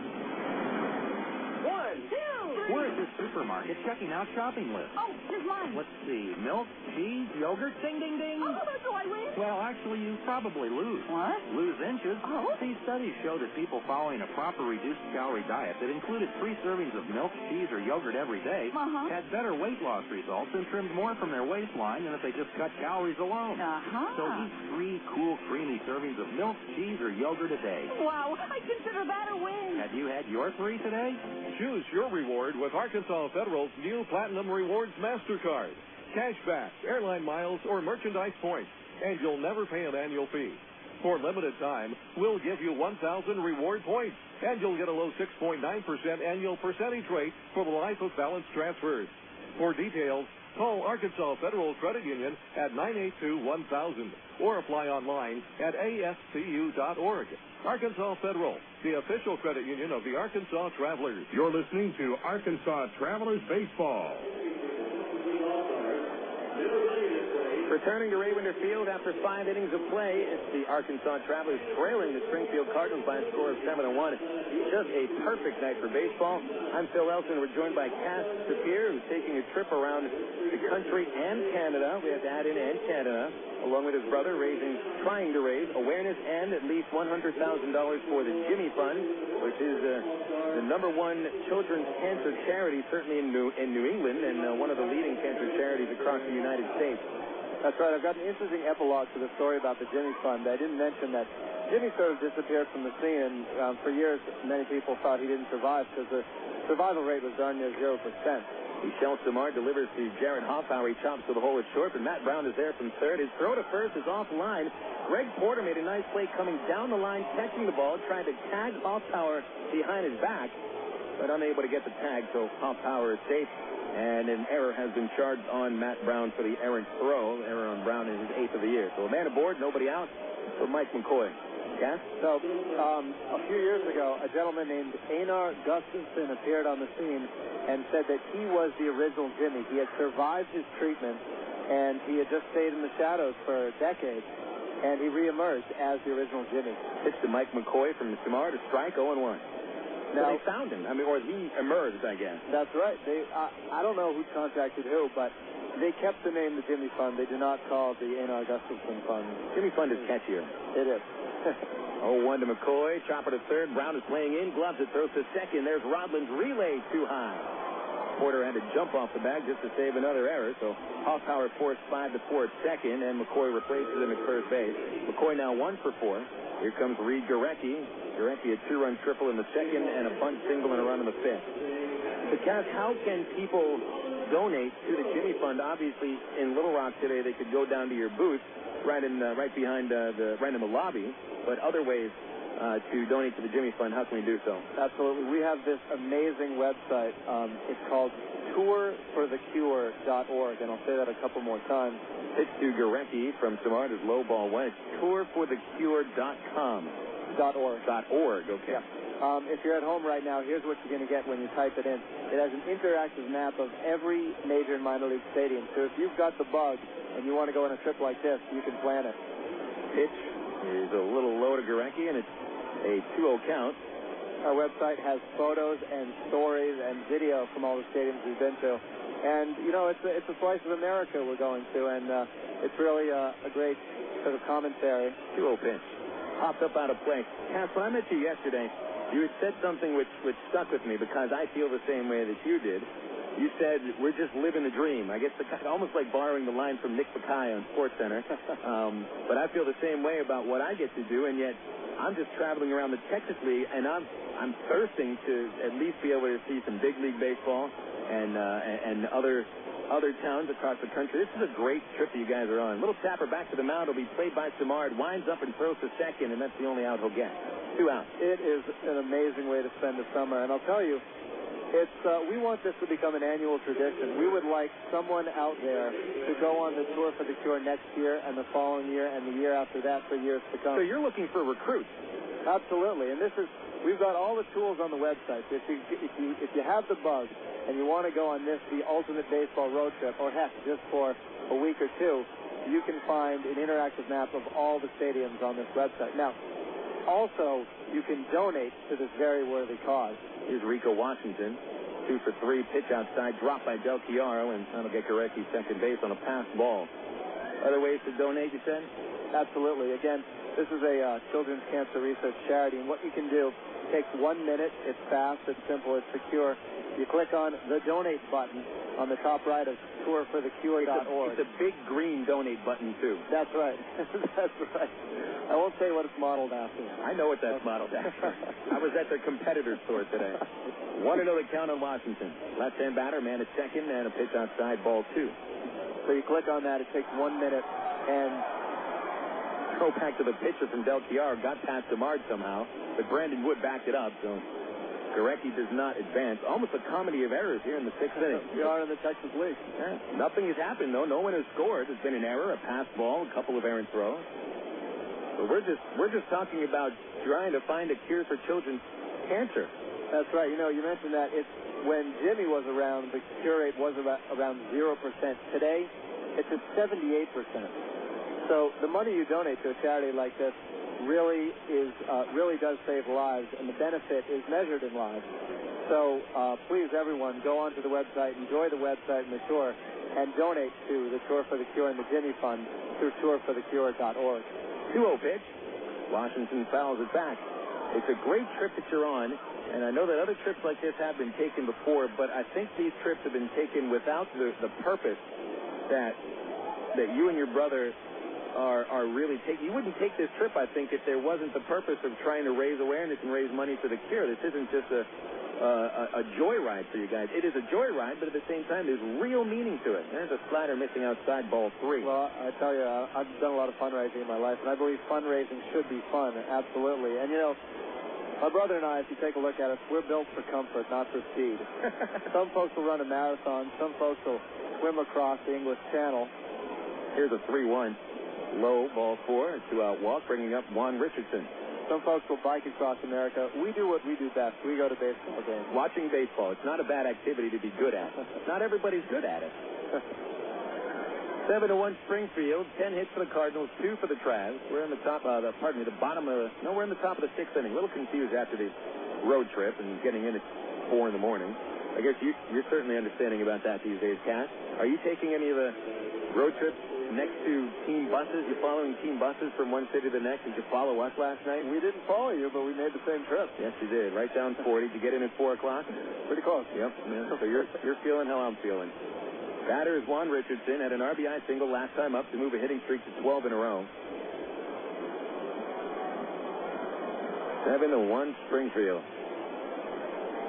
1, 2, 3. We're at this supermarket checking out shopping lists. Oh, here's mine. Let's see. Milk, cheese, yogurt, ding, ding, ding. Oh, do I win? Well, actually, you probably lose. What? Lose inches. Oh. These studies show that people following a proper reduced-calorie diet that included 3 servings of milk, cheese, or yogurt every day had better weight loss results and trimmed more from their waistline than if they just cut calories alone. So eat 3 cool, creamy servings of milk, cheese, or yogurt a day. Wow, I consider that a win. Have you had your 3 today? Choose your reward with Arkansas Federal's new Platinum Rewards MasterCard. Cashback, airline miles, or merchandise points, and you'll never pay an annual fee. For limited time, we'll give you 1,000 reward points, and you'll get a low 6.9% annual percentage rate for the life of balance transfers. For details, call Arkansas Federal Credit Union at 982-1000 or apply online at ascu.org. Arkansas Federal, the official credit union of the Arkansas Travelers. You're listening to Arkansas Travelers Baseball. Returning to Ravender Field after 5 innings of play, it's the Arkansas Travelers trailing the Springfield Cardinals by a score of 7-1. Just a perfect night for baseball. I'm Phil Elson. We're joined by Cass Sapir, who's taking a trip around the country and Canada. We have to add in and Canada, along with his brother, trying to raise awareness and at least $100,000 for the Jimmy Fund, which is the #1 children's cancer charity, certainly in New England, and one of the leading cancer charities across the United States. That's right. I've got an interesting epilogue to the story about the Jimmy Fund. I didn't mention that Jimmy sort of disappeared from the scene, and for years many people thought he didn't survive because the survival rate was darn near 0%. Michel Samar delivers to Jarrett Hoffpauir. He chops to the hole at short, and Matt Brown is there from third. His throw to first is offline. Greg Porter made a nice play coming down the line, catching the ball, trying to tag Hoffpauir behind his back, but unable to get the tag, so Hoffpauir is safe. And an error has been charged on Matt Brown for the errant throw. Error on Brown in his 8th of the year. So a man aboard, nobody out for Mike McCoy. Cass? So, a few years ago, a gentleman named Einar Gustafsson appeared on the scene and said that he was the original Jimmy. He had survived his treatment, and he had just stayed in the shadows for decades, and he reemerged as the original Jimmy. Pitch to Mike McCoy from Samar to strike 0-1. Now, they found him. Or he emerged, I guess. That's right. I don't know who contacted who, but they kept the name the Jimmy Fund. They did not call it the Einar Gustafsson Fund. Jimmy Fund is catchier. It is. 0-1 to McCoy. Chopper to third. Brown is playing in. Gloves it. Throws to second. There's Rodland's relay too high. Porter had to jump off the bag just to save another error, so Hoffpauir forced 5-4 at second, and McCoy replaces him at first base. McCoy now 1 for 4. Here comes Reid Gorecki. Gorecki a 2-run triple in the second and a bunt single and a run in the 5th. So, Cass, how can people donate to the Jimmy Fund? Obviously, in Little Rock today, they could go down to your booth right behind right in the lobby. But other ways to donate to the Jimmy Fund, how can we do so? Absolutely. We have this amazing website. It's called tourforthecure.org, and I'll say that a couple more times. Pitch to Gorecki from Samar is low ball one. It's tourforthecure.com. .org, okay. Yeah. If you're at home right now, here's what you're going to get when you type it in. It has an interactive map of every major and minor league stadium. So if you've got the bug and you want to go on a trip like this, you can plan it. Pitch is a little low to Gorecki, and it's a 2-0 count. Our website has photos and stories and video from all the stadiums we've been to. And, you know, it's a slice of America we're going to, and it's really a great sort of commentary. 2-0 pitch. Popped up out of play. Cass, when I met you yesterday, you had said something which stuck with me because I feel the same way that you did. You said, we're just living the dream. I guess almost like borrowing the line from Nick Bakay on SportsCenter. But I feel the same way about what I get to do, and yet I'm just traveling around the Texas League, and I'm thirsting to at least be able to see some big league baseball and other towns across the country. This is a great trip that you guys are on. Little tapper back to the mound will be played by Samar. Winds up and throws to second, and that's the only out he'll get. 2 outs. It is an amazing way to spend the summer, and I'll tell you, we want this to become an annual tradition. We would like someone out there to go on the Tour for the Cure next year and the following year and the year after that for years to come. So you're looking for recruits? Absolutely, and we've got all the tools on the website. If you have the bug and you want to go on the ultimate baseball road trip, or heck, just for a week or two, you can find an interactive map of all the stadiums on this website. Now, also, you can donate to this very worthy cause. Here's Rico Washington. 2 for 3, pitch outside, drop by Del Chiaro, and that'll get Gorecki second base on a pass ball. Other ways to donate, you said? Absolutely. Again, this is a children's cancer research charity, and what you can do, it takes 1 minute. It's fast, it's simple, it's secure. You click on the donate button on the top right of tourforthecure.org. It's a big green donate button, too. That's right. That's right. I won't say what it's modeled after. I know what that's modeled after. I was at their competitor store today. 1-0 the count on Washington. Left-hand batter, man at second, and a pitch outside, ball 2. So you click on that. It takes 1 minute, and go back to the pitcher from Del Chiaro. Got past Demard somehow, but Brandon Wood backed it up, so Gorecki does not advance. Almost a comedy of errors here in the 6th inning. We are in the Texas League. Yeah. Nothing has happened, though. No one has scored. There's been an error, a pass ball, a couple of errant throws. But we're just talking about trying to find a cure for children's cancer. That's right. You know, you mentioned that it's when Jimmy was around, the cure rate was around 0%. Today, it's at 78%. So the money you donate to a charity like this really does save lives, and the benefit is measured in lives. So please, everyone, go onto the website, enjoy the website and the tour, and donate to the Tour for the Cure and the Jimmy Fund through tourforthecure.org. 2-0 pitch. Washington fouls it back. It's a great trip that you're on, and I know that other trips like this have been taken before, but I think these trips have been taken without the purpose that you and your brother are really taking. You wouldn't take this trip, I think, if there wasn't the purpose of trying to raise awareness and raise money for the cure. This isn't just a joyride for you guys. It is a joyride, but at the same time, there's real meaning to it. There's a slider missing outside, ball 3. Well, I tell you, I've done a lot of fundraising in my life, and I believe fundraising should be fun, absolutely. And, you know, my brother and I, if you take a look at us, we're built for comfort, not for speed. Some folks will run a marathon. Some folks will swim across the English Channel. Here's a 3-1. Low, ball 4, a 2-out walk, bringing up Juan Richardson. Some folks will bike across America. We do what we do best. We go to baseball games. Watching baseball. It's not a bad activity to be good at. Not everybody's good at it. 7-1 Springfield. 10 hits for the Cardinals, 2 for the Travs. We're in the top of we're in the top of the 6th inning. A little confused after the road trip and getting in at 4 in the morning. I guess you're certainly understanding about that these days, Cass. Are you taking any of the road trips next to team buses? You're following team buses from one city to the next. Did you follow us last night? We didn't follow you, but we made the same trip. Yes, you did. Right down 40. Did you get in at 4 o'clock? Pretty close. Yep. Yeah. So you're feeling how I'm feeling. Batter is Juan Richardson. Had an RBI single last time up to move a hitting streak to 12 in a row. 7-1 Springfield.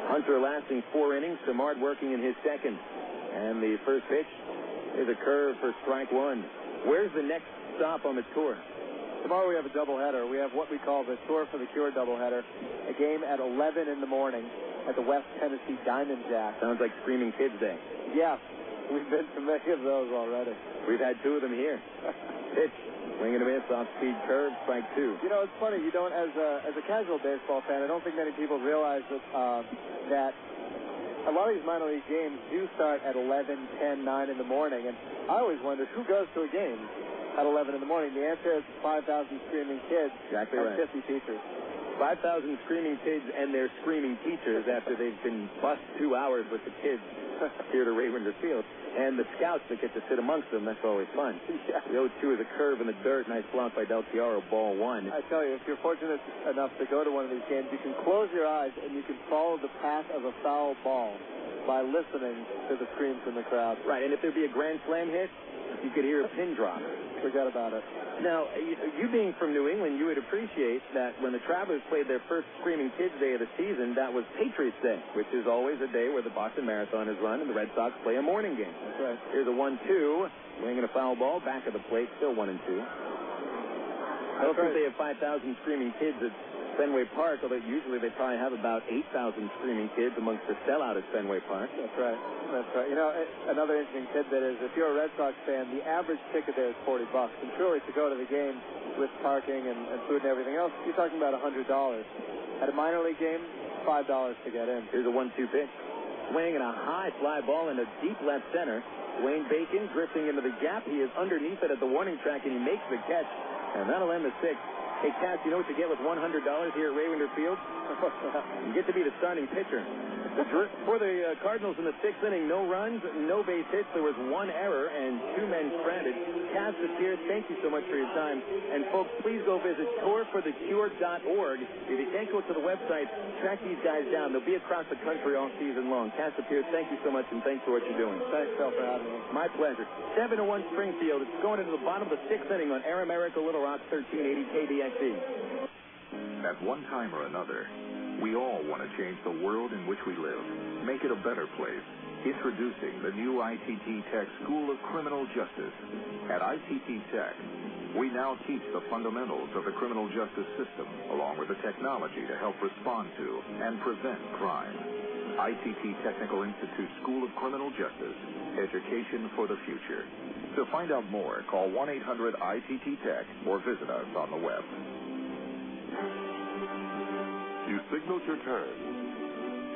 Hunter lasting 4 innings. Samard working in his second. And the first pitch is a curve for strike 1. Where's the next stop on the tour? Tomorrow we have a doubleheader. We have what we call the Tour for the Cure doubleheader. A game at 11 in the morning at the West Tennessee Diamond Jack. Sounds like Screaming Kids Day. Yeah, we've been to many of those already. We've had 2 of them here. Pitch, swing and a miss, off-speed curve, strike 2. You know, it's funny. You don't, as a casual baseball fan, I don't think many people realize that a lot of these minor league games do start at 11, 10, 9 in the morning, and I always wondered who goes to a game at 11 in the morning. The answer is 5,000 screaming kids exactly and right. 50 teachers. 5,000 screaming kids and their screaming teachers after they've been bussed 2 hours with the kids here to Raymond Field. And the scouts that get to sit amongst them, that's always fun. Yeah. The 0-2 is a curve in the dirt. Nice block by Del Chiaro, ball 1. I tell you, if you're fortunate enough to go to one of these games, you can close your eyes and you can follow the path of a foul ball by listening to the screams from the crowd. Right, and if there'd be a grand slam hit, you could hear a pin drop. Forget about it. Now, you being from New England, you would appreciate that when the Travelers played their first Screaming Kids Day of the season, that was Patriots Day, which is always a day where the Boston Marathon is run and the Red Sox play a morning game. That's right. Here's a 1-2, swinging a foul ball, back of the plate, still 1-2. I don't think they have 5,000 screaming kids at Fenway Park, although usually they probably have about 8,000 screaming kids amongst the sellout at Fenway Park. That's right. That's right. You know, another interesting tidbit is if you're a Red Sox fan, the average ticket there is $40. And truly, to go to the game with parking and food and everything else, you're talking about $100. At a minor league game, $5 to get in. Here's a 1-2 pitch. Swing and a high fly ball in a deep left center. Dwayne Bacon drifting into the gap. He is underneath it at the warning track, and he makes the catch. And that'll end the 6th. Hey, Cass, you know what you get with $100 here at Raymond Field? You get to be the starting pitcher. For the Cardinals in the sixth inning, no runs, no base hits. There was one error and two men stranded. Hoffpauir, thank you so much for your time. And folks, please go visit tourforthecure.org. If you can't go to the website, track these guys down. They'll be across the country all season long. Hoffpauir, thank you so much, and thanks for what you're doing. Thanks, Phil, for having me. My pleasure. 7-1 Springfield. It's going into the bottom of the sixth inning on Air America Little Rock 1380 KDXE. At one time or another, we all want to change the world in which we live, make it a better place. Introducing the new ITT Tech School of Criminal Justice. At ITT Tech, we now teach the fundamentals of the criminal justice system, along with the technology to help respond to and prevent crime. ITT Technical Institute School of Criminal Justice, education for the future. To find out more, call 1-800-ITT-TECH or visit us on the web. You signaled your turn.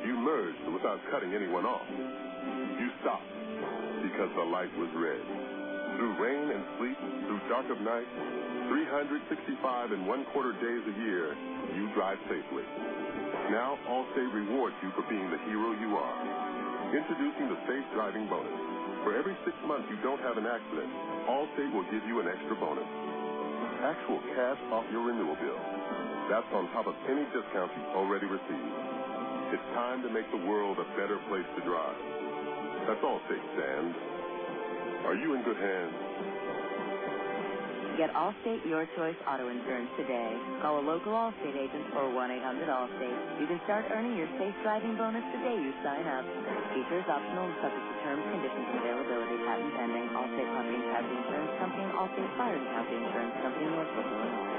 You merged without cutting anyone off. You stopped because the light was red. Through rain and sleet, through dark of night, 365 and 1/4 days a year, you drive safely. Now, Allstate rewards you for being the hero you are. Introducing the Safe Driving Bonus. For every 6 months you don't have an accident, Allstate will give you an extra bonus. Actual cash off your renewal bill. That's on top of any discounts you've already received. It's time to make the world a better place to drive. That's Allstate stands. Are you in good hands? Get Allstate Your Choice Auto Insurance today. Call a local Allstate agent or 1-800-ALLSTATE. You can start earning your safe driving bonus the day you sign up. Features optional and subject to terms, conditions, and availability. Patent pending. Allstate Property and Casualty Insurance Company and Allstate Fire and Casualty Insurance Company, Northbrook, Illinois.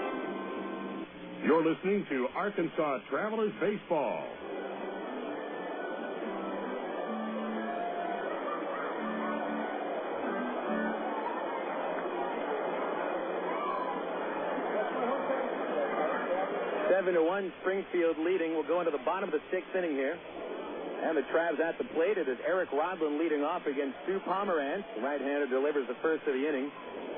You're listening to Arkansas Travelers Baseball. Springfield leading. We'll go into the bottom of the sixth inning here. And the Travs at the plate. It is Eric Rodlin leading off against Stu Pomeranz. The right-hander delivers the first of the inning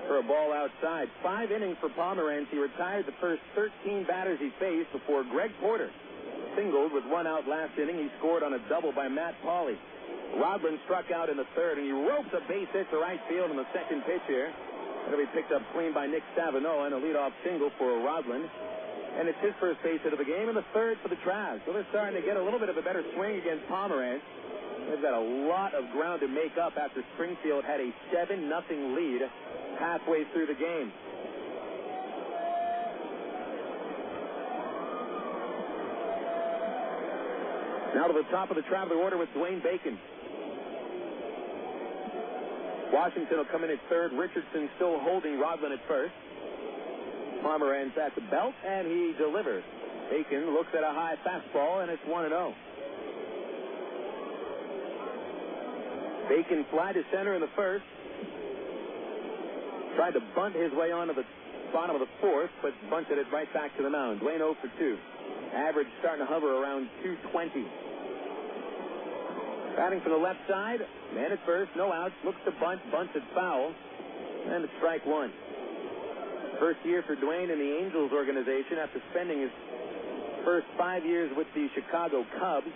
for a ball outside. 5 innings for Pomeranz. He retired the first 13 batters he faced before Greg Porter singled with 1 out last inning. He scored on a double by Matt Pauley. Rodlin struck out in the third, and he ropes a base hit to right field in the second pitch here. It'll be picked up clean by Nick Stavinoha and a leadoff single for Rodlin. And it's his first base hit of the game and the third for the Travs. So they're starting to get a little bit of a better swing against Pomeranz. They've got a lot of ground to make up after Springfield had a 7-0 lead halfway through the game. Now to the top of the Traveler order with Dwayne Bacon. Washington will come in at third. Richardson still holding Rodlin at first. Pomeranz at the belt, and he delivers. Bacon looks at a high fastball, and it's 1-0. Bacon fly to center in the first. Tried to bunt his way onto the bottom of the fourth, but bunted it right back to the mound. Dwayne 0 for 2. Average starting to hover around 220. Batting from the left side, man at first, no outs, looks to bunt, bunted foul, and it's strike 1. First year for Dwayne in the Angels organization after spending his first 5 years with the Chicago Cubs.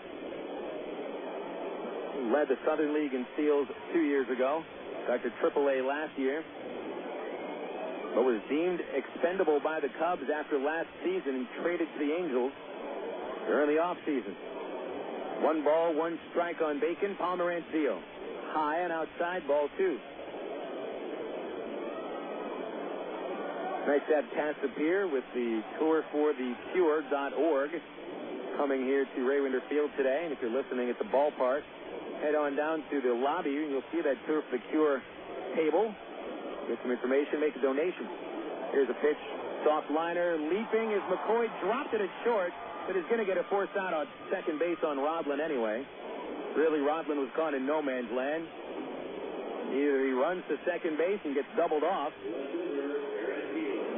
He led the Southern League in steals 2 years ago, got to AAA last year, but was deemed expendable by the Cubs after last season and traded to the Angels during the offseason. 1 ball, 1 strike on Bacon. Pomeranz deal. High and outside, ball 2. Nice to have Hoffpauir with the tourforthecure.org coming here to Ray Winder Field today. And if you're listening at the ballpark, head on down to the lobby and you'll see that Tour for the Cure table. Get some information, make a donation. Here's a pitch. Soft liner, leaping as McCoy dropped it at short, but is going to get a force out on second base on Rodlin anyway. Really, Rodlin was caught in no man's land. Either he runs to second base and gets doubled off,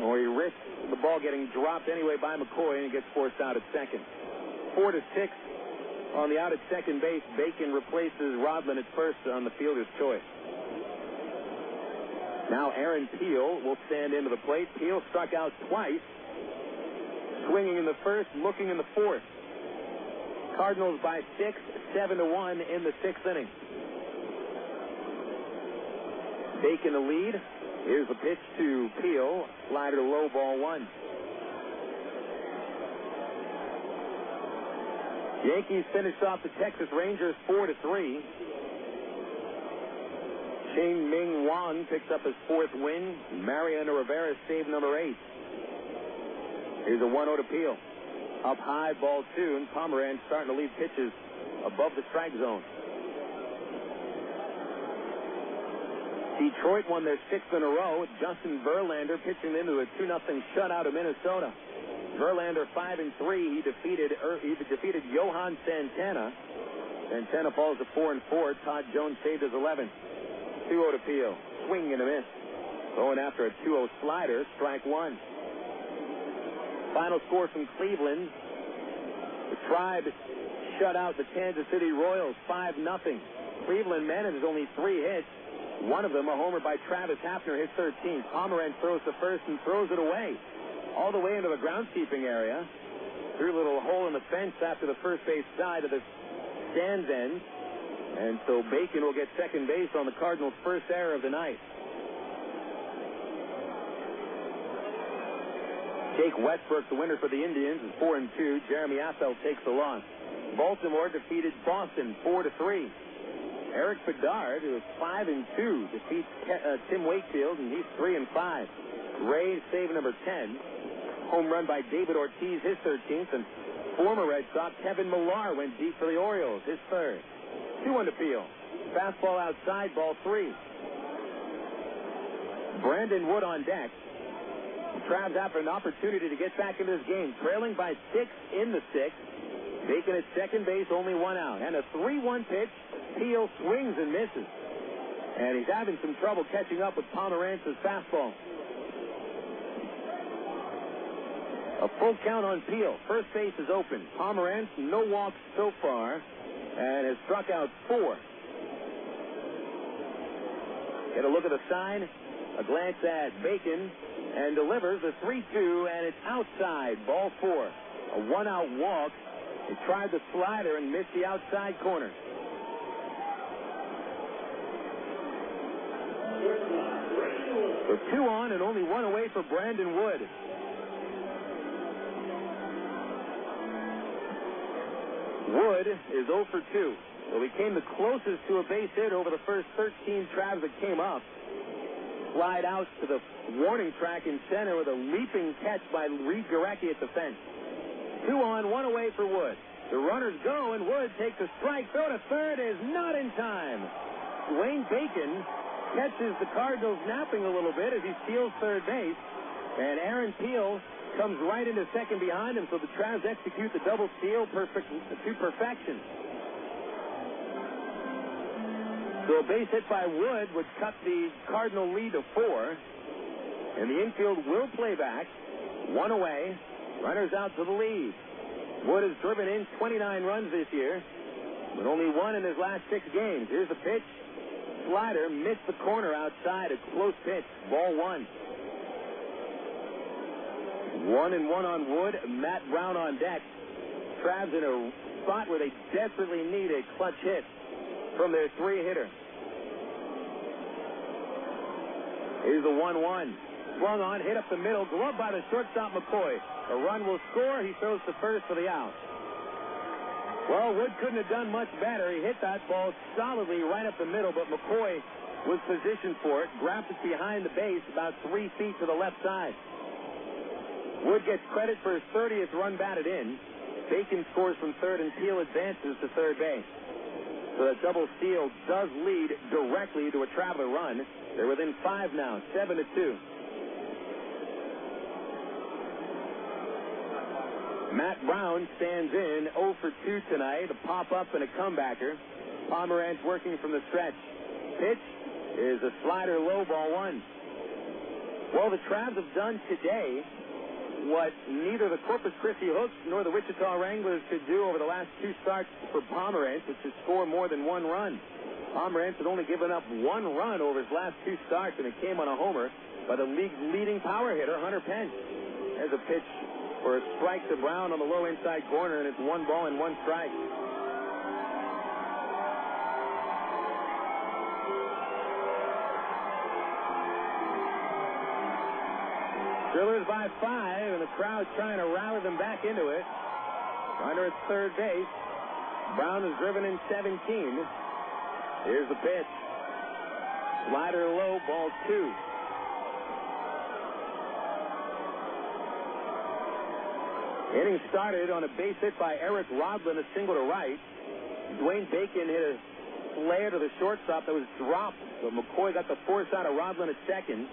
or he risks the ball getting dropped anyway by McCoy and gets forced out at second. 4-6 on the out at second base. Bacon replaces Rodlin at first on the fielder's choice. Now Aaron Peel will stand into the plate. Peel struck out twice, swinging in the first, looking in the fourth. Cardinals by 6, 7-1 in the 6th inning. Bacon the lead. Here's the pitch to Peel. Slider low, ball 1. Yankees finished off the Texas Rangers 4-3. Ching Ming Wan picks up his 4th win. Mariano Rivera saved number 8. Here's a 1-0 to Peel. Up high, ball 2, and Pomeranz starting to leave pitches above the strike zone. Detroit won their 6th in a row. Justin Verlander pitching into a 2-0 shutout of Minnesota. Verlander 5-3. He defeated Johan Santana. Santana falls to 4-4. Todd Jones saved his 11th. 2-0 to Peel. Swing and a miss. Going after a 2-0 slider. Strike 1. Final score from Cleveland. The Tribe shut out the Kansas City Royals 5-0. Cleveland manages only 3 hits. One of them a homer by Travis Hafner, his 13th. Pomeranz throws to first and throws it away. All the way into the groundskeeping area. Through a little hole in the fence after the first base side of the stands end. And so Bacon will get second base on the Cardinals' first error of the night. Jake Westbrook, the winner for the Indians, is 4-2. Jeremy Affeldt takes the loss. Baltimore defeated Boston 4-3. Eric Bedard, who is 5-2, defeats Tim Wakefield, and he's 3-5. Ray save number 10. Home run by David Ortiz, his 13th, and former Red Sox Kevin Millar went deep for the Orioles, his 3rd. 2-1 to Peel. Fastball outside, ball 3. Brandon Wood on deck. Travs after an opportunity to get back into this game, trailing by 6 in the 6th. Bacon at second base, only 1 out. And a 3-1 pitch. Peel swings and misses. And he's having some trouble catching up with Pomeranz's fastball. A full count on Peel. First base is open. Pomeranz, no walks so far, and has struck out 4. Get a look at the sign, a glance at Bacon, and delivers a 3-2, and it's outside, ball 4. A 1-out walk. He tried the slider and missed the outside corner. So 2 on and only 1 away for Brandon Wood. Wood is 0 for 2. So he came the closest to a base hit over the first 13 Travs that came up. Slide out to the warning track in center with a leaping catch by Reid Gorecki at the fence. 2 on, 1 away for Wood. The runners go, and Wood takes a strike. Throw to third is not in time. Wayne Bacon catches the Cardinals napping a little bit as he steals third base. And Aaron Peel comes right into second behind him, so the Travs execute the double steal to perfection. So a base hit by Wood would cut the Cardinal lead to 4. And the infield will play back. 1 away. Runners out to the lead. Wood has driven in 29 runs this year, but only 1 in his last 6 games. Here's the pitch. Slider missed the corner outside. A close pitch. Ball 1. 1-1 on Wood. Matt Brown on deck. Travs in a spot where they desperately need a clutch hit from their 3-hitter. Here's the 1-1. Swung on, hit up the middle, gloved by the shortstop McCoy. A run will score. He throws to first for the out. Well, Wood couldn't have done much better. He hit that ball solidly right up the middle, but McCoy was positioned for it, grabbed it behind the base about 3 feet to the left side. Wood gets credit for his 30th run batted in. Bacon scores from third, and Peel advances to third base. So that double steal does lead directly to a Traveler run. They're within 5 now, 7-2. Matt Brown stands in 0 for 2 tonight, a pop-up and a comebacker. Pomeranz working from the stretch. Pitch is a slider low, ball 1. Well, the Travs have done today what neither the Corpus Christi Hooks nor the Wichita Wranglers could do over the last 2 starts for Pomeranz, which is score more than 1 run. Pomeranz had only given up 1 run over his last 2 starts, and it came on a homer by the league's leading power hitter, Hunter Pence. There's a pitch for a strike to Brown on the low inside corner, and it's 1 ball and 1 strike. Drillers by 5, and the crowd's trying to rally them back into it. Runner at third base. Brown is driven in 17. Here's the pitch. Slider low, ball 2. Inning started on a base hit by Eric Rodlin, a single to right. Dwayne Bacon hit a flare to the shortstop that was dropped, but McCoy got the force out of Rodlin at second.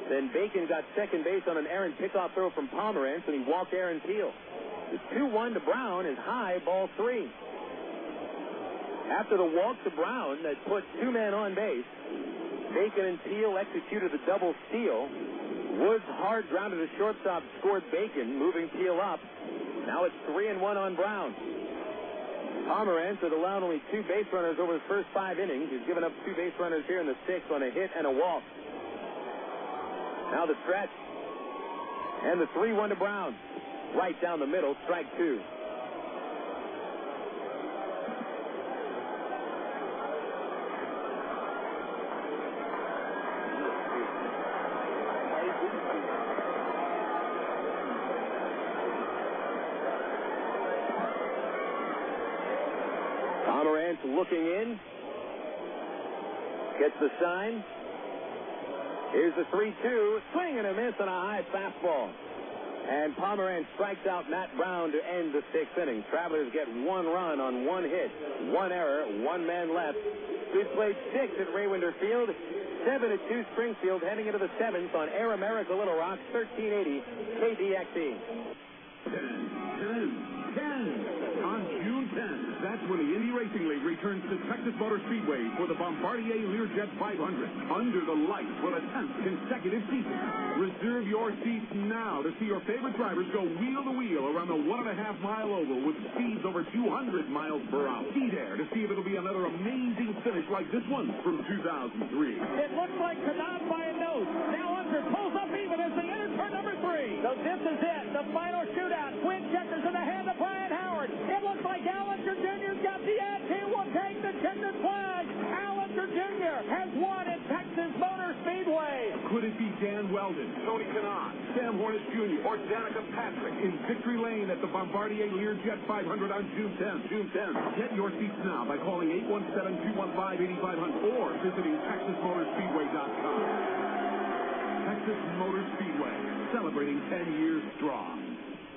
Then Bacon got second base on an errant pickoff throw from Pomeranz, and he walked Aaron Peel. The 2-1 to Brown is high, ball 3. After the walk to Brown that put 2 men on base, Bacon and Peel executed a double steal. Woods hard grounded to shortstop, scored Bacon, moving Peel up. Now it's 3-1 on Brown. Pomeranz had allowed only 2 base runners over his first 5 innings. He's given up 2 base runners here in the 6th on a hit and a walk. Now the stretch. And the 3-1 to Brown. Right down the middle, strike 2. Pomeranz looking in. Gets the sign. Here's the 3-2. Swing and a miss on a high fastball. And Pomeranz strikes out Matt Brown to end the 6th inning. Travelers get 1 run on 1 hit, 1 error, 1 man left. We've played 6 at Raywinder Field. 7-2 Springfield heading into the 7th on Air America Little Rock, 1380 KDXE. 10. On June 10th, that's when the Indy Racing League returns to Texas Motor Speedway for the Bombardier Learjet 500 under the lights for the 10th consecutive season. Reserve your seats now to see your favorite drivers go wheel to wheel around the 1.5-mile oval with speeds over 200 miles per hour. Be there to see if it'll be another amazing finish like this one from 2003. It looks like Canaan by a nose. Now Hunter pulls up even as they enter turn number 3. So this is it, the final shootout. Twin checkers in the hand of Brian Howard. It looks like Allinger Jr.'s got the edge. He will take the checkered flag. Allinger Jr. has won at Texas Motor Speedway. Could it be Dan Weldon, Tony Kanaan, Sam Hornish Jr., or Danica Patrick in victory lane at the Bombardier Learjet 500 on June 10th? Get your seats now by calling 817-215-8500 or visiting TexasMotorspeedway.com. Texas Motor Speedway, celebrating 10 years strong.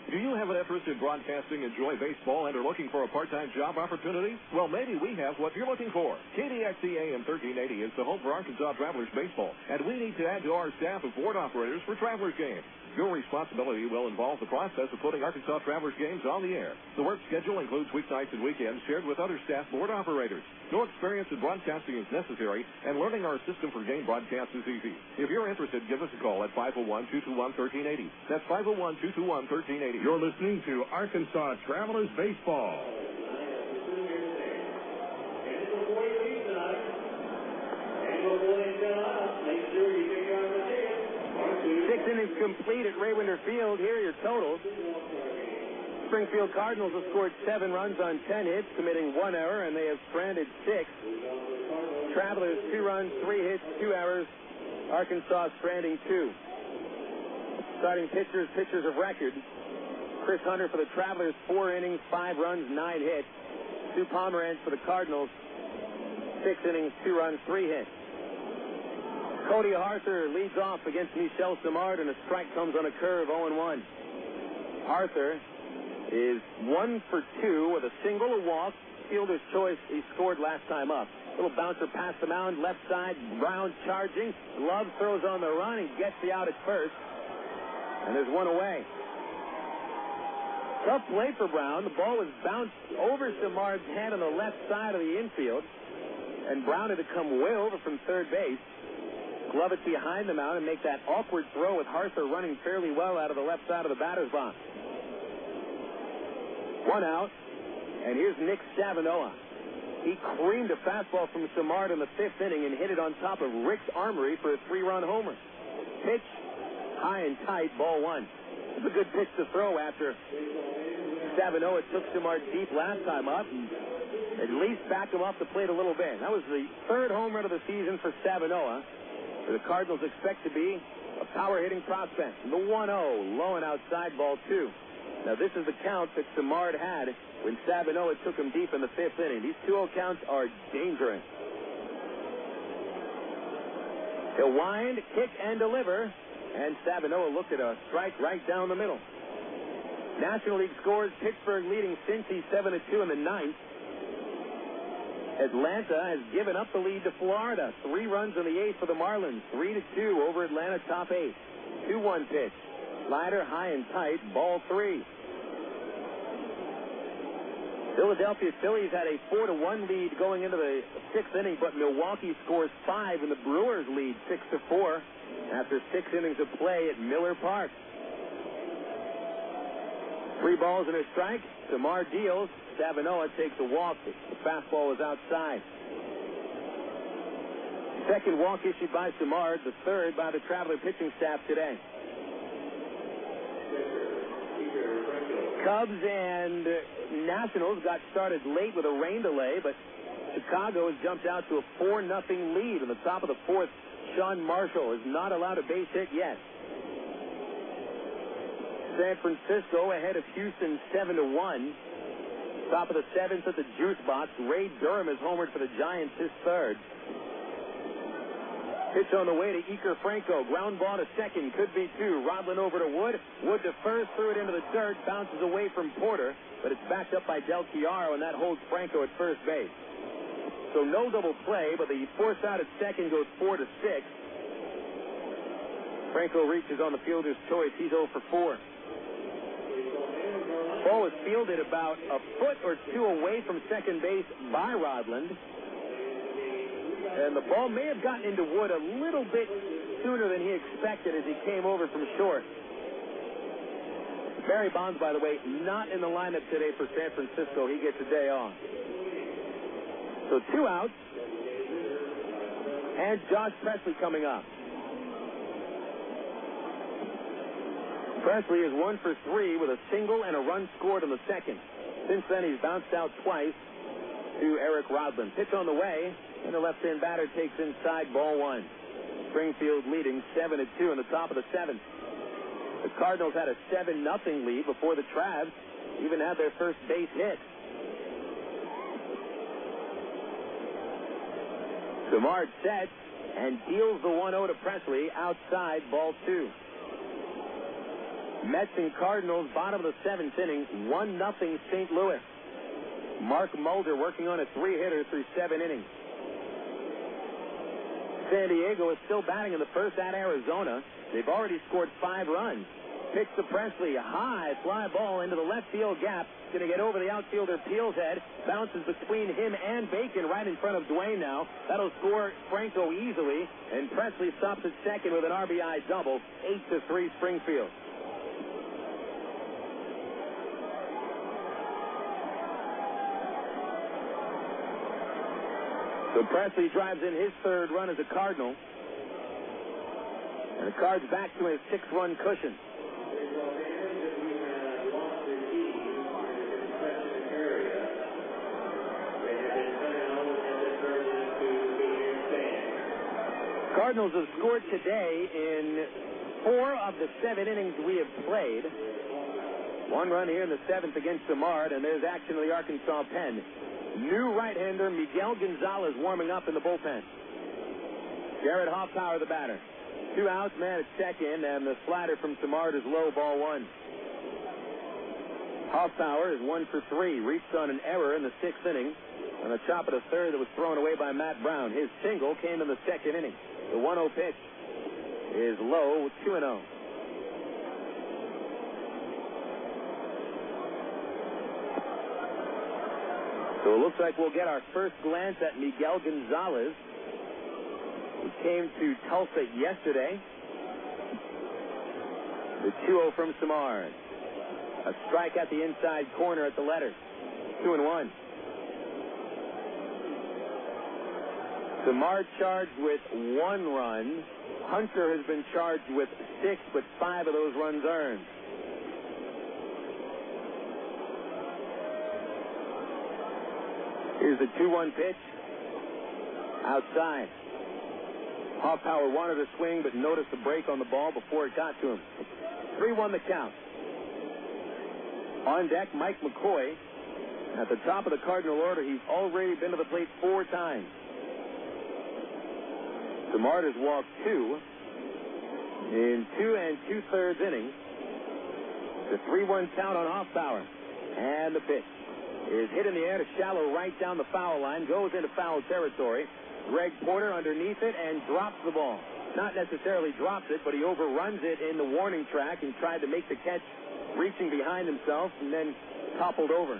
Do you have an interest in broadcasting, enjoy baseball, and are looking for a part-time job opportunity? Well, maybe we have what you're looking for. KDXE AM 1380 is the home for Arkansas Travelers baseball, and we need to add to our staff of board operators for Travelers games. Your responsibility will involve the process of putting Arkansas Travelers games on the air. The work schedule includes weeknights and weekends shared with other staff board operators. No experience in broadcasting is necessary, and learning our system for game broadcasts is easy. If you're interested, give us a call at 501-221-1380. That's 501-221-1380. You're listening to Arkansas Travelers Baseball. 6 innings complete at Raywinder Field. Here are your totals. Springfield Cardinals have scored 7 runs on 10 hits, committing 1 error, and they have stranded 6. Travelers, 2 runs, 3 hits, 2 errors. Arkansas stranding 2. Starting pitchers of record. Chris Hunter for the Travelers, 4 innings, 5 runs, 9 hits. Stu Pomeranz for the Cardinals, 6 innings, 2 runs, 3 hits. Cody Arthur leads off against Michel Simard, and a strike comes on a curve, 0-1. Arthur is 1 for 2 with a single, a walk. Fielder's choice, he scored last time up. Little bouncer past the mound, left side, Brown charging. Love throws on the run and gets the out at first. And there's 1 away. Tough play for Brown. The ball was bounced over Simard's head on the left side of the infield, and Brown had to come way over from third base, glove it behind the mound, and make that awkward throw with Arthur running fairly well out of the left side of the batter's box. 1 out, and here's Nick Stavinoha. He creamed a fastball from Simard in the 5th inning and hit it on top of Rick's Armory for a 3-run homer. Pitch high and tight, ball one. It's a good pitch to throw after Stavinoha took Samard deep last time up and at least backed him off the plate a little bit. That was the third home run of the season for Stavinoha. The Cardinals expect to be a power-hitting prospect. The 1-0, low and outside, ball two. Now, this is the count that Samard had when Stavinoha took him deep in the fifth inning. These 2-0 counts are dangerous. He'll wind, kick, and deliver. And Stavinoha looked at a strike right down the middle. National League scores, Pittsburgh leading Cincy 7-2 in the ninth. Atlanta has given up the lead to Florida. 3 runs in the eighth for the Marlins. 3-2 over Atlanta, top 8. 2-1 pitch. Slider, high and tight, ball 3. Philadelphia Phillies had a 4-1 lead going into the sixth inning, but Milwaukee scores 5 and the Brewers lead 6-4 after 6 innings of play at Miller Park. 3 balls and a strike. Samard deals. Stavinoha takes a walk. The fastball is outside. Second walk issued by Samard, the third by the Traveler pitching staff today. Cubs and Nationals got started late with a rain delay, but Chicago has jumped out to a 4-0 lead in the top of the fourth. Sean Marshall is not allowed a base hit yet. San Francisco ahead of Houston 7-1. Top of the seventh at the juice box. Ray Durham has homered for the Giants, his third. Pitch on the way to Iker Franco. Ground ball to second. Could be 2. Rodlin over to Wood. Wood to first. Threw it into the dirt. Bounces away from Porter. But it's backed up by Del Chiaro, and that holds Franco at first base. So no double play, but the force out at second goes 4-6. Franco reaches on the fielder's choice. He's 0 for 4. Ball was fielded about a foot or 2 away from second base by Rodland. And the ball may have gotten into Wood a little bit sooner than he expected as he came over from short. Barry Bonds, by the way, not in the lineup today for San Francisco. He gets a day off. So 2 outs. And Josh Presley coming up. Presley is 1 for 3 with a single and a run scored in the second. Since then, he's bounced out twice to Eric Rodlin. Pitch on the way, and the left-hand batter takes inside, ball 1. Springfield leading 7-2 in the top of the seventh. The Cardinals had a 7-0 lead before the Travs even had their first base hit. Samard sets and deals the 1-0 to Presley outside, ball 2. Mets and Cardinals, bottom of the seventh inning, 1-0 St. Louis. Mark Mulder working on a 3-hitter through 7 innings. San Diego is still batting in the first at Arizona. They've already scored 5 runs. Pitch to Presley, a high fly ball into the left field gap. Going to get over the outfielder Peel's head. Bounces between him and Bacon right in front of Dwayne now. That'll score Franco easily. And Presley stops at second with an RBI double. 8-3 Springfield. So Presley drives in his third run as a Cardinal. And the Cards back to his 6-run cushion. Cardinals have scored today in 4 of the 7 innings we have played. 1 run here in the 7th against Samard, and there's action in the Arkansas pen. New right-hander Miguel González warming up in the bullpen. Jarrett Hoffpauir the batter. 2 outs, man at second, and the slider from Samard is low, ball 1. Hoffpauir is 1 for 3. Reached on an error in the 6th inning on a chop of the third that was thrown away by Matt Brown. His single came in the 2nd inning. The 1-0 pitch is low, 2-0. So it looks like we'll get our first glance at Miguel González. He came to Tulsa yesterday. The 2-0 from Samard. A strike at the inside corner at the letter. 2-1. Samard charged with 1 run. Hunter has been charged with 6, but 5 of those runs earned. Here's the 2-1 pitch. Outside. Hoffpauir wanted to swing, but noticed a break on the ball before it got to him. 3-1 the count. On deck, Mike McCoy. At the top of the Cardinal order, he's already been to the plate 4 times. Samard has walked 2 in 2 2/3 innings. The 3-1 count on Hoffpauir. And the pitch is hit in the air to shallow right down the foul line, goes into foul territory. Greg Porter underneath it and drops the ball. Not necessarily drops it, but he overruns it in the warning track and tried to make the catch reaching behind himself and then toppled over.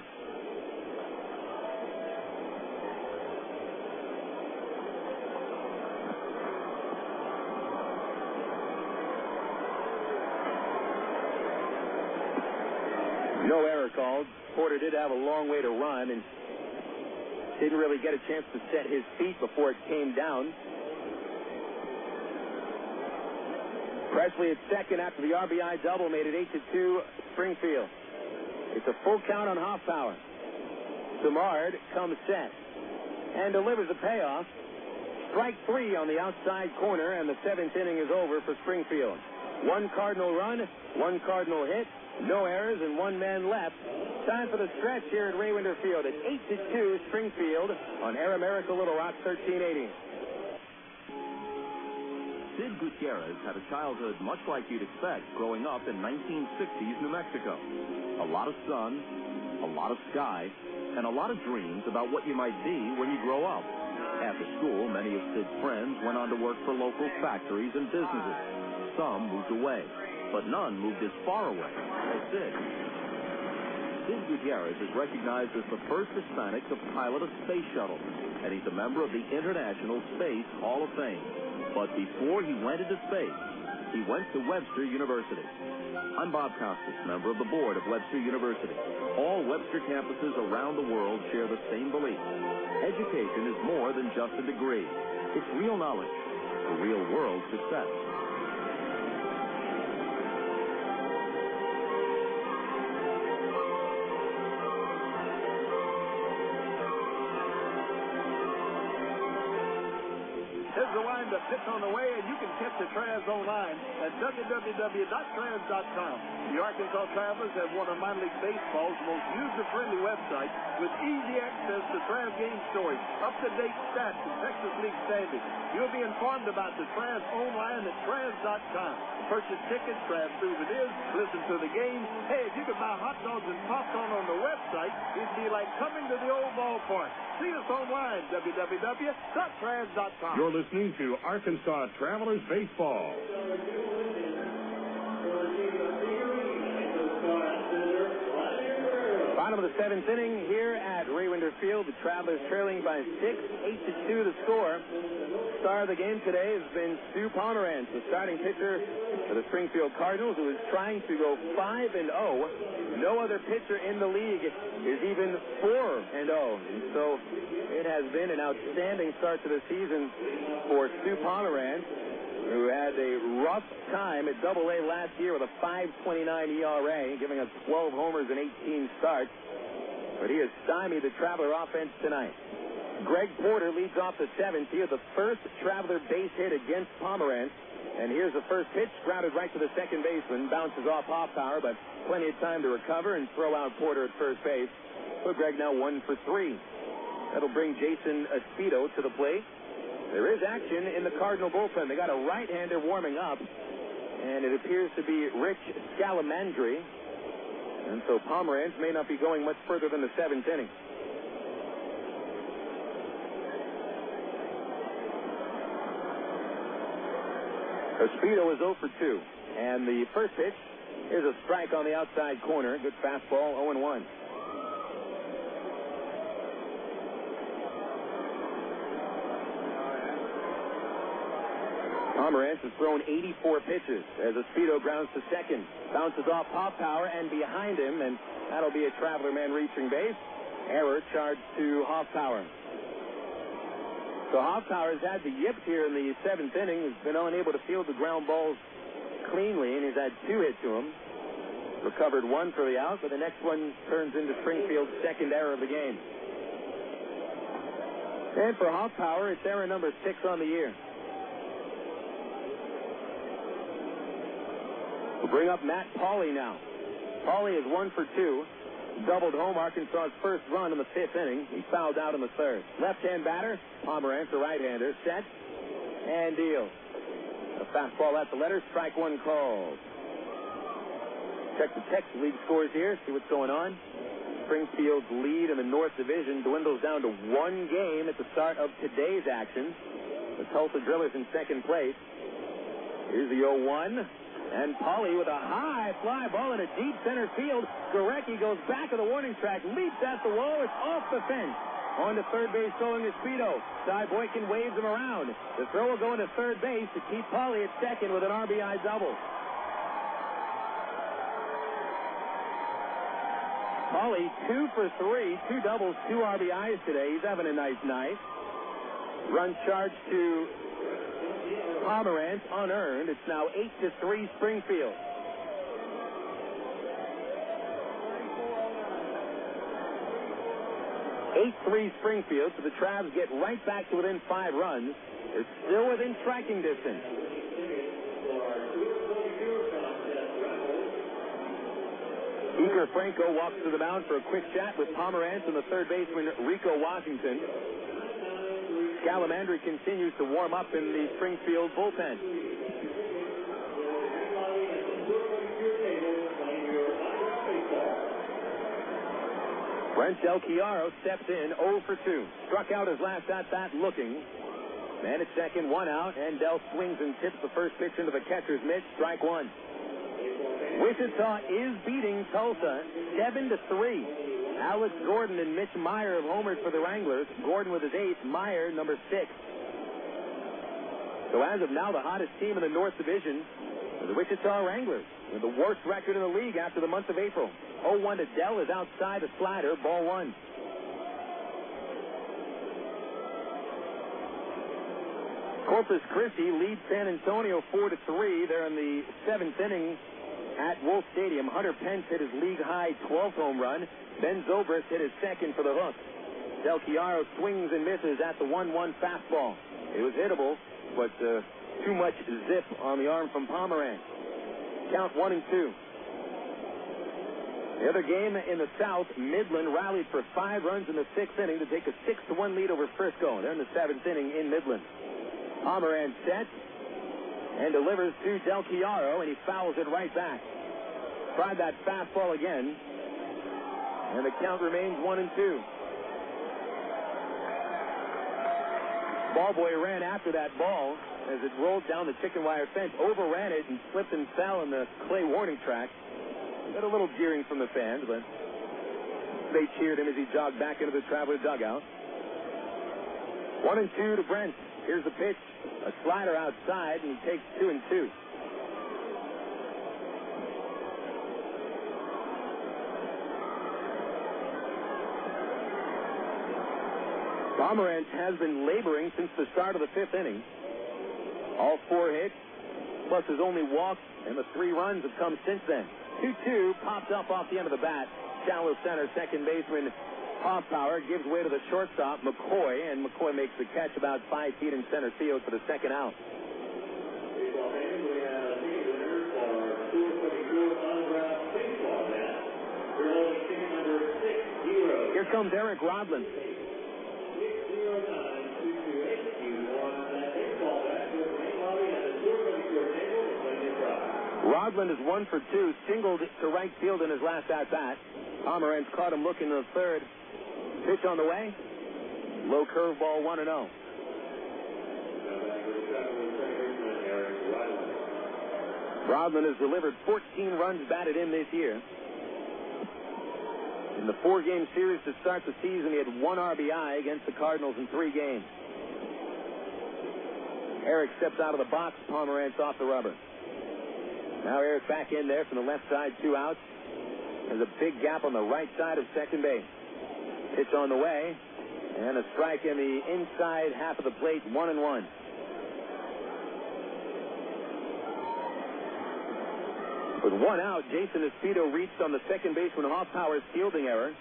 No error called. Porter did have a long way to run and didn't really get a chance to set his feet before it came down. Presley at second after the RBI double made it 8-2 Springfield. It's a full count on Hoffpauir. Samard comes set and delivers a payoff. Strike 3 on the outside corner, and the 7th inning is over for Springfield. 1 Cardinal run, 1 Cardinal hit, no errors, and 1 man left. Time for the stretch here at Raywinder Field. It's 8-2 Springfield on Air America Little Rock 1380. Sid Gutierrez had a childhood much like you'd expect growing up in 1960s New Mexico. A lot of sun, a lot of sky, and a lot of dreams about what you might be when you grow up. After school, many of Sid's friends went on to work for local factories and businesses. Some moved away, but none moved as far away as Sid. Sid Gutierrez is recognized as the first Hispanic to pilot a space shuttle, and he's a member of the International Space Hall of Fame. But before he went into space, he went to Webster University. I'm Bob Costas, member of the board of Webster University. All Webster campuses around the world share the same belief. Education is more than just a degree. It's real knowledge for real-world success. The pitch on the way, and you can catch the Trans online at www.trans.com. The Arkansas Travelers have one of minor league baseball's most user-friendly websites with easy access to Trans game stories, up-to-date stats, and Texas League standings. You'll be informed about the Trans online at trans.com. Purchase tickets, Trans souvenirs, listen to the game. Hey, if you could buy hot dogs and popcorn on the website, it'd be like coming to the old ballpark. See us online, www.trans.com. You're listening to Arkansas Travelers Baseball. Bottom of the 7th inning here at Raywinder Field. The Travelers trailing by 6, 8-2 the score. Star of the game today has been Stu Pomeranz, the starting pitcher for the Springfield Cardinals, who is trying to go 5-0. No other pitcher in the league is even 4-0. And so it has been an outstanding start to the season for Stu Pomeranz, who had a rough time at Double-A last year with a 5.29 ERA, giving us 12 homers and 18 starts. But he has stymied the Traveler offense tonight. Greg Porter leads off the 7th. He had the first Traveler base hit against Pomeranz. And here's the first pitch, grounded right to the second baseman. Bounces off Hoffpauir, but plenty of time to recover and throw out Porter at first base. So Greg now 1 for 3. That'll bring Jason Espito to the plate. There is action in the Cardinal bullpen. They got a right-hander warming up, and it appears to be Rich Scalamandri. And so Pomeranz may not be going much further than the 7th inning. Espito is 0 for 2. And the first pitch is a strike on the outside corner. Good fastball, 0-1. Pomeranz has thrown 84 pitches as Espito grounds to second. Bounces off Hoffpauir and behind him, and that'll be a Traveler man reaching base. Error charged to Hoffpauir. So Hoffpauir has had the yips here in the 7th inning. He's been unable to field the ground balls cleanly, and he's had 2 hit to him. Recovered 1 for the out, but the next one turns into Springfield's second error of the game. And for Hoffpauir, it's error number 6 on the year. We'll bring up Matt Pauley now. Pauley is 1 for 2. Doubled home Arkansas's first run in the 5th inning. He fouled out in the 3rd. Left-hand batter, Pomeranz, the right-hander, set and deal. A fastball at the letter, strike 1 called. Check the text league scores here, see what's going on. Springfield's lead in the North Division dwindles down to 1 game at the start of today's action. The Tulsa Drillers in second place. Here's the 0-1. And Pauley with a high fly ball in a deep center field. Gorecki goes back of the warning track, leaps at the wall. It's off the fence. On to third base throwing his Speedo. Cy Boykin waves him around. The throw will go into third base to keep Pauley at second with an RBI double. Pauley 2 for 3, 2 doubles, 2 RBIs today. He's having a nice night. Run charge to Pomeranz unearned. It's now 8-3 Springfield. 8-3 Springfield, so the Travs get right back to within 5 runs. They're still within striking distance. Iker Franco walks to the mound for a quick chat with Pomeranz and the third baseman Rico Washington. Calamandri continues to warm up in the Springfield bullpen. Brent Del Chiaro steps in 0 for 2. Struck out his last at-bat looking. Man at second, 1 out, and Del swings and tips the first pitch into the catcher's mitt, strike 1. Wichita is beating Tulsa 7-3. Alex Gordon and Mitch Meyer have homered for the Wranglers. Gordon with his 8th, Meyer number 6. So as of now, the hottest team in the North Division are the Wichita Wranglers, with the worst record in the league after the month of April. 0-1 to Dell is outside the slider, ball 1. Corpus Christi leads San Antonio 4-3. They're in the 7th inning at Wolf Stadium. Hunter Pence hit his league-high 12th home run. Ben Zobrist hit his second for the Hook. Del Chiaro swings and misses at the 1-1 fastball. It was hittable, but too much zip on the arm from Pomeranz. Count 1-2. The other game in the South, Midland rallied for 5 runs in the 6th inning to take a 6-1 lead over Frisco. They're in the 7th inning in Midland. Pomeranz sets and delivers to Del Chiaro, and he fouls it right back. Tried that fastball again, and the count remains 1-2. Ballboy ran after that ball as it rolled down the chicken wire fence, overran it, and slipped and fell in the clay warning track. Got a little jeering from the fans, but they cheered him as he jogged back into the Traveler dugout. 1-2 to Brent. Here's the pitch. A slider outside, and he takes 2-2. Pomeranz has been laboring since the start of the 5th inning. All 4 hits, plus his only walk, and the 3 runs have come since then. 2-2 popped up off the end of the bat. Shallow center, second baseman Hoffpauir gives way to the shortstop, McCoy, and McCoy makes the catch about 5 feet in center field for the second out. Here comes Eric Rodland. Rodland is 1 for 2, singled to right field in his last at-bat. Pomeranz caught him looking to the third. Pitch on the way. Low curveball, 1-0. Rodland has delivered 14 runs batted in this year. In the 4-game series to start the season, he had 1 RBI against the Cardinals in 3 games. Eric steps out of the box. Pomeranz off the rubber. Now Eric back in there from the left side, 2 outs. There's a big gap on the right side of second base. Pitch on the way. And a strike in the inside half of the plate, 1-1. With one out, Jason Espedo reached on the second baseman Hoffpauir's fielding error.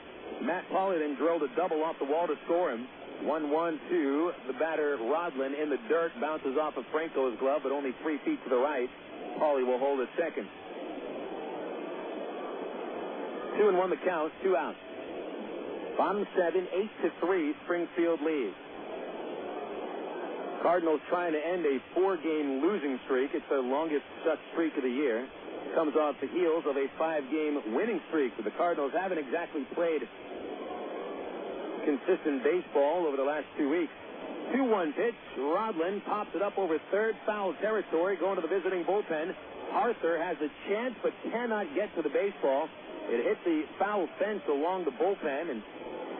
Matt Pauley then drilled a double off the wall to score him. 1-1 to the batter Rodlin in the dirt, bounces off of Franco's glove, but only 3 feet to the right. Pauley will hold at second. 2-1 the count, 2 outs. Bottom 7, 8-3, Springfield leads. Cardinals trying to end a 4-game losing streak. It's the longest such streak of the year. Comes off the heels of a 5-game winning streak. But the Cardinals haven't exactly played consistent baseball over the last 2 weeks. 2-1 pitch. Rodlin pops it up over third, foul territory, going to the visiting bullpen. Arthur has a chance but cannot get to the baseball. It hit the foul fence along the bullpen and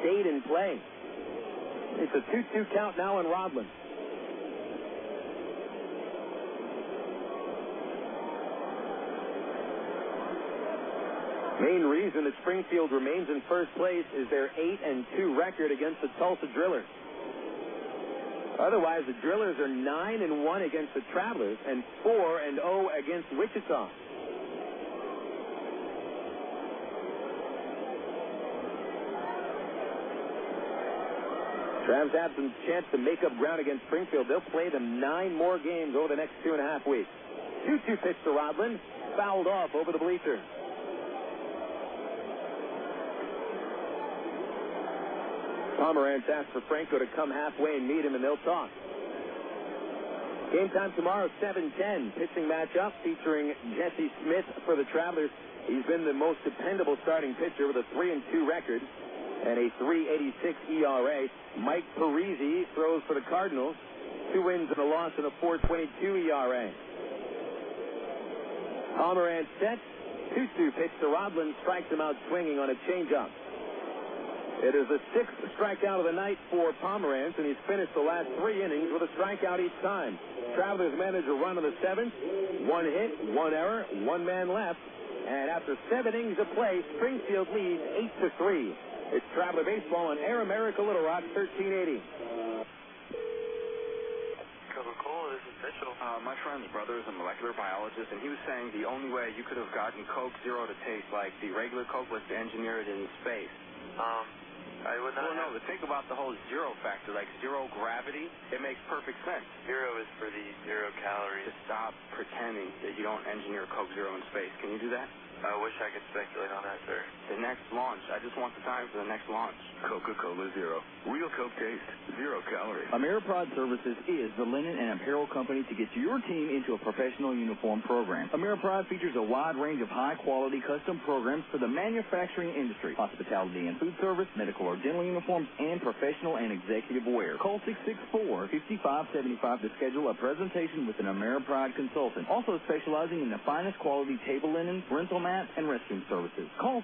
stayed in play. It's a 2-2 count now in Rodlin. Main reason that Springfield remains in first place is their 8-2 record against the Tulsa Drillers. Otherwise, the Drillers are 9-1 against the Travelers and 4-0 against Wichita. Travs have some chance to make up ground against Springfield. They'll play them 9 more games over the next 2.5 weeks. 2-2 pitch to Rodlin, fouled off over the bleacher. Pomeranz asked for Franco to come halfway and meet him, and they'll talk. Game time tomorrow, 7:10. Pitching matchup featuring Jesse Smith for the Travelers. He's been the most dependable starting pitcher with a 3-2 record and a 3.86 ERA. Mike Parisi throws for the Cardinals. 2 wins and a loss and a 4.22 ERA. Pomeranz sets. 2-2 pitch to Rodlin, strikes him out swinging on a changeup. It is the 6th strikeout of the night for Pomeranz, and he's finished the last 3 innings with a strikeout each time. Travelers manage a run in the 7th. 1 hit, 1 error, 1 man left. And after 7 innings of play, Springfield leads 8-3. It's Traveler Baseball on Air America Little Rock, 1380. Coca-Cola, this is Mitchell. My friend's brother is a molecular biologist, and he was saying the only way you could have gotten Coke Zero to taste like the regular Coke was to engineer it in space. I would not. Well, no, but think about the whole zero factor, like zero gravity. It makes perfect sense. Zero is for the 0 calories. Just stop pretending that you don't engineer Coke Zero in space. Can you do that? I wish I could speculate on that, sir. The next launch. I just want the time for the next launch. Coca-Cola Zero. Real Coke taste. 0 calories. Ameripride Services is the linen and apparel company to get your team into a professional uniform program. Ameripride features a wide range of high-quality custom programs for the manufacturing industry, hospitality and food service, medical or dental uniforms, and professional and executive wear. Call 664-5575 to schedule a presentation with an Ameripride consultant. Also specializing in the finest quality table linen, rental mats, and restroom services. Call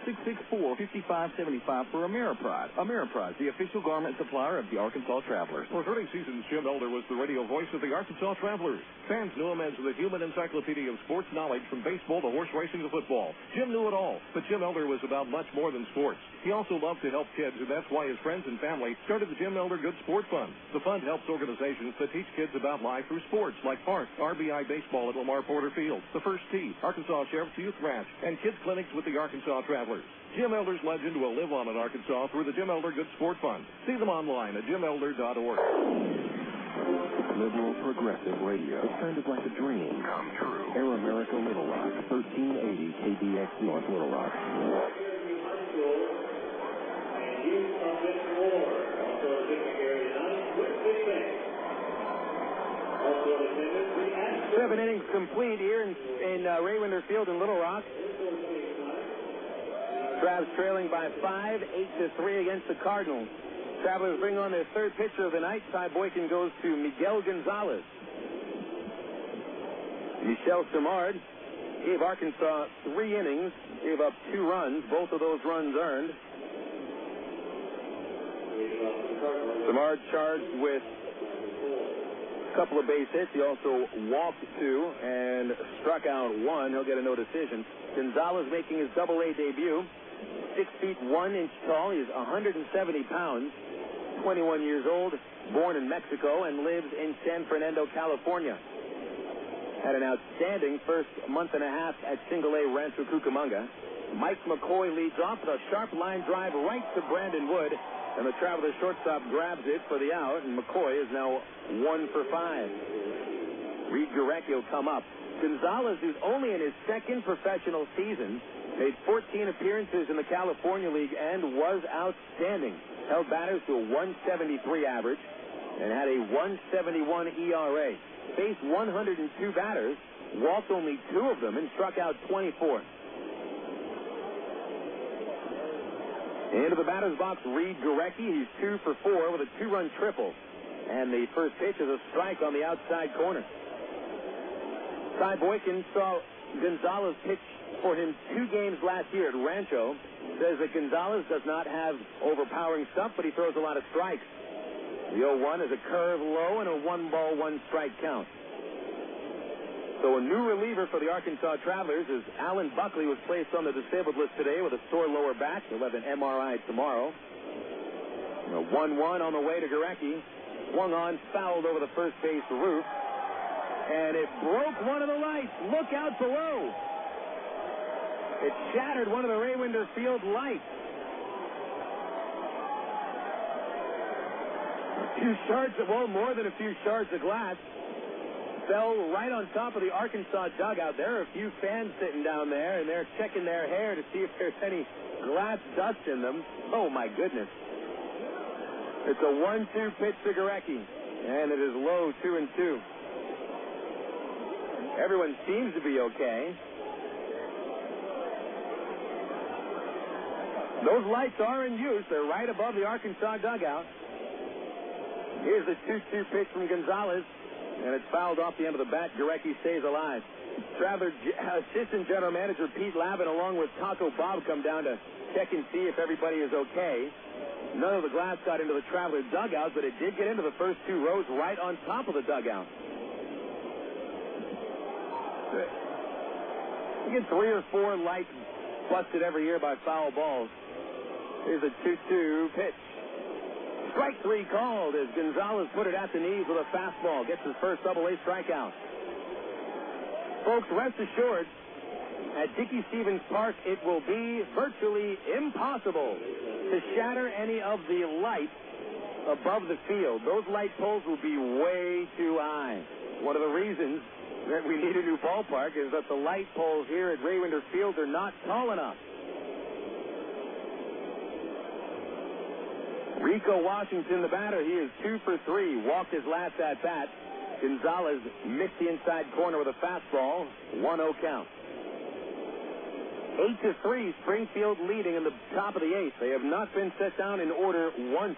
664-5575 for Ameripride. Ameripride, the official garment supplier of the Arkansas Travelers. For 30 seasons, Jim Elder was the radio voice of the Arkansas Travelers. Fans knew him as the human encyclopedia of sports knowledge from baseball to horse racing to football. Jim knew it all, but Jim Elder was about much more than sports. He also loved to help kids, and that's why his friends and family started the Jim Elder Good Sport Fund. The fund helps organizations that teach kids about life through sports, like Park, RBI Baseball at Lamar Porter Field, the First Tee, Arkansas Sheriff's Youth Ranch, and kids clinics with the Arkansas Travelers. Jim Elder's legend will live on in Arkansas through the Jim Elder Good Sport Fund. See them online at jimelder.org. Liberal progressive radio. It sounded like a dream come true. Air America Little Rock, 1380 KBX North Little Rock. Seven innings complete here in Raywinder Field in Little Rock. Travs trailing by 5, 8-3 against the Cardinals. Travelers bring on their 3rd pitcher of the night. Ty Boykin goes to Miguel González. Michel Simard gave Arkansas 3 innings, gave up 2 runs, both of those runs earned. Simard charged with a couple of base hits. He also walked 2 and struck out 1. He'll get a no decision. Gonzalez making his Double-A debut. 6 feet 1 inch tall. He's 170 pounds. 21 years old, born in Mexico, and lives in San Fernando, California. Had an outstanding first month and a half at Single-A Rancho Cucamonga. Mike McCoy leads off with a sharp line drive right to Brandon Wood, and the Travelers shortstop grabs it for the out, and McCoy is now 1 for 5. Reid Gorecki will come up. González is only in his second professional season, made 14 appearances in the California League, and was outstanding. Held batters to a 173 average and had a 171 ERA. Faced 102 batters, walked only 2 of them, and struck out 24. Into the batter's box, Reid Gorecki. He's 2 for 4 with a 2-run triple. And the first pitch is a strike on the outside corner. Ty Boykin saw González pitch for him 2 games last year at Rancho. Says that González does not have overpowering stuff, but he throws a lot of strikes. The 0-1 is a curve low and a 1-ball, 1-strike count. So a new reliever for the Arkansas Travelers is Alan Buckley, was placed on the disabled list today with a sore lower back. He'll have an MRI tomorrow. A 1-1 on the way to Gorecki. Swung on, fouled over the first base roof. And it broke one of the lights. Look out below. It shattered one of the Raywinder Field lights. A few shards of, well, more than a few shards of glass fell right on top of the Arkansas dugout. There are a few fans sitting down there, and they're checking their hair to see if there's any glass dust in them. Oh, my goodness. It's a 1-2 pitch to Gorecki, and it is low, 2-2. Everyone seems to be okay. Those lights are in use. They're right above the Arkansas dugout. Here's the 2-2 pitch from González, and it's fouled off the end of the bat. Gorecki stays alive. Traveler assistant general manager Pete Lavin, along with Taco Bob, come down to check and see if everybody is okay. None of the glass got into the Traveler dugout, but it did get into the first 2 rows right on top of the dugout. You get 3 or 4 lights busted every year by foul balls. Here's a 2-2 pitch. Strike 3 called as González put it at the knees with a fastball. Gets his first Double-A strikeout. Folks, rest assured, at Dickey Stevens Park, it will be virtually impossible to shatter any of the lights above the field. Those light poles will be way too high. One of the reasons that we need a new ballpark is that the light poles here at Raywinder Field are not tall enough. Rico Washington, the batter, he is 2 for 3. Walked his last at bat. González missed the inside corner with a fastball. 1-0 count. 8-3, Springfield leading in the top of the 8th. They have not been set down in order once.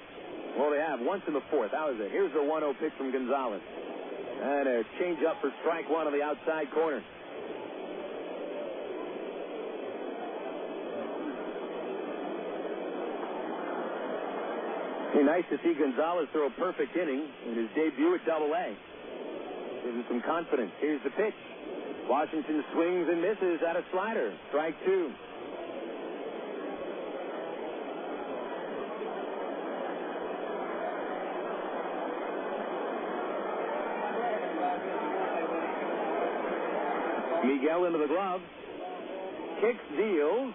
Well, they have once in the 4th. That was it. Here's the 1-0 pitch from González. And a change up for strike 1 on the outside corner. Be nice to see González throw a perfect inning in his debut at Double-A. Gives him some confidence. Here's the pitch. Washington swings and misses at a slider. Strike 2. Miguel into the glove. Kicks, deals.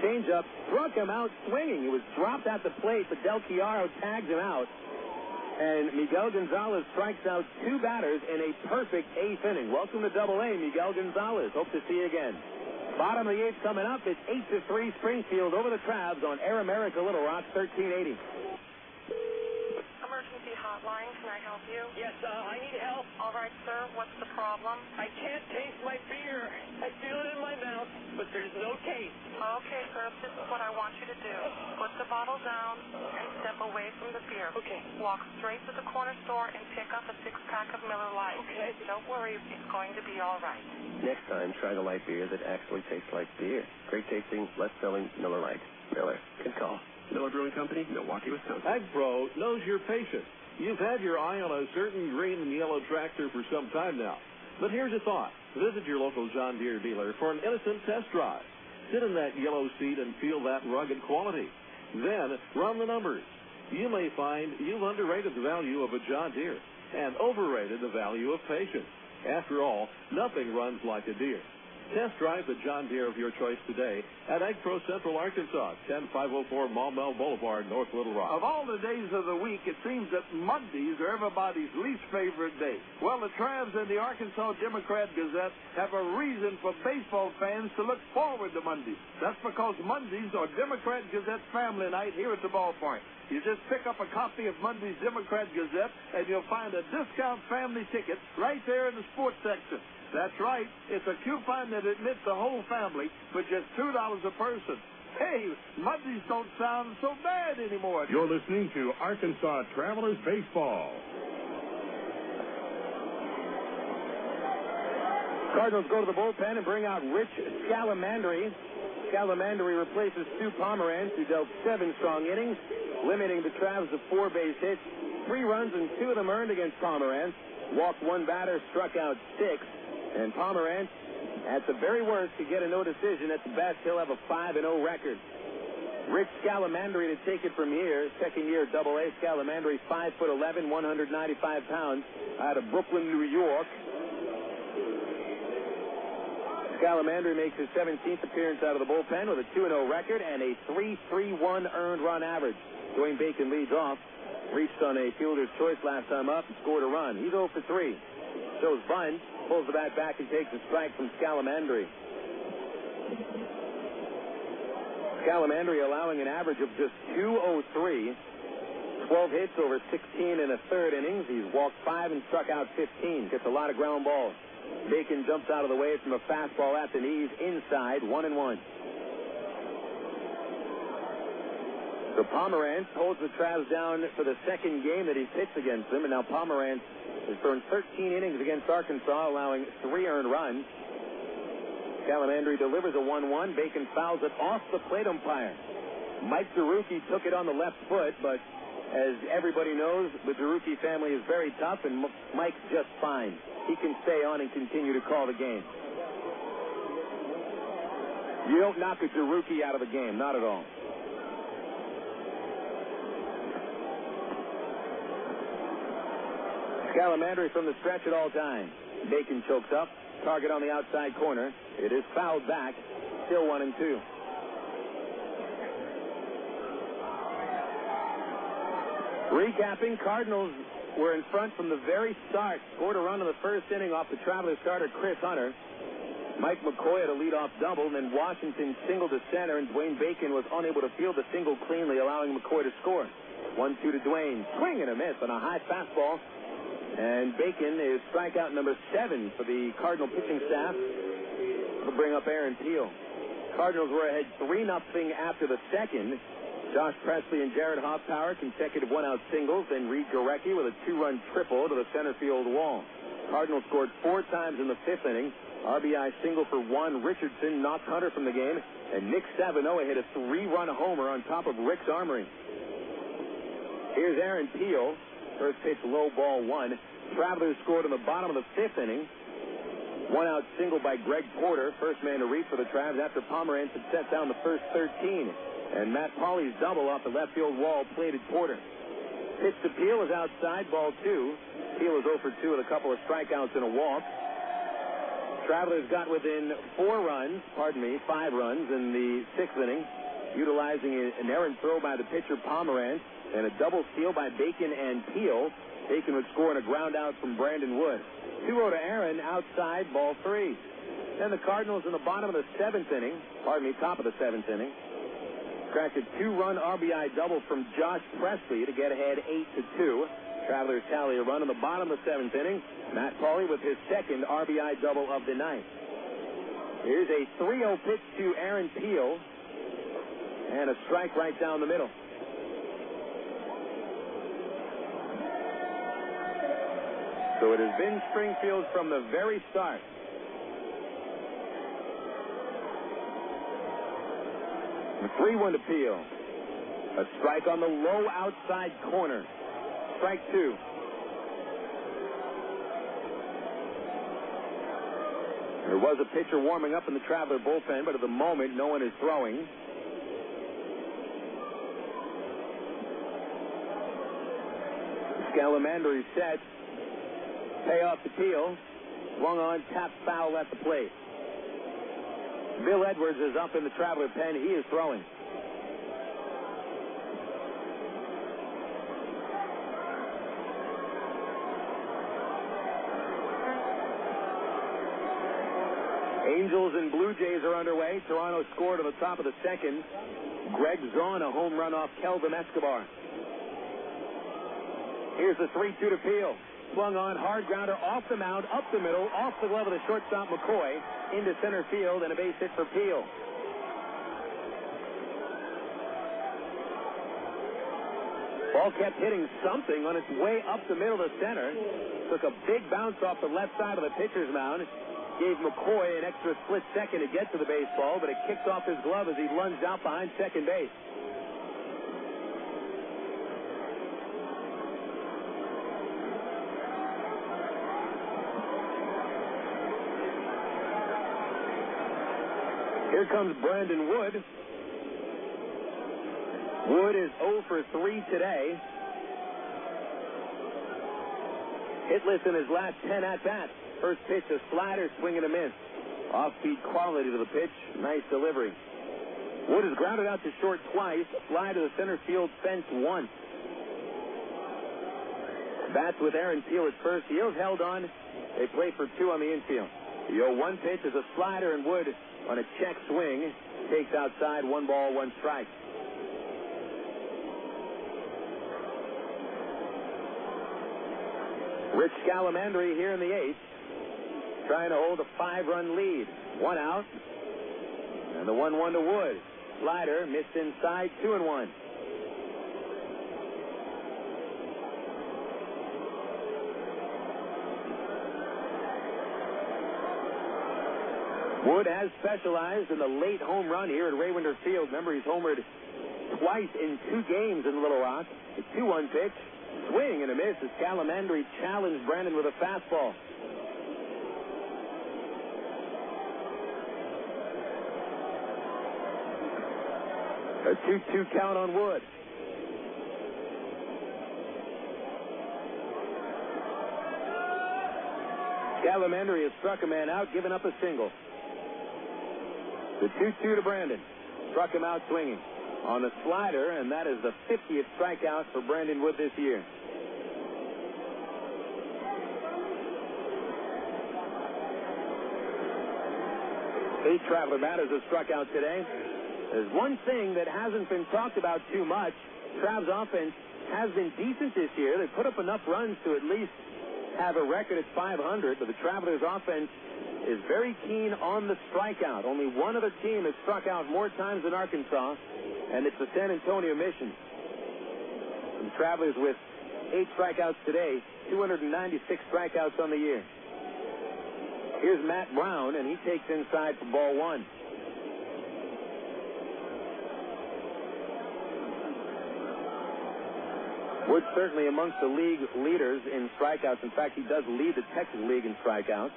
Change up, struck him out swinging. He was dropped at the plate, but Del Chiaro tags him out. And Miguel González strikes out 2 batters in a perfect 8th inning. Welcome to Double-A, Miguel González. Hope to see you again. Bottom of the 8th coming up. It's 8-3 Springfield over the Travs on Air America Little Rock 1380. Emergency hotline, can I help you? Yes, I need help. All right, sir, what's the problem? I can't taste my beer. I feel it in my mouth, but there's no taste. Okay, sir, this is what I want you to do. Put the bottle down and step away from the beer. Okay. Walk straight to the corner store and pick up a 6-pack of Miller Lite. Okay. Don't worry, it's going to be all right. Next time, try the light beer that actually tastes like beer. Great tasting, less filling Miller Lite. Miller can call. Miller Brewing Company, Milwaukee, Wisconsin. AgPro knows you're patient. You've had your eye on a certain green and yellow tractor for some time now. But here's a thought. Visit your local John Deere dealer for an innocent test drive. Sit in that yellow seat and feel that rugged quality. Then run the numbers. you may find you've underrated the value of a John Deere and overrated the value of patience. After all, nothing runs like a Deere. Test drive the John Deere of your choice today at Ag Pro Central Arkansas, 10504 Maumelle Boulevard, North Little Rock. Of all the days of the week, it seems that Mondays are everybody's least favorite day. Well, the Travs and the Arkansas Democrat-Gazette have a reason for baseball fans to look forward to Mondays. That's because Mondays are Democrat-Gazette family night here at the ballpark. You just pick up a copy of Monday's Democrat-Gazette, and you'll find a discount family ticket right there in the sports section. That's right. It's a coupon that admits the whole family for just $2 a person. Hey, Mondays don't sound so bad anymore. You're listening to Arkansas Travelers Baseball. Cardinals go to the bullpen and bring out Rich Scalamandri. Scalamandri replaces Stu Pomeranz, who dealt 7 strong innings, limiting the Travs to 4 base hits, 3 runs, and 2 of them earned against Pomeranz. Walked 1 batter, struck out 6. And Pomeranz, at the very worst, could get a no decision. At the best, he'll have a 5-0 record. Rich Scalamandri to take it from here. Second year AA. Scalamandri, 5'11", 195 pounds, out of Brooklyn, New York. Scalamandri makes his 17th appearance out of the bullpen with a 2-0 record and a 3.31 earned run average. Dwayne Bacon leads off. Reached on a fielder's choice last time up and scored a run. He's 0 for 3. Shows bunt. Pulls the bat back and takes a strike from Scalamandri. Scalamandri allowing an average of just 203. 12 hits over 16 and a third innings. He's walked 5 and struck out 15. Gets a lot of ground balls. Bacon jumps out of the way from a fastball at the knees inside, 1-1. So Pomeranz holds the Travs down for the second game that he's pitched against them, and now Pomeranz has thrown 13 innings against Arkansas, allowing 3 earned runs. Scalamandri delivers a 1-1. Bacon fouls it off the plate umpire. Mike Gorecki took it on the left foot, but as everybody knows, the Gorecki family is very tough, and Mike's just fine. He can stay on and continue to call the game. You don't knock a Gorecki out of a game, not at all. Scalamandri from the stretch at all times. Bacon chokes up. Target on the outside corner. It is fouled back. Still 1-2. Recapping, Cardinals were in front from the very start. Scored a run in the first inning off the Travelers starter Chris Hunter. Mike McCoy had a leadoff double, and then Washington singled to center, and Dwayne Bacon was unable to field the single cleanly, allowing McCoy to score. 1-2 to Dwayne. Swing and a miss on a high fastball. And Bacon is strikeout number 7 for the Cardinal pitching staff. Will bring up Aaron Peel. Cardinals were ahead 3-0 after the second. Josh Presley and Jarrett Hoffpauir consecutive one-out singles, then Reid Gorecki with a 2-run triple to the center field wall. Cardinals scored 4 times in the 5th inning. RBI single for Juan Richardson knocked Hunter from the game, and Nick Stavinoha hit a 3-run homer on top of Rick's armory. Here's Aaron Peel. First pitch, low ball 1. Travelers scored in the bottom of the 5th inning. One-out single by Greg Porter, first man to reach for the Travs after Pomeranz had set down the first 13. And Matt Pauley's double off the left field wall plated Porter. Pitch to Peel is outside, ball 2. Peel is 0 for 2 with a couple of strikeouts and a walk. Travelers got within 5 runs in the 6th inning, utilizing an errant throw by the pitcher Pomeranz and a double steal by Bacon and Peel. Bacon would score on a ground out from Brandon Wood. 2-0 to Aaron, outside, ball 3. Then the Cardinals in the bottom of the 7th inning, top of the 7th inning, cracked a 2-run RBI double from Josh Presley to get ahead 8-2. Travelers tally a run in the bottom of the 7th inning. Matt Pauley with his second RBI double of the night. Here's a 3-0 pitch to Aaron Peel and a strike right down the middle. So it has been Springfield from the very start. The 3-1 to Peel. A strike on the low outside corner. Strike 2. There was a pitcher warming up in the Traveler bullpen, but at the moment, no one is throwing. Scalamandri set. Payoff to Peel. Swung on, tap foul at the plate. Bill Edwards is up in the Traveler pen. He is throwing. Angels and Blue Jays are underway. Toronto scored at the top of the second. Greg Zaun, a home run off Kelvin Escobar. Here's the 3-2 to Peel. Swung on, hard grounder off the mound, up the middle, off the glove of the shortstop McCoy, into center field, and a base hit for Peel. Ball kept hitting something on its way up the middle to center. Took a big bounce off the left side of the pitcher's mound. Gave McCoy an extra split second to get to the baseball, but it kicked off his glove as he lunged out behind second base. Here comes Brandon Wood. Wood is 0 for 3 today. Hitless in his last 10 at-bats. First pitch, a slider, swing and a miss. Off-speed quality to the pitch. Nice delivery. Wood is grounded out to short twice. Fly to the center field fence once. Bats with Aaron Peel at first. Heels held on. They play for 2 on the infield. The 0-1 pitch is a slider, and Wood on a check swing takes outside. 1 ball, 1 strike. Rich Scalamandri here in the 8th, trying to hold a 5-run lead. 1 out, and the 1-1 to Wood. Slider missed inside. 2-1. Wood has specialized in the late home run here at Raywinder Field. Remember, he's homered twice in 2 games in Little Rock. A 2-1 pitch. Swing and a miss as Scalamandri challenged Brandon with a fastball. A 2-2 count on Wood. Scalamandri has struck a man out, given up a single. The 2-2 to Brandon. Struck him out swinging on the slider, and that is the 50th strikeout for Brandon Wood this year. 8 Traveler batters have struck out today. There's one thing that hasn't been talked about too much. Trav's offense has been decent this year. They put up enough runs to at least have a record at 500, but the Travelers' offense is very keen on the strikeout. Only one other team has struck out more times than Arkansas, and it's the San Antonio Mission. The Travelers with 8 strikeouts today, 296 strikeouts on the year. Here's Matt Brown, and he takes inside for ball 1. Wood's certainly amongst the league leaders in strikeouts. In fact, he does lead the Texas League in strikeouts.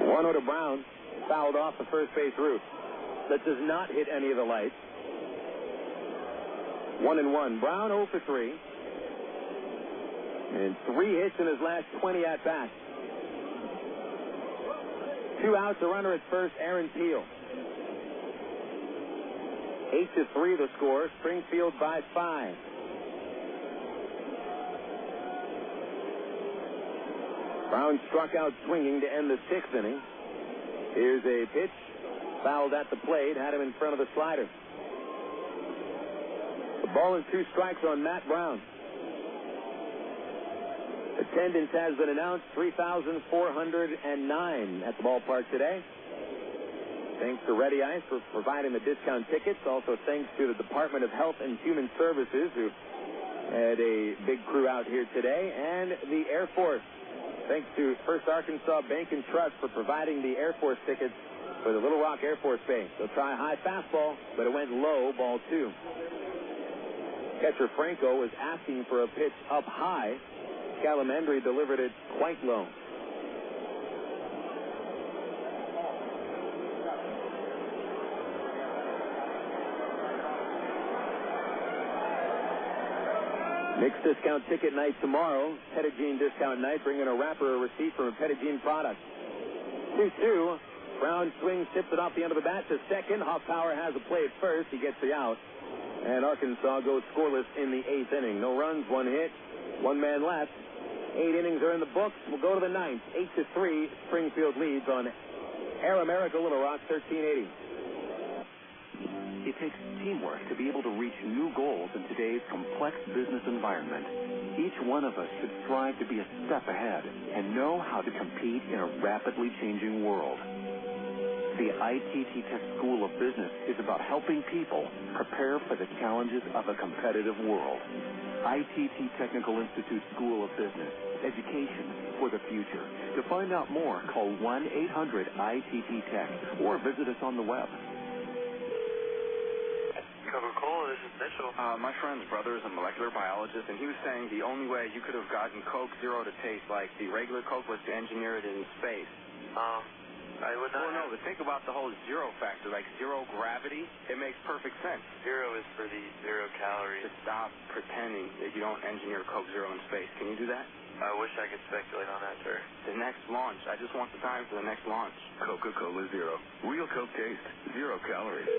One to Brown, fouled off the first base route. That does not hit any of the lights. 1-1. Brown 0 for 3. And 3 hits in his last 20 at-bats. 2 outs, a runner at first, Aaron Peel. 8-3 the score. Springfield by 5. Brown struck out swinging to end the 6th inning. Here's a pitch. Fouled at the plate. Had him in front of the slider. A ball and 2 strikes on Matt Brown. Attendance has been announced, 3,409 at the ballpark today. Thanks to Ready Ice for providing the discount tickets. Also thanks to the Department of Health and Human Services, who had a big crew out here today, and the Air Force. Thanks to First Arkansas Bank and Trust for providing the Air Force tickets for the Little Rock Air Force Base. They'll try a high fastball, but it went low, ball 2. Catcher Franco was asking for a pitch up high. Scalamandri delivered it quite low. . 2 Mixed discount ticket night tomorrow. Pettigene discount night. Bring in a wrapper or receipt from a Pettigene product. 2-2. Brown swings, tips it off the end of the bat to second. Hoffpauir has a play at first. He gets the out. And Arkansas goes scoreless in the 8th inning. No runs, 1 hit, 1 man left. 8 innings are in the books. We'll go to the 9th. 8-3. Springfield leads on Air America Little Rock, 1380. It takes teamwork to be able to reach new goals in today's complex business environment. Each one of us should strive to be a step ahead and know how to compete in a rapidly changing world. The ITT Tech School of Business is about helping people prepare for the challenges of a competitive world. ITT Technical Institute School of Business, education for the future. To find out more, call 1-800-ITT-TECH or visit us on the web. Coca-Cola, this is Mitchell. My friend's brother is a molecular biologist, and he was saying the only way you could have gotten Coke Zero to taste like the regular Coke was to engineer it in space. I would not. Well, no, but think about the whole zero factor, like zero gravity. It makes perfect sense. Zero is for the 0 calories. Just stop pretending that you don't engineer Coke Zero in space. Can you do that? I wish I could speculate on that, sir. The next launch. I just want the time for the next launch. Coca-Cola Zero. Real Coke taste. 0 calories.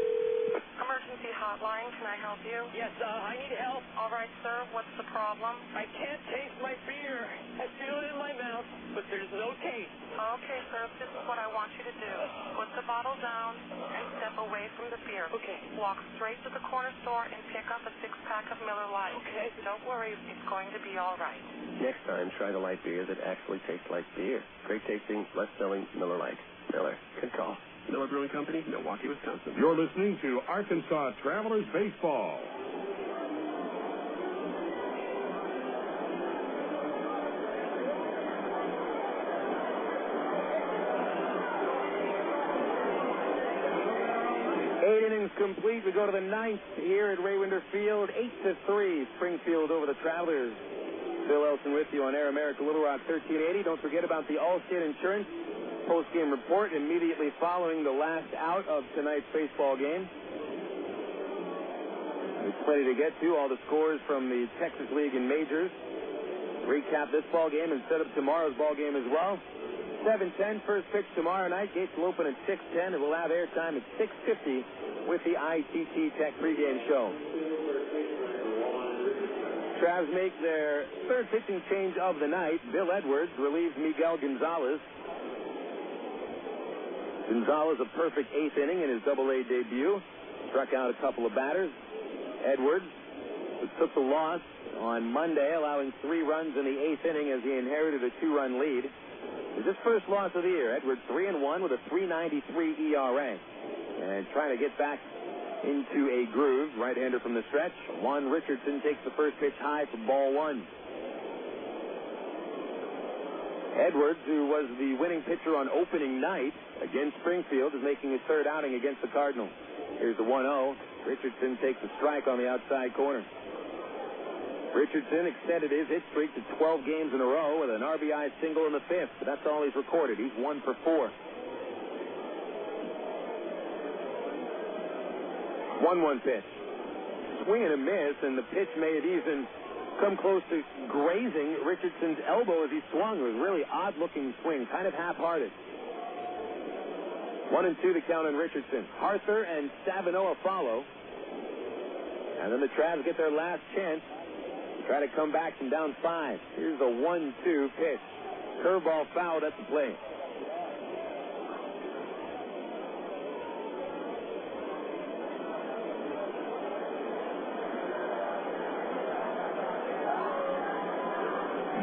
Emergency hotline, can I help you? Yes, I need help. All right, sir, what's the problem? I can't taste my beer. I feel it in my mouth, but there's no taste. Okay, sir, this is what I want you to do. Put the bottle down and step away from the beer. Okay. Walk straight to the corner store and pick up a 6-pack of Miller Lite. Okay. Don't worry, it's going to be all right. Next time, try the light beer that actually tastes like beer. Great tasting, less selling Miller Lite. Miller, good call. Miller Brewing Company, Milwaukee, Wisconsin. You're listening to Arkansas Travelers Baseball. Complete. We go to the 9th here at Raywinder Field. 8-3. Springfield over the Travelers. Bill Elson with you on Air America Little Rock 1380. Don't forget about the Allstate Insurance post-game report immediately following the last out of tonight's baseball game. There's plenty to get to. All the scores from the Texas League and Majors. Recap this ball game and set up tomorrow's ball game as well. 7:10, first pitch tomorrow night. Gates will open at 6:10, and we'll have airtime at 6:50 with the ITT Tech pregame show. Travs make their third pitching change of the night. Bill Edwards relieves Miguel González. González a perfect 8th inning in his Double-A debut. Struck out a couple of batters. Edwards took the loss on Monday, allowing 3 runs in the 8th inning as he inherited a 2-run lead. It's his first loss of the year. Edwards 3-1 with a 3.93 ERA. And trying to get back into a groove. Right-hander from the stretch. Juan Richardson takes the first pitch high for ball 1. Edwards, who was the winning pitcher on opening night against Springfield, is making his third outing against the Cardinals. Here's the 1-0. Richardson takes a strike on the outside corner. Richardson extended his hit streak to 12 games in a row with an RBI single in the 5th. But that's all he's recorded. He's 1 for 4. 1-1 pitch. Swing and a miss, and the pitch may have even come close to grazing Richardson's elbow as he swung. It was a really odd-looking swing, kind of half-hearted. 1-2 the count on Richardson. Arthur and Stavinoha follow. And then the Travs get their last chance. Try to come back from down 5. Here's a 1-2 pitch. Curveball fouled at the plate.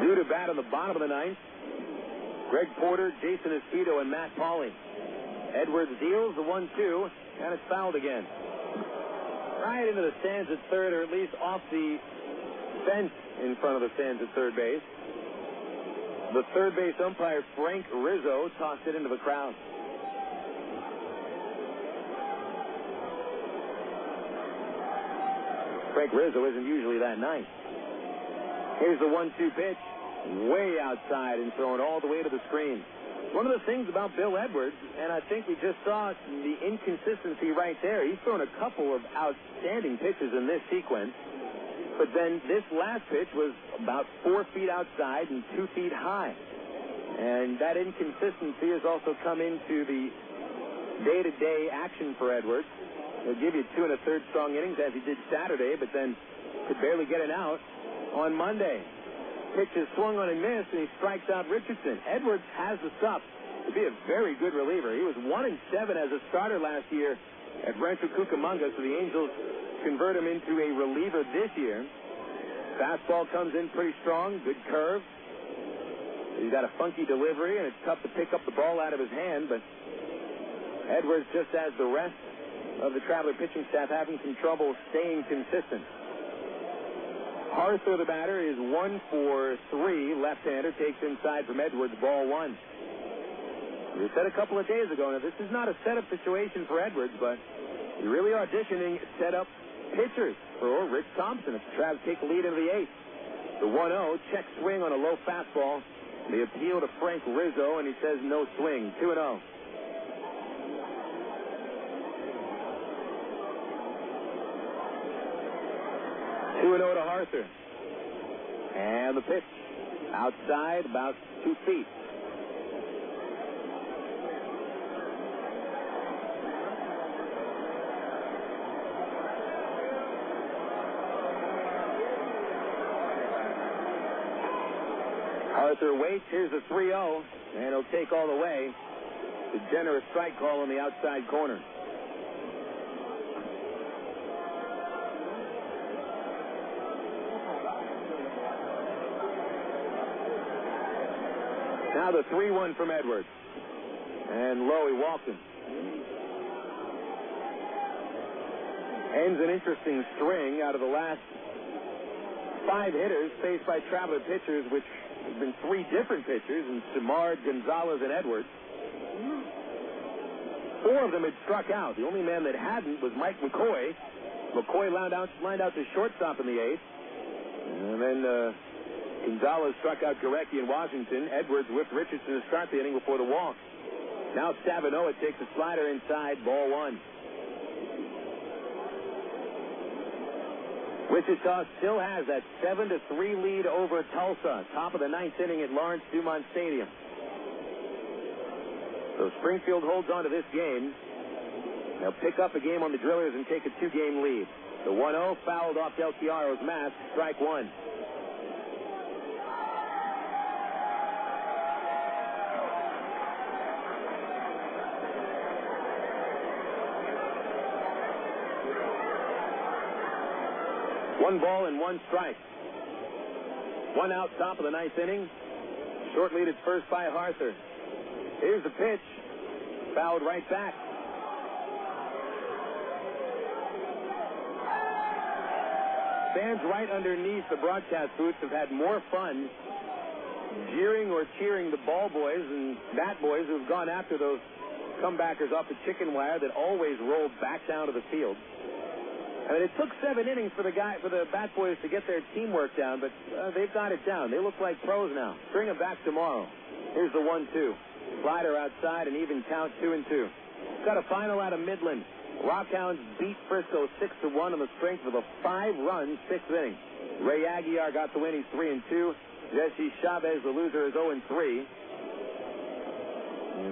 Due to bat on the bottom of the 9th, Greg Porter, Jason Esposito, and Matt Pauley. Edwards deals the 1-2, and it's fouled again. Right into the stands at third, or at least off the fence in front of the stands at third base. The third base umpire, Frank Rizzo, tossed it into the crowd. Frank Rizzo isn't usually that nice. Here's the 1-2 pitch. Way outside and thrown all the way to the screen. One of the things about Bill Edwards, and I think we just saw the inconsistency right there, he's thrown a couple of outstanding pitches in this sequence. But then this last pitch was about 4 feet outside and 2 feet high. And that inconsistency has also come into the day-to-day action for Edwards. He'll give you 2 1/3 strong innings as he did Saturday, but then could barely get an out on Monday. Pitch is swung on and missed, and he strikes out Richardson. Edwards has the stuff to be a very good reliever. He was 1-7 as a starter last year at Rancho Cucamonga, so the Angels convert him into a reliever this year. Fastball comes in pretty strong, good curve. He's got a funky delivery, and it's tough to pick up the ball out of his hand, but Edwards, just as the rest of the Traveler pitching staff, having some trouble staying consistent. Arthur, the batter, is 1 for 3. Left-hander takes inside from Edwards, ball 1. We said a couple of days ago, now this is not a setup situation for Edwards, but you're really auditioning setup pitchers for Rich Thompson if the Travs take the lead into the 8th. The 1-0, check swing on a low fastball. They appeal to Frank Rizzo, and he says no swing. 2-0. To Arthur. And the pitch. Outside, about 2 feet. Arthur waits. Here's a 3-0, and he'll take all the way. The generous strike call on the outside corner. Now the 3-1 from Edwards. And low, he walked him. Ends an interesting string out of the last 5 hitters faced by Traveler pitchers, which has been 3 different pitchers, in Simard, Gonzalez, and Edwards. 4 of them had struck out. The only man that hadn't was Mike McCoy. McCoy lined out to shortstop in the 8th. And then Gonzalez struck out Gorecki and Washington. Edwards whipped Richardson to start the inning before the walk. Now Stavinoha takes a slider inside, ball 1. Wichita still has that 7-3 lead over Tulsa, top of the 9th inning at Lawrence Dumont Stadium. So Springfield holds on to this game. They'll pick up a game on the Drillers and take a 2-game lead. The 1-0 fouled off Del Chiaro's mask, strike 1. One ball and 1 strike. 1 out, top of the 9th inning. Short lead at first by Arthur. Here's the pitch. Fouled right back. Fans right underneath the broadcast booths have had more fun jeering or cheering the ball boys and bat boys who have gone after those comebackers off the chicken wire that always roll back down to the field. I mean, it took 7 innings for the bat boys to get their teamwork down, but they've got it down. They look like pros now. Bring them back tomorrow. Here's the 1-2. Slider outside, an even count, 2-2. Got a final out of Midland. Rockhounds beat Frisco 6-1 on the strength of a 5-run 6th inning. Ray Aguiar got the win. He's 3-2. Jesse Chavez, the loser, is 0-3.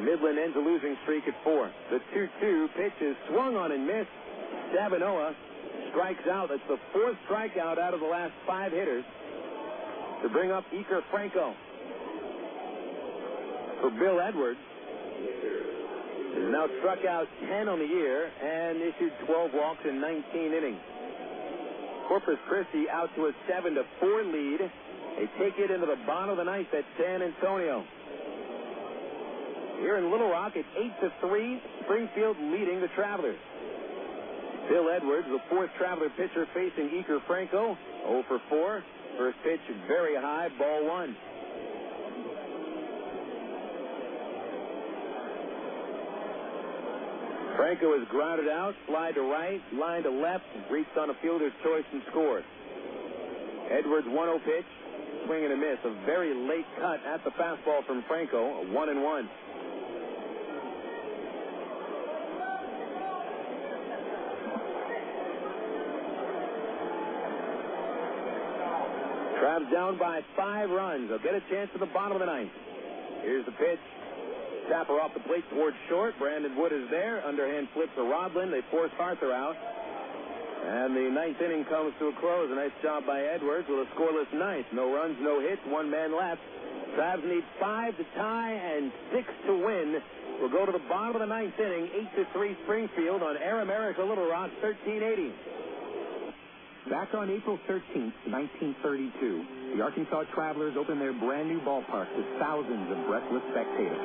Midland ends a losing streak at 4. The 2-2 pitch is swung on and missed. Stavinoha strikes out. That's the 4th strikeout out of the last 5 hitters to bring up Iker Franco. For Bill Edwards, he's now struck out 10 on the year and issued 12 walks in 19 innings. Corpus Christi out to a 7-4 lead. They take it into the bottom of the 9th at San Antonio. Here in Little Rock, it's 8-3. Springfield leading the Travelers. Bill Edwards, the 4th Traveler pitcher facing Iker Franco, 0-4. First pitch very high, ball 1. Franco is grounded out, fly to right, line to left, reached on a fielder's choice and scored. Edwards' 1-0 pitch, swing and a miss. A very late cut at the fastball from Franco, a 1-1. Travs down by 5 runs. They'll get a chance at the bottom of the ninth. Here's the pitch. Tapper off the plate towards short. Brandon Wood is there. Underhand flip to Rodlin. They force Arthur out. And the ninth inning comes to a close. A nice job by Edwards with a scoreless ninth. No runs, no hits, 1 man left. Travs need 5 to tie and 6 to win. We'll go to the bottom of the ninth inning, 8-3 Springfield on Air America Little Rock, 1380. Back on April 13th, 1932, the Arkansas Travelers opened their brand-new ballpark to thousands of breathless spectators.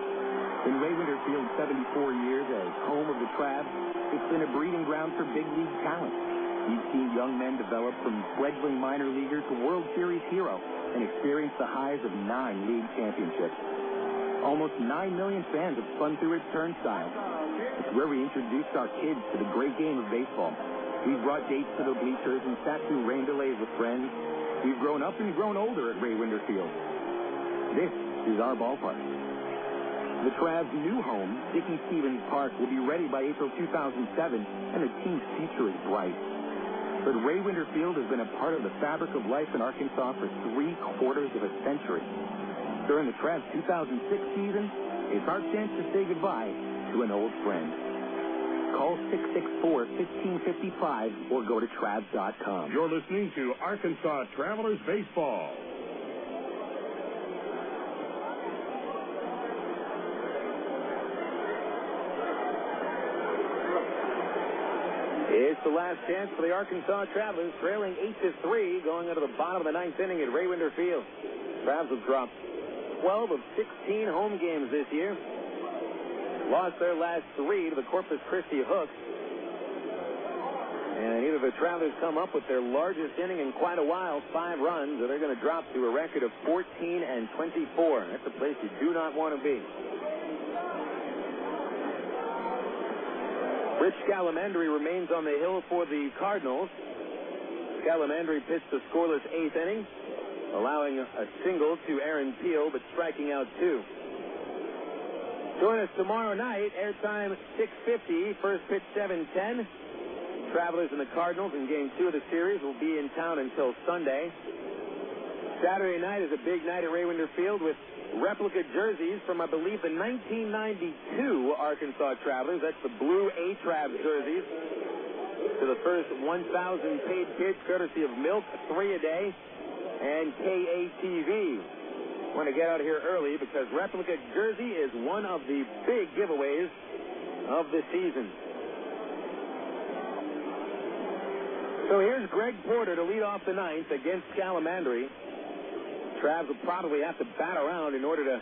In Ray Winter Field, 74 years as home of the Travs, it's been a breeding ground for big league talent. You've seen young men develop from fledgling minor leaguer to World Series hero and experience the highs of 9 league championships. Almost 9 million fans have spun through its turnstile. It's where we introduced our kids to the great game of baseball. We've brought dates to the bleachers and sat through rain delays with friends. We've grown up and grown older at Ray Winter Field. This is our ballpark. The Travs' new home, Dickey-Stevens Park, will be ready by April 2007, and the team's future is bright. But Ray Winter Field has been a part of the fabric of life in Arkansas for 3/4 of a century. During the Travs' 2006 season, it's our chance to say goodbye to an old friend. Call 664-1555 or go to Travs.com. You're listening to Arkansas Travelers Baseball. It's the last chance for the Arkansas Travelers, trailing 8-3, going into the bottom of the ninth inning at Ray Winter Field. Travs have dropped 12 of 16 home games this year. Lost their last 3 to the Corpus Christi Hooks. And either the Travelers come up with their largest inning in quite a while, 5 runs, or they're going to drop to a record of 14-24. That's a place you do not want to be. Rich Scalamandri remains on the hill for the Cardinals. Scalamandri pitched a scoreless 8th inning, allowing a single to Aaron Peel, but striking out 2. Join us tomorrow night, airtime 6:50, first pitch 7:10. Travelers and the Cardinals in Game 2 of the series will be in town until Sunday. Saturday night is a big night at Ray Winter Field with replica jerseys from, I believe, the 1992 Arkansas Travelers. That's the blue A-Travs jerseys. To the first 1,000 paid kids, courtesy of Milk, 3 a day, and KATV. Want to get out here early because replica jersey is one of the big giveaways of the season. So here's Greg Porter to lead off the ninth against Scalamandri. Travs will probably have to bat around in order to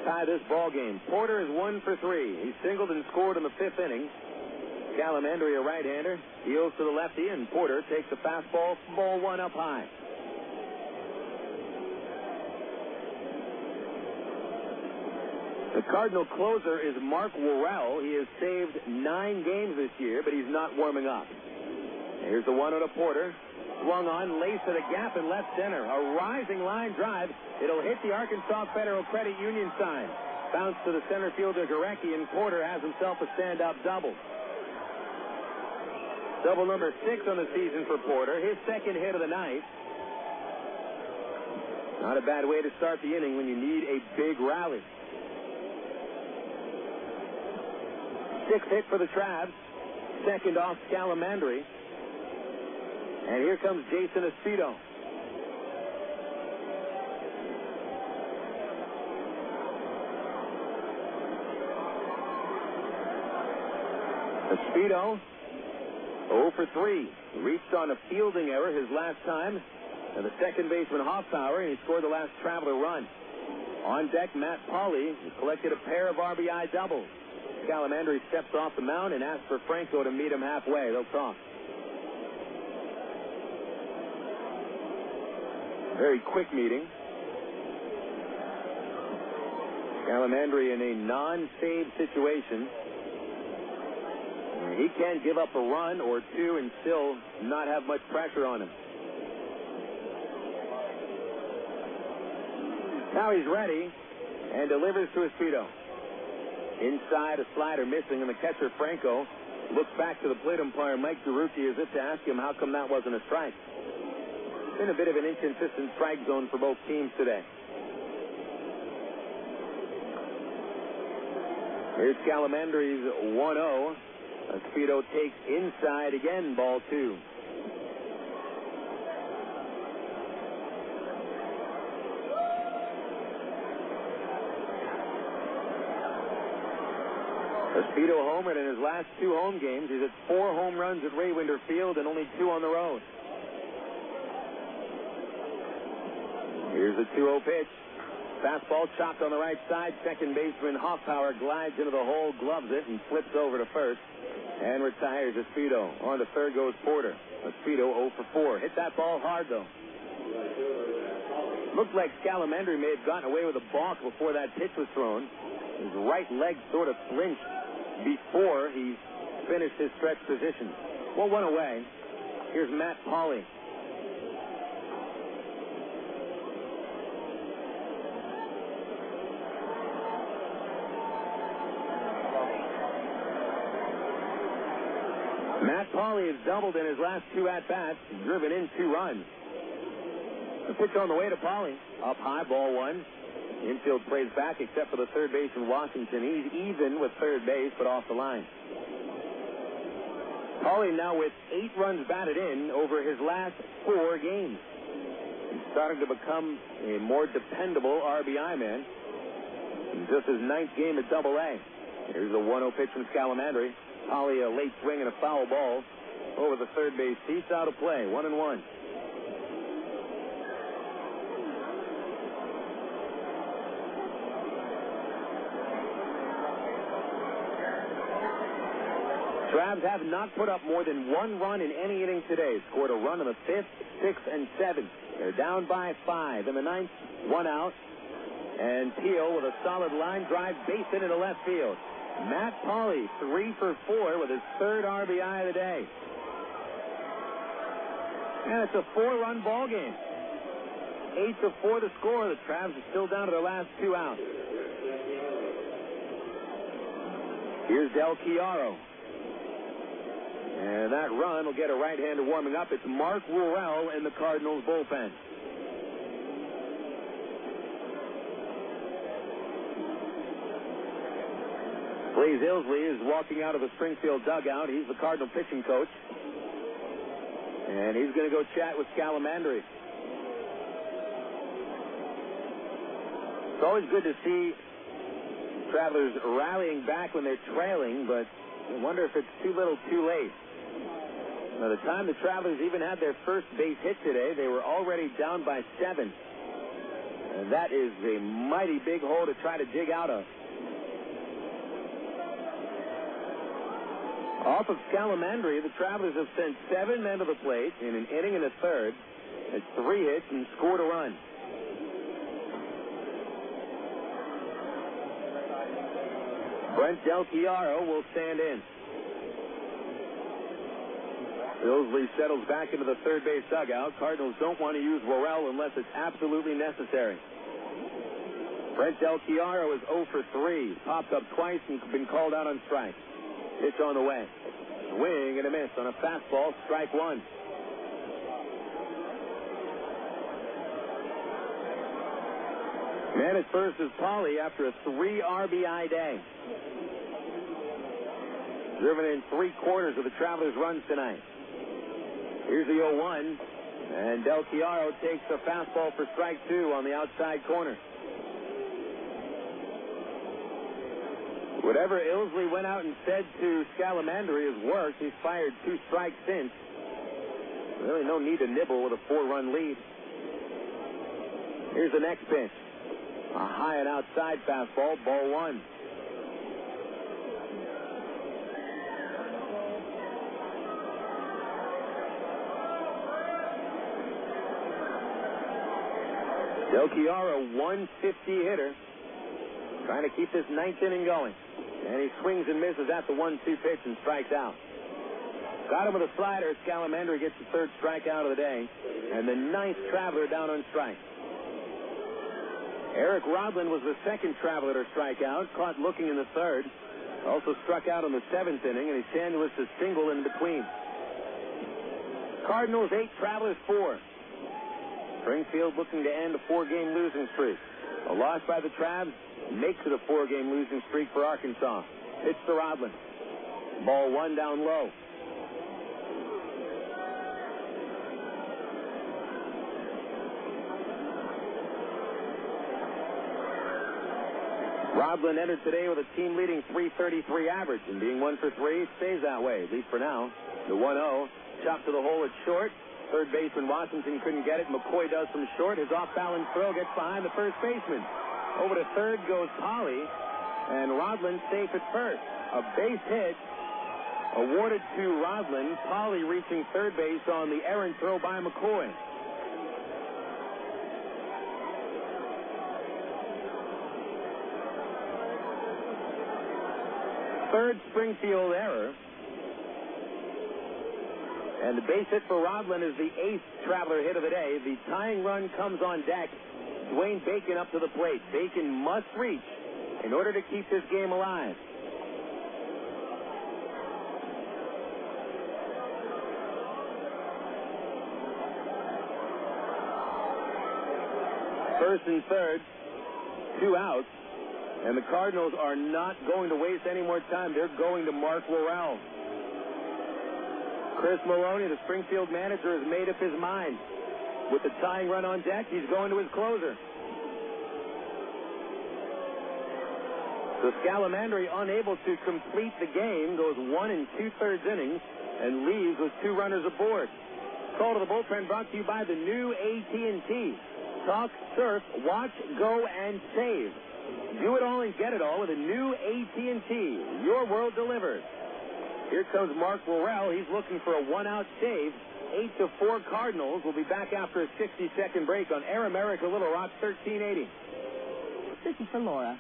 tie this ball game. Porter is 1 for 3. He singled and scored in the 5th inning. Scalamandri, a right-hander, deals to the lefty, and Porter takes a fastball, ball 1 up high. The Cardinal closer is Mark Worrell. He has saved 9 games this year, but he's not warming up. Here's the 1-0 to Porter. Swung on, laced to the gap in left center. A rising line drive. It'll hit the Arkansas Federal Credit Union sign. Bounce to the center fielder Gorecki, and Porter has himself a stand-up double. Double number 6 on the season for Porter. His second hit of the night. Not a bad way to start the inning when you need a big rally. 6th hit for the Travs. Second off Scalamandri. And here comes Jason Espedo. Espedo, 0 for 3. Reached on a fielding error his last time. And the second baseman Hoffpauir, and he scored the last Traveler run. On deck, Matt Pauley collected a pair of RBI doubles. Scalamandri steps off the mound and asks for Franco to meet him halfway. They'll talk. Very quick meeting. Scalamandri in a non-save situation. He can't give up a run or 2 and still not have much pressure on him. Now he's ready and delivers to Espedo. Inside, a slider missing, and the catcher, Franco, looks back to the plate umpire, Mike Durucci, as if to ask him how come that wasn't a strike. Been a bit of an inconsistent strike zone for both teams today. Here's Scalamandri's 1-0. Stavinoha takes inside again, ball 2. Stavinoha homered in his last 2 home games. He's at 4 home runs at Raywinder Field and only 2 on the road. Here's the 2-0 pitch. Fastball chopped on the right side. Second baseman Hoffpauir glides into the hole, gloves it, and flips over to first and retires Stavinoha. On to third goes Porter. Stavinoha 0 for 4. Hit that ball hard, though. Looked like Scalamandri may have gotten away with a balk before that pitch was thrown. His right leg sort of flinched before he finished his stretch position. Well, one away. Here's Matt Pauley. Matt Pauley has doubled in his last 2 at-bats, driven in 2 runs. The pitch on the way to Pauley. Up high, ball 1. Infield plays back except for the third baseman Washington. He's even with third base, but off the line. Pauley now with 8 runs batted in over his last 4 games. He's starting to become a more dependable RBI man. In just his 9th game at Double-A. Here's the 1-0 pitch from Scalamandri. Pauley a late swing and a foul ball over the third base piece, out of play. 1-1. Travs have not put up more than 1 run in any inning today. Scored a run in the 5th, 6th, and 7th. They're down by 5 in the 9th. 1 out. And Peel with a solid line drive, base hit into left field. Matt Pauley, 3 for 4 with his 3rd RBI of the day. And it's a 4-run ball game. 8-4 the score. The Travs are still down to their last 2 outs. Here's Del Chiaro. And that run will get a right-hander warming up. It's Mark Worrell in the Cardinals bullpen. Blaze Ilsley is walking out of the Springfield dugout. He's the Cardinal pitching coach. And he's going to go chat with Scalamandri. It's always good to see Travelers rallying back when they're trailing, but I wonder if it's too little too late. By the time the Travelers even had their first base hit today, they were already down by 7. And that is a mighty big hole to try to dig out of. Off of Scalamandri, the Travelers have sent 7 men to the plate in an inning and a third. It's 3 hits and scored a run. Brent Del Chiaro will stand in. Ilsley settles back into the third base dugout. Cardinals don't want to use Worrell unless it's absolutely necessary. Brent Del Chiaro is 0 for 3. Popped up twice and been called out on strike. Pitch on the way. Swing and a miss on a fastball. Strike 1. Man at first is Pauley after a 3 RBI day. Driven in 3/4 of the Travelers' runs tonight. Here's the 0-1. And Del Chiaro takes a fastball for strike 2 on the outside corner. Whatever Ilsley went out and said to Scalamandri has worked. He's fired 2 strikes since. Really no need to nibble with a 4-run lead. Here's the next pitch. A high and outside fastball, ball 1. Del Chiaro, 150 hitter. Trying to keep this 9th inning going. And he swings and misses at the 1-2 pitch and strikes out. Got him with a slider. Scalamandri gets the 3rd strikeout of the day. And the 9th Traveler down on strike. Eric Rodlin was the 2nd Traveler to strike out. Caught looking in the 3rd. Also struck out in the 7th inning. And he sandwiched a single in between. Cardinals 8, Travelers 4. Springfield looking to end a 4-game losing streak. A loss by the Travs makes it a 4-game losing streak for Arkansas. Pitch to Rodland. Ball 1 down low. Rodland entered today with a team-leading .333 average, and being 1 for 3, stays that way, at least for now. The 1-0, chopped to the hole at short. Third baseman Washington couldn't get it. McCoy does from short. His off-balance throw gets behind the first baseman. Over to third goes Polly, and Rodland safe at first. A base hit awarded to Rodland. Polly reaching third base on the errant throw by McCoy. Third Springfield error. And the base hit for Rodland is the 8th Traveler hit of the day. The tying run comes on deck. Dwayne Bacon up to the plate. Bacon must reach in order to keep this game alive. First and third, 2 outs. And the Cardinals are not going to waste any more time. They're going to Mark Worrell. Chris Maloney, the Springfield manager, has made up his mind. With the tying run on deck, he's going to his closer. So Scalamandri, unable to complete the game, goes 1 2/3 innings and leaves with 2 runners aboard. Call to the bullpen brought to you by the new AT&T. Talk, surf, watch, go, and save. Do it all and get it all with a new AT&T. Your world delivered. Here comes Mark Worrell. He's looking for a 1-out save. 8-4 Cardinals. Will be back after a 60-second break on Air America Little Rock 1380. This is for Laura.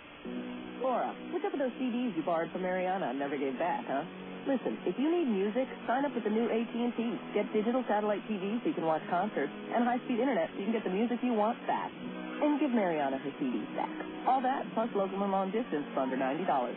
Laura, what's up with those CDs you borrowed from Mariana and never gave back, huh? Listen, if you need music, sign up with the new AT&T. Get digital satellite TV so you can watch concerts and high-speed internet so you can get the music you want fast. And give Mariana her CDs back. All that plus local and long distance for under $90.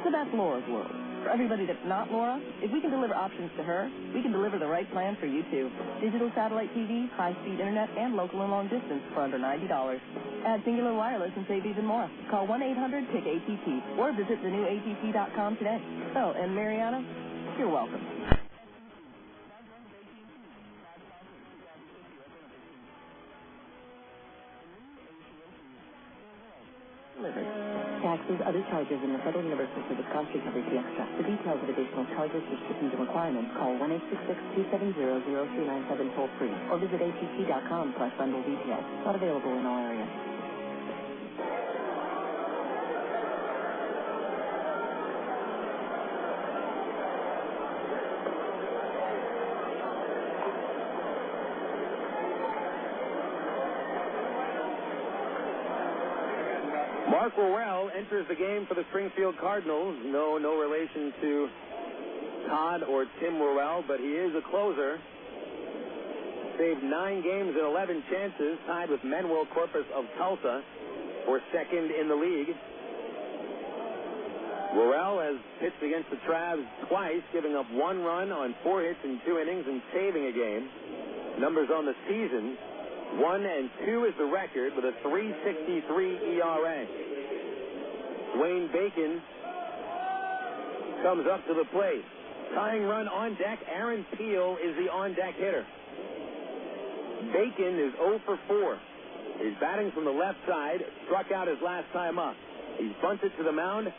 So that's Laura's world. For everybody that's not Laura, if we can deliver options to her, we can deliver the right plan for you too. Digital satellite TV, high-speed internet, and local and long distance for under $90. Add Singular Wireless and save even more. Call 1-800-PICK-ATT or visit thenewatt.com today. Oh, and Mariana, you're welcome. Taxes, other charges, and the Federal Universal Service Cost Recovery Fee Extra. For details of additional charges, restrictions, and requirements, call 1-866-270-0397 toll-free or visit att.com/bundle details. Not available in all areas. Mark Worrell enters the game for the Springfield Cardinals. No relation to Todd or Tim Worrell, but he is a closer. Saved 9 games and 11 chances, tied with Manuel Corpus of Tulsa for second in the league. Worrell has pitched against the Travs twice, giving up 1 run on 4 hits in 2 innings and saving a game. Numbers on the season: 1-2 is the record with a 3.63 ERA. Dwayne Bacon comes up to the plate. Tying run on deck. Aaron Peel is the on-deck hitter. Bacon is 0 for 4. He's batting from the left side. Struck out his last time up. He's bunted to the mound,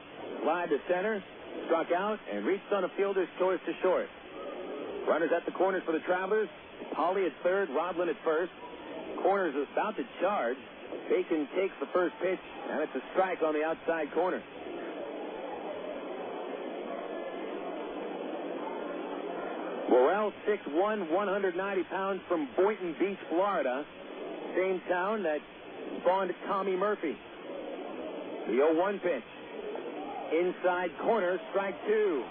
slide to center, struck out, and reached on a fielder's choice to short. Runners at the corners for the Travelers. Polly at third, Rodland at first. Corners is about to charge. Bacon takes the first pitch, and it's a strike on the outside corner. Worrell, 6'1", 190 pounds, from Boynton Beach, Florida. Same town that spawned Tommy Murphy. The 0-1 pitch. Inside corner, strike 2.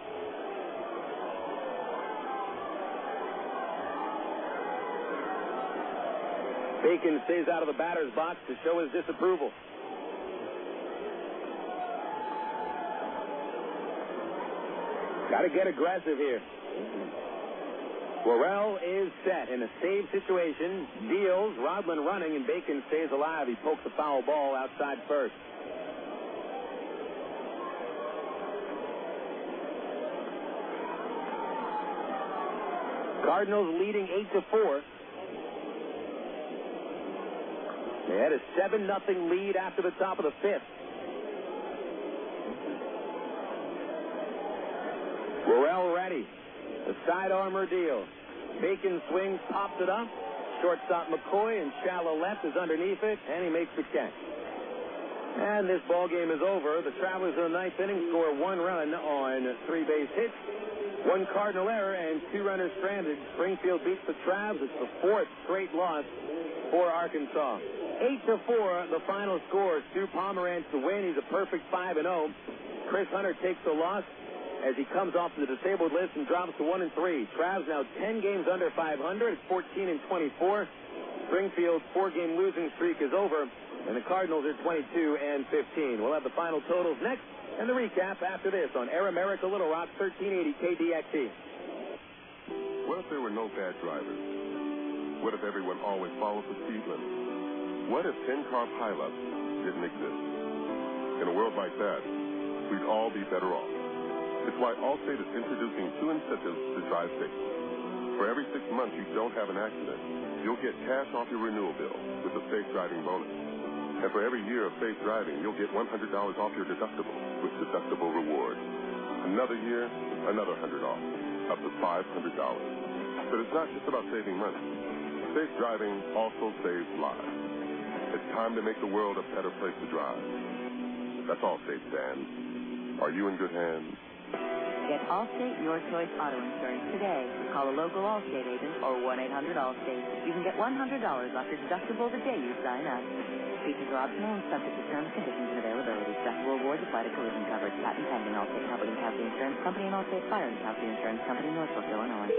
Bacon stays out of the batter's box to show his disapproval. Got to get aggressive here. Worrell is set in a save situation. Deals. Rodman running, and Bacon stays alive. He pokes the foul ball outside first. Cardinals leading 8-4. They had a 7-0 lead after the top of the fifth. Worrell ready. The side armor deal. Bacon swings, pops it up. Shortstop McCoy in shallow left is underneath it, and he makes the catch. And this ball game is over. The Travelers in the ninth inning score 1 run on 3 base hits, 1 Cardinal error, and 2 runners stranded. Springfield beats the Travs. It's the 4th straight loss for Arkansas. 8-4, the final score. Stu Pomeranz to win. He's a perfect 5-0. Chris Hunter takes the loss as he comes off the disabled list and drops to 1-3. Travs now 10 games under 500. It's 14-24. Springfield's 4-game losing streak is over, and the Cardinals are 22-15. We'll have the final totals next and the recap after this on Air America Little Rock 1380 KDXE. What if there were no bad drivers? What if everyone always followed the speed limit? What if 10-car pileups didn't exist? In a world like that, we'd all be better off. It's why Allstate is introducing 2 incentives to drive safe. For every 6 months you don't have an accident, you'll get cash off your renewal bill with a safe driving bonus. And for every year of safe driving, you'll get $100 off your deductible with Deductible Rewards. Another year, another $100 off, up to $500. But it's not just about saving money. Safe driving also saves lives. It's time to make the world a better place to drive. That's Allstate, Dan. Are you in good hands? Get Allstate Your Choice Auto Insurance today. Call a local Allstate agent or 1-800-ALLSTATE. You can get $100 off your deductible the day you sign up. Features are optional and subject to terms, conditions, and availability. Deductible rewards apply to collision coverage. Patent pending. Allstate Public and Casualty Insurance Company and Allstate Fire and Casualty Insurance Company, Norfolk, Illinois.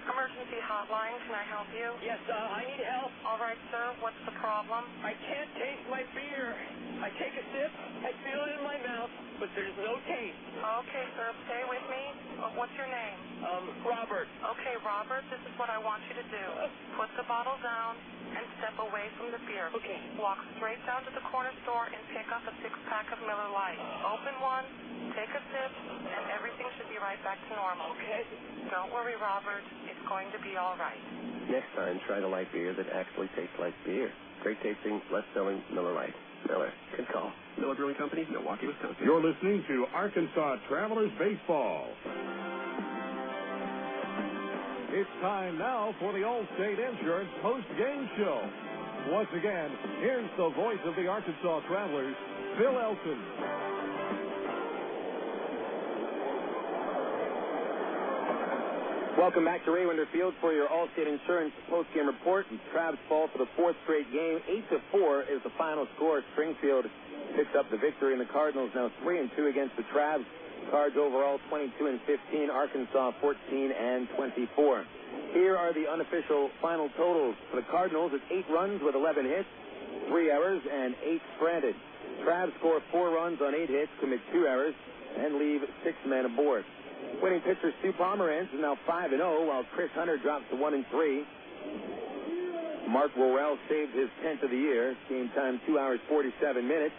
Emergency hotline, can I help you? Yes, I need help. All right, sir, what's the problem? I can't taste my beer. I take a sip, I feel it in my mouth, but there's no taste. Okay, sir, stay with me. What's your name? Robert. Okay, Robert, this is what I want you to do. Put the bottle down and step away from the beer. Okay. Walk straight down to the corner store and pick up a 6-pack of Miller Lite. Open one, take a sip, and everything should be right back to normal. Okay. Don't worry, Robert. It's going to be all right. Next time, try the light beer that actually tastes like beer. Great tasting, less selling Miller Lite. Miller. Good call. Miller Brewing Company, Milwaukee, Wisconsin. You're listening to Arkansas Travelers Baseball. It's time now for the Allstate Insurance post-game show. Once again, here's the voice of the Arkansas Travelers, Phil Elton. Welcome back to Raymond Field for your Allstate Insurance post-game report. Travs fall for the 4th straight game. 8-4 is the final score. Springfield picks up the victory, and the Cardinals now 3-2 against the Travs. Cards overall 22-15. Arkansas 14-24. Here are the unofficial final totals. For the Cardinals, it's 8 runs with 11 hits, 3 errors, and 8 stranded. Travs score 4 runs on 8 hits, commit 2 errors, and leave 6 men aboard. Winning pitcher Stu Pomeranz is now 5-0, while Chris Hunter drops to 1-3. Mark Worrell saved his 10th of the year. Game time 2 hours 47 minutes,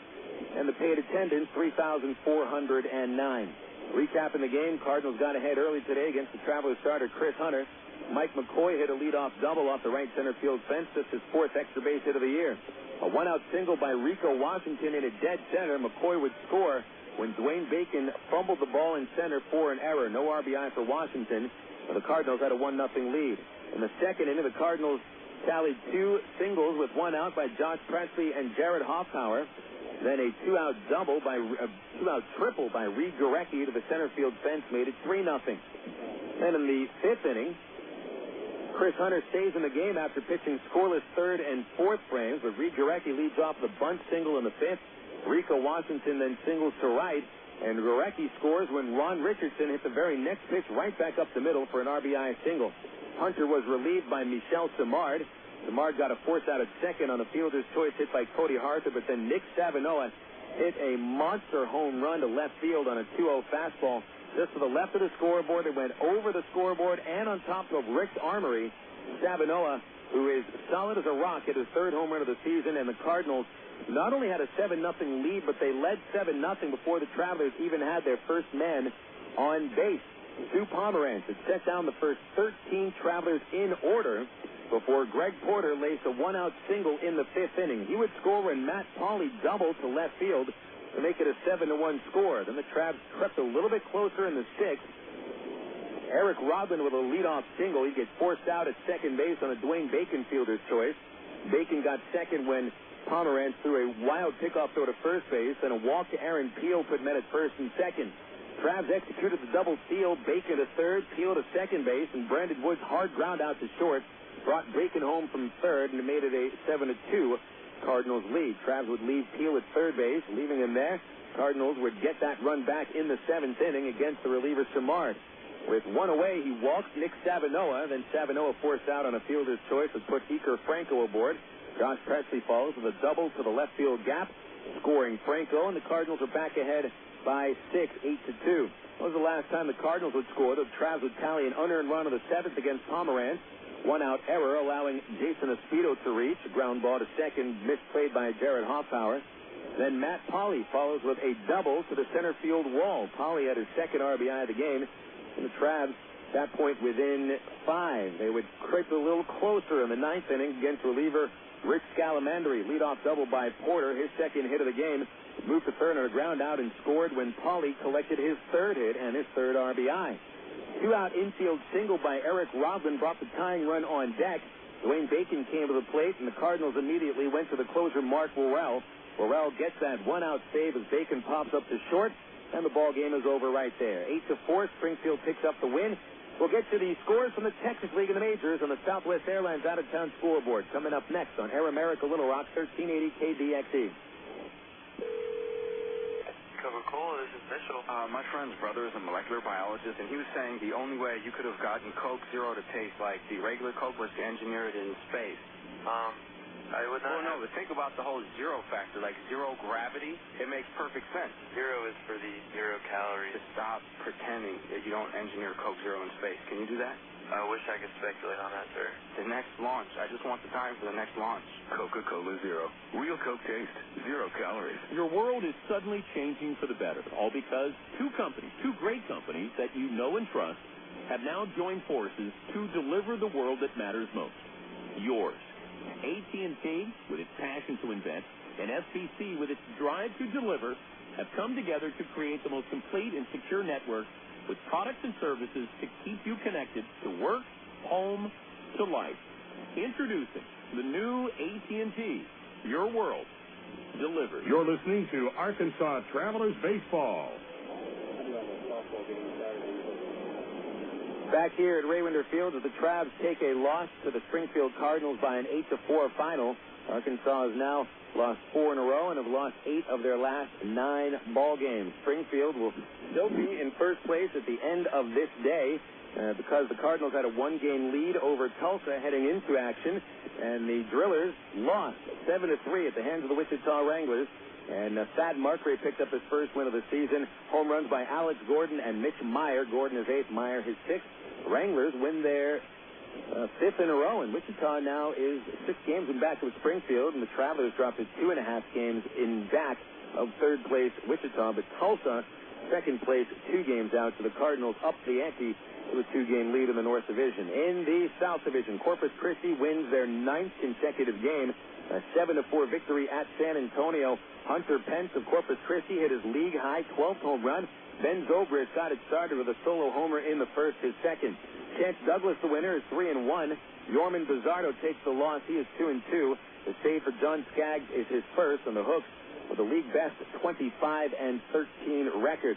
and the paid attendance 3,409. Recapping the game, Cardinals got ahead early today against the Travelers starter Chris Hunter. Mike McCoy hit a leadoff double off the right center field fence, just his 4th extra base hit of the year. A one-out single by Rico Washington in a dead center. McCoy would score when Dwayne Bacon fumbled the ball in center for an error. No RBI for Washington. The Cardinals had a 1-0 lead. In the second inning, the Cardinals tallied 2 singles with 1 out by Josh Presley and Jarrett Hoffpauir. Then a 2-out triple by Reid Gorecki to the center field fence made it 3-0. Then in the 5th inning, Chris Hunter stays in the game after pitching scoreless 3rd and 4th frames, but Reid Gorecki leads off the bunt single in the 5th. Rico Washington then singles to right, and Gorecki scores when Ron Richardson hit the very next pitch right back up the middle for an RBI single. Hunter was relieved by Michel Simard. Simard got a force out at second on a fielder's choice hit by Cody Harther, but then Nick Stavinoha hit a monster home run to left field on a 2-0 fastball. Just to the left of the scoreboard, it went over the scoreboard and on top of Rick's Armory. Stavinoha, who is solid as a rock, hit his third home run of the season, and the Cardinals not only had a 7-0 lead, but they led 7-0 before the Travelers even had their first man on base. Stu Pomeranz had set down the first 13 Travelers in order before Greg Porter laced a one-out single in the fifth inning. He would score when Matt Pauley doubled to left field to make it a 7-1 score. Then the Travs crept a little bit closer in the sixth. Eric Rodman with a leadoff single. He gets forced out at second base on a Dwayne Bacon fielder's choice. Bacon got second when Pomeranz threw a wild pickoff throw to first base, and a walk to Aaron Peel put men at first and second. Travs executed the double steal. Bacon to third, Peel to second base, and Brandon Wood's hard ground out to short brought Bacon home from third, and it made it a 7-2 Cardinals lead. Travs would leave Peel at third base, leaving him there. Cardinals would get that run back in the seventh inning against the reliever Samard. With one away, he walked Nick Stavinoha. Then Stavinoha forced out on a fielder's choice and put Iker Franco aboard. Josh Presley follows with a double to the left field gap, scoring Franco, and the Cardinals are back ahead by 6, 8-2. That was the last time the Cardinals would score. The Travs would tally an unearned run of the seventh against Pomeranz. One-out error allowing Jason Espino to reach. A ground ball to second, misplayed by Jarrett Hoffpauir. Then Matt Pauley follows with a double to the center field wall. Pauley had his second RBI of the game. And the Travs, at that point, within 5. They would creep a little closer in the ninth inning against reliever Rick Scalamandri. Leadoff double by Porter, his second hit of the game. Moved to third on a ground out and scored when Pauley collected his third hit and his third RBI. Two-out infield single by Eric Rodman brought the tying run on deck. Dwayne Bacon came to the plate, and the Cardinals immediately went to the closer, Mark Worrell. Worrell gets that one-out save as Bacon pops up to short, and the ball game is over right there. 8-4, Springfield picks up the win. We'll get to the scores from the Texas League and the Majors on the Southwest Airlines out-of-town scoreboard. Coming up next on Air America Little Rock, 1380 KDXE. Coca-Cola, this is Mitchell. My friend's brother is a molecular biologist, and he was saying the only way you could have gotten Coke Zero to taste like the regular Coke was to engineer it in space. I would not. Well, no, but think about the whole zero factor, like zero gravity. It makes perfect sense. Zero is for the 0 calories. Just stop pretending that you don't engineer Coke Zero in space. Can you do that? I wish I could speculate on that, sir. The next launch. I just want the time for the next launch. Coca-Cola Zero. Real Coke taste. 0 calories. Your world is suddenly changing for the better, all because two great companies that you know and trust, have now joined forces to deliver the world that matters most. Yours. AT&T, with its passion to invent, and FCC, with its drive to deliver, have come together to create the most complete and secure network with products and services to keep you connected to work, home, to life. Introducing the new AT&T, your world, delivered. You're listening to Arkansas Travelers Baseball. Back here at Raywinder Field, as the Travs take a loss to the Springfield Cardinals by an 8-4 final. Arkansas has now lost 4 in a row and have lost 8 of their last 9 ball games. Springfield will still be in first place at the end of this day because the Cardinals had a 1-game lead over Tulsa heading into action, and the Drillers lost 7-3 at the hands of the Wichita Wranglers. And Thad Markray picked up his first win of the season. Home runs by Alex Gordon and Mitch Meyer. Gordon his 8th, Meyer his 6th. Wranglers win their 5th in a row, and Wichita now is 6 games in back of Springfield, and the Travelers dropped to 2.5 games in back of third place Wichita. But Tulsa, second place, 2 games out, so the Cardinals up the ante to a 2-game lead in the North Division. In the South Division, Corpus Christi wins their 9th consecutive game, a 7-4 victory at San Antonio. Hunter Pence of Corpus Christi hit his league-high 12th home run. Ben Zobrist got it started with a solo homer in the first, his second. Chance Douglas, the winner, is 3-1. Yorman Bizzardo takes the loss. He is 2-2. The save for John Skaggs is his first on the hooks with a league best 25-13 record.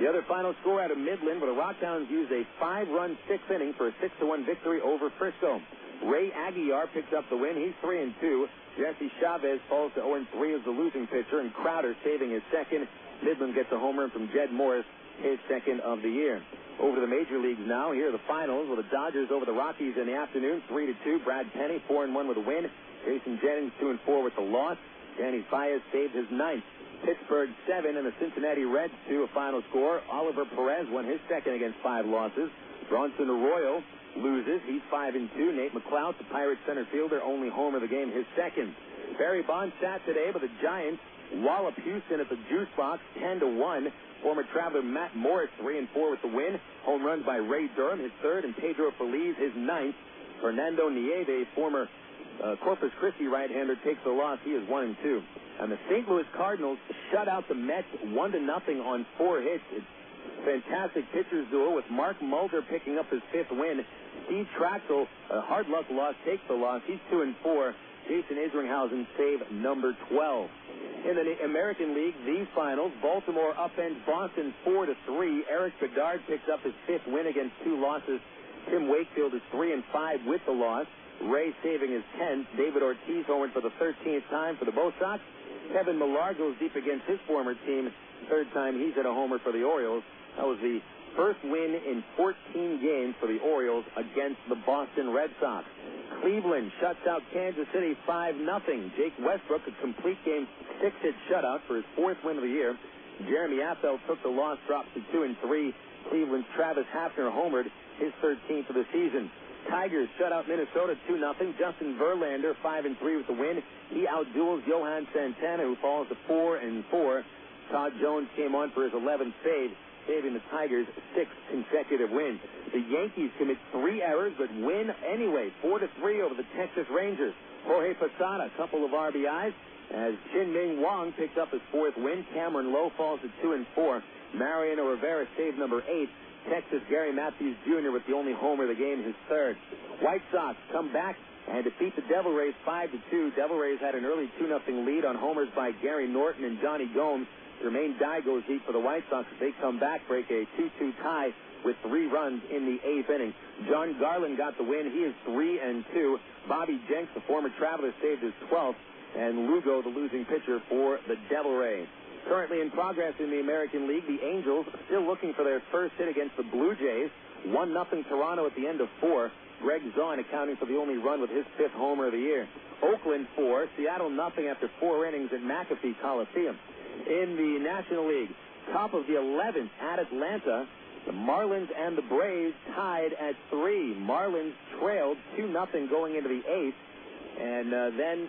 The other final score out of Midland, where the Rockhounds used a 5-run 6th inning for a 6-1 victory over Frisco. Ray Aguiar picks up the win. He's 3-2. Jesse Chavez falls to 0-3 as the losing pitcher, and Crowder saving his second. Midland gets a home run from Jed Morris, his second of the year. Over to the major leagues now. Here are the finals with the Dodgers over the Rockies in the afternoon, 3-2. Brad Penny, 4-1 with a win. Jason Jennings, 2-4 with the loss. Danny Fias saved his 9th. Pittsburgh 7 and the Cincinnati Reds 2, a final score. Oliver Perez won his second against 5 losses. Bronson Arroyo loses. He's 5-2. Nate McCloud, the Pirates center fielder, only homer of the game, his second. Barry Bonds sat today, but the Giants wallop Houston at the Juice Box 10-1. Former Traveler Matt Morris 3-4 with the win. Home runs by Ray Durham, his third, and Pedro Feliz, his ninth. Fernando Nieve, former Corpus Christi right-hander, takes the loss. He is 1-2. And the St. Louis Cardinals shut out the Mets 1-0 on 4 hits. It's a fantastic pitchers duel with Mark Mulder picking up his 5th win. Steve Traxel, a hard luck loss, takes the loss. He's 2-4. Jason Isringhausen save number 12. In the American League, these finals, Baltimore upends Boston 4-3. Eric Bedard picks up his 5th win against 2 losses. Tim Wakefield is 3-5 with the loss. Ray saving his 10th. David Ortiz homered for the 13th time for the Bo Sox. Kevin Millar goes deep against his former team. Third time he's hit a homer for the Orioles. That was the first win in 14 games for the Orioles against the Boston Red Sox. Cleveland shuts out Kansas City 5-0. Jake Westbrook, a complete game 6-hit shutout for his 4th win of the year. Jeremy Affeldt took the loss, drops to 2-3. Cleveland's Travis Hafner homered, his 13th of the season. Tigers shut out Minnesota 2-0. Justin Verlander 5-3 with the win. He outduels Johan Santana, who falls to 4-4. Todd Jones came on for his 11th save, saving the Tigers' 6th consecutive win. The Yankees commit 3 errors but win anyway, 4-3 over the Texas Rangers. Jorge Posada, a couple of RBIs, as Chin-Ming Wong picks up his 4th win. Cameron Lowe falls to 2-4. Mariano Rivera saved number 8. Texas Gary Matthews Jr. with the only homer of the game, his 3rd. White Sox come back and defeat the Devil Rays 5-2. Devil Rays had an early 2-0 lead on homers by Gary Norton and Johnny Gomes. Jermaine Dye goes deep for the White Sox as they come back, break a 2-2 tie with 3 runs in the 8th inning. John Garland got the win. He is 3-2. Bobby Jenks, the former Traveler, saved his 12th. And Lugo, the losing pitcher for the Devil Rays. Currently in progress in the American League, the Angels still looking for their first hit against the Blue Jays. 1-0 Toronto at the end of 4. Greg Zahn accounting for the only run with his 5th homer of the year. Oakland 4, Seattle nothing after 4 innings at McAfee Coliseum. In the National League, top of the 11th at Atlanta, the Marlins and the Braves tied at 3. Marlins trailed 2-0 going into the 8th, and then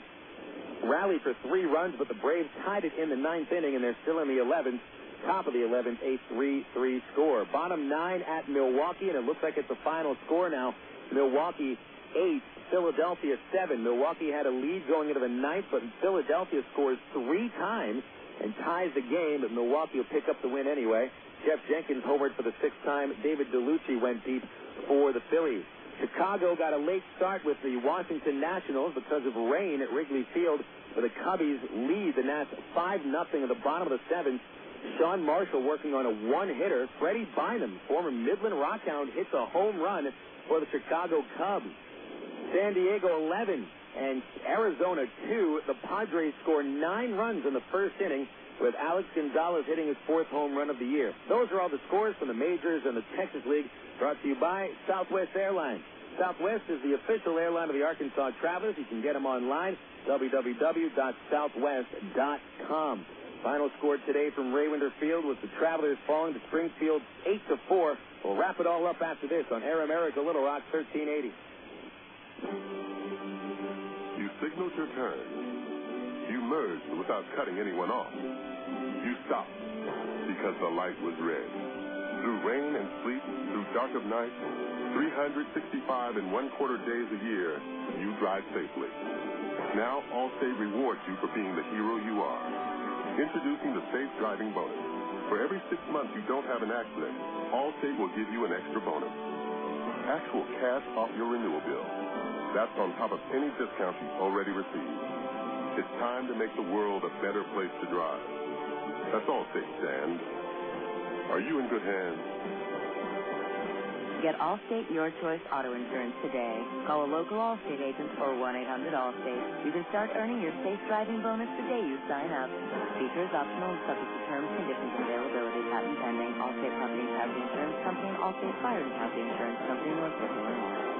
rallied for 3 runs, but the Braves tied it in the 9th inning, and they're still in the 11th. Top of the 11th, a 3-3 score. Bottom 9 at Milwaukee, and it looks like it's the final score now. Milwaukee 8, Philadelphia 7. Milwaukee had a lead going into the 9th, but Philadelphia scores 3 times and ties the game, but Milwaukee will pick up the win anyway. Jeff Jenkins homered for the 6th time. David DeLucci went deep for the Phillies. Chicago got a late start with the Washington Nationals because of rain at Wrigley Field, but the Cubbies lead the Nats 5-0 at the bottom of the 7th. Sean Marshall working on a 1-hitter. Freddie Bynum, former Midland Rockhound, hits a home run for the Chicago Cubs. San Diego 11 and Arizona 2. The Padres score 9 runs in the 1st inning, with Alex Gonzalez hitting his 4th home run of the year. Those are all the scores from the majors and the Texas League, brought to you by Southwest Airlines. Southwest is the official airline of the Arkansas Travelers. You can get them online, www.southwest.com. Final score today from Raywinder Field was the Travelers falling to Springfield 8-4. We'll wrap it all up after this on Air America Little Rock 1380. You signaled your turn. You merged without cutting anyone off. You stopped because the light was red. Through rain and sleet, through dark of night, 365 1/4 days a year, you drive safely. Now Allstate rewards you for being the hero you are. Introducing the Safe Driving Bonus. For every 6 months you don't have an accident, Allstate will give you an extra bonus. Actual cash off your renewal bill. That's on top of any discounts you've already received. It's time to make the world a better place to drive. That's Allstate, Stan. Are you in good hands? Get Allstate Your Choice Auto Insurance today. Call a local Allstate agent or 1-800-ALLSTATE. You can start earning your safe driving bonus the day you sign up. Features optional and subject to terms, conditions, and availability. Patent pending. Allstate Property and Casualty Insurance Company and Allstate Fire and Casualty Insurance Company, Northbrook, Illinois.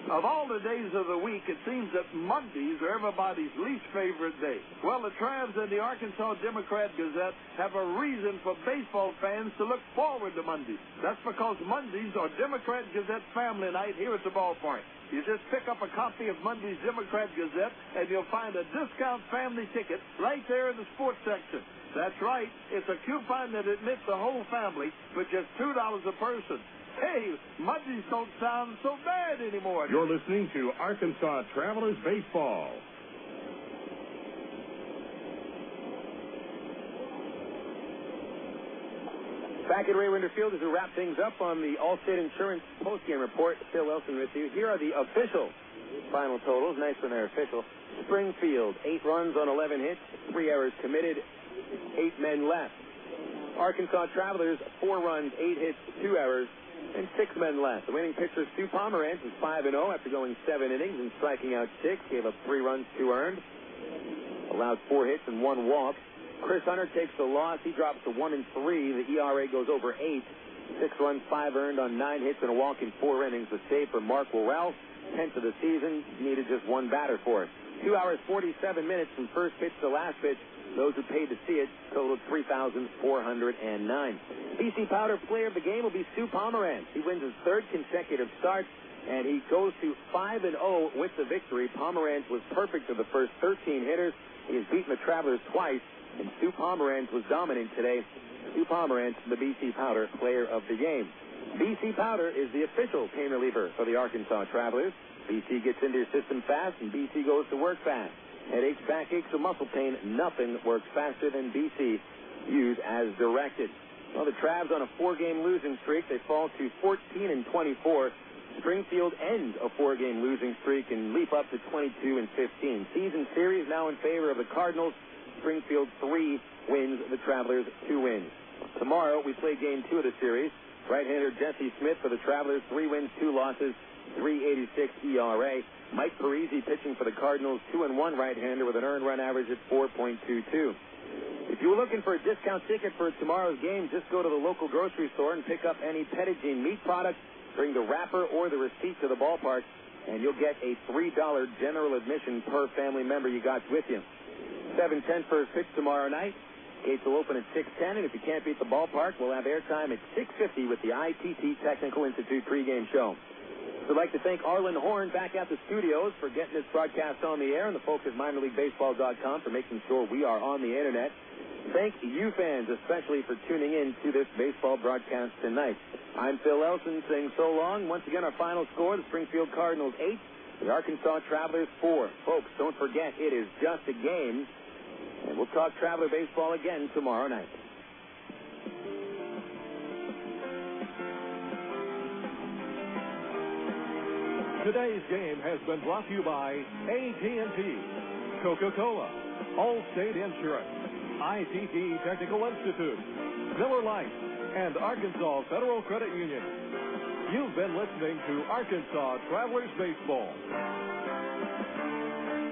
Of all the days of the week, it seems that Mondays are everybody's least favorite day. Well, the Travs and the Arkansas Democrat-Gazette have a reason for baseball fans to look forward to Mondays. That's because Mondays are Democrat-Gazette family night here at the ballpark. You just pick up a copy of Monday's Democrat-Gazette, and you'll find a discount family ticket right there in the sports section. That's right. It's a coupon that admits the whole family for just $2 a person. Hey, Mondays don't sound so bad anymore. You're listening to Arkansas Travelers Baseball. Back at Ray Winder Field as we wrap things up on the Allstate Insurance postgame report. Phil Wilson with you. Here are the official final totals. Nice when they're official. Springfield, 8 runs on 11 hits, 3 errors committed, 8 men left. Arkansas Travelers, 4 runs, 8 hits, 2 errors, and 6 men left. The winning pitcher, Stu Pomeranz, is 5-0 after going 7 innings and striking out 6. Gave up 3 runs, 2 earned. Allowed 4 hits and 1 walk. Chris Hunter takes the loss. He drops to 1-3. The ERA goes over 8. 6 runs, 5 earned on 9 hits and a walk in 4 innings. The save for Mark Worrell. 10th of the season. Needed just 1 batter for it. 2 hours, 47 minutes from first pitch to last pitch. Those who paid to see it totaled 3,409. BC Powder player of the game will be Stu Pomeranz. He wins his 3rd consecutive start, and he goes to 5-0 with the victory. Pomeranz was perfect for the first 13 hitters. He has beaten the Travelers twice, and Stu Pomeranz was dominant today. Stu Pomeranz, the BC Powder player of the game. BC Powder is the official pain reliever for the Arkansas Travelers. BC gets into your system fast, and BC goes to work fast. Headaches, backaches, or muscle pain, nothing works faster than BC. Used as directed. Well, the Travs on a 4-game losing streak. They fall to 14-24. Springfield ends a 4-game losing streak and leap up to 22-15. Season series now in favor of the Cardinals. Springfield 3 wins, the Travelers 2 wins. Tomorrow we play game 2 of the series. Right-hander Jesse Smith for the Travelers, 3 wins, 2 losses, 3.86 ERA. Mike Parisi pitching for the Cardinals, 2-1 right-hander with an earned run average at 4.22. If you were looking for a discount ticket for tomorrow's game, just go to the local grocery store and pick up any Pettigene meat product, bring the wrapper or the receipt to the ballpark, and you'll get a $3 general admission per family member you got with you. 7:10 first pitch tomorrow night. Gates will open at 6:10, and if you can't beat the ballpark, we'll have airtime at 6:50 with the ITT Technical Institute pregame show. So I'd like to thank Arlen Horn back at the studios for getting this broadcast on the air, and the folks at minorleaguebaseball.com for making sure we are on the internet. Thank you fans, especially for tuning in to this baseball broadcast tonight. I'm Phil Elson saying so long. Once again, our final score, the Springfield Cardinals 8, the Arkansas Travelers 4. Folks, don't forget, it is just a game, and we'll talk Traveler baseball again tomorrow night. Today's game has been brought to you by AT&T, Coca-Cola, Allstate Insurance, ITT Technical Institute, Miller Lite, and Arkansas Federal Credit Union. You've been listening to Arkansas Travelers Baseball.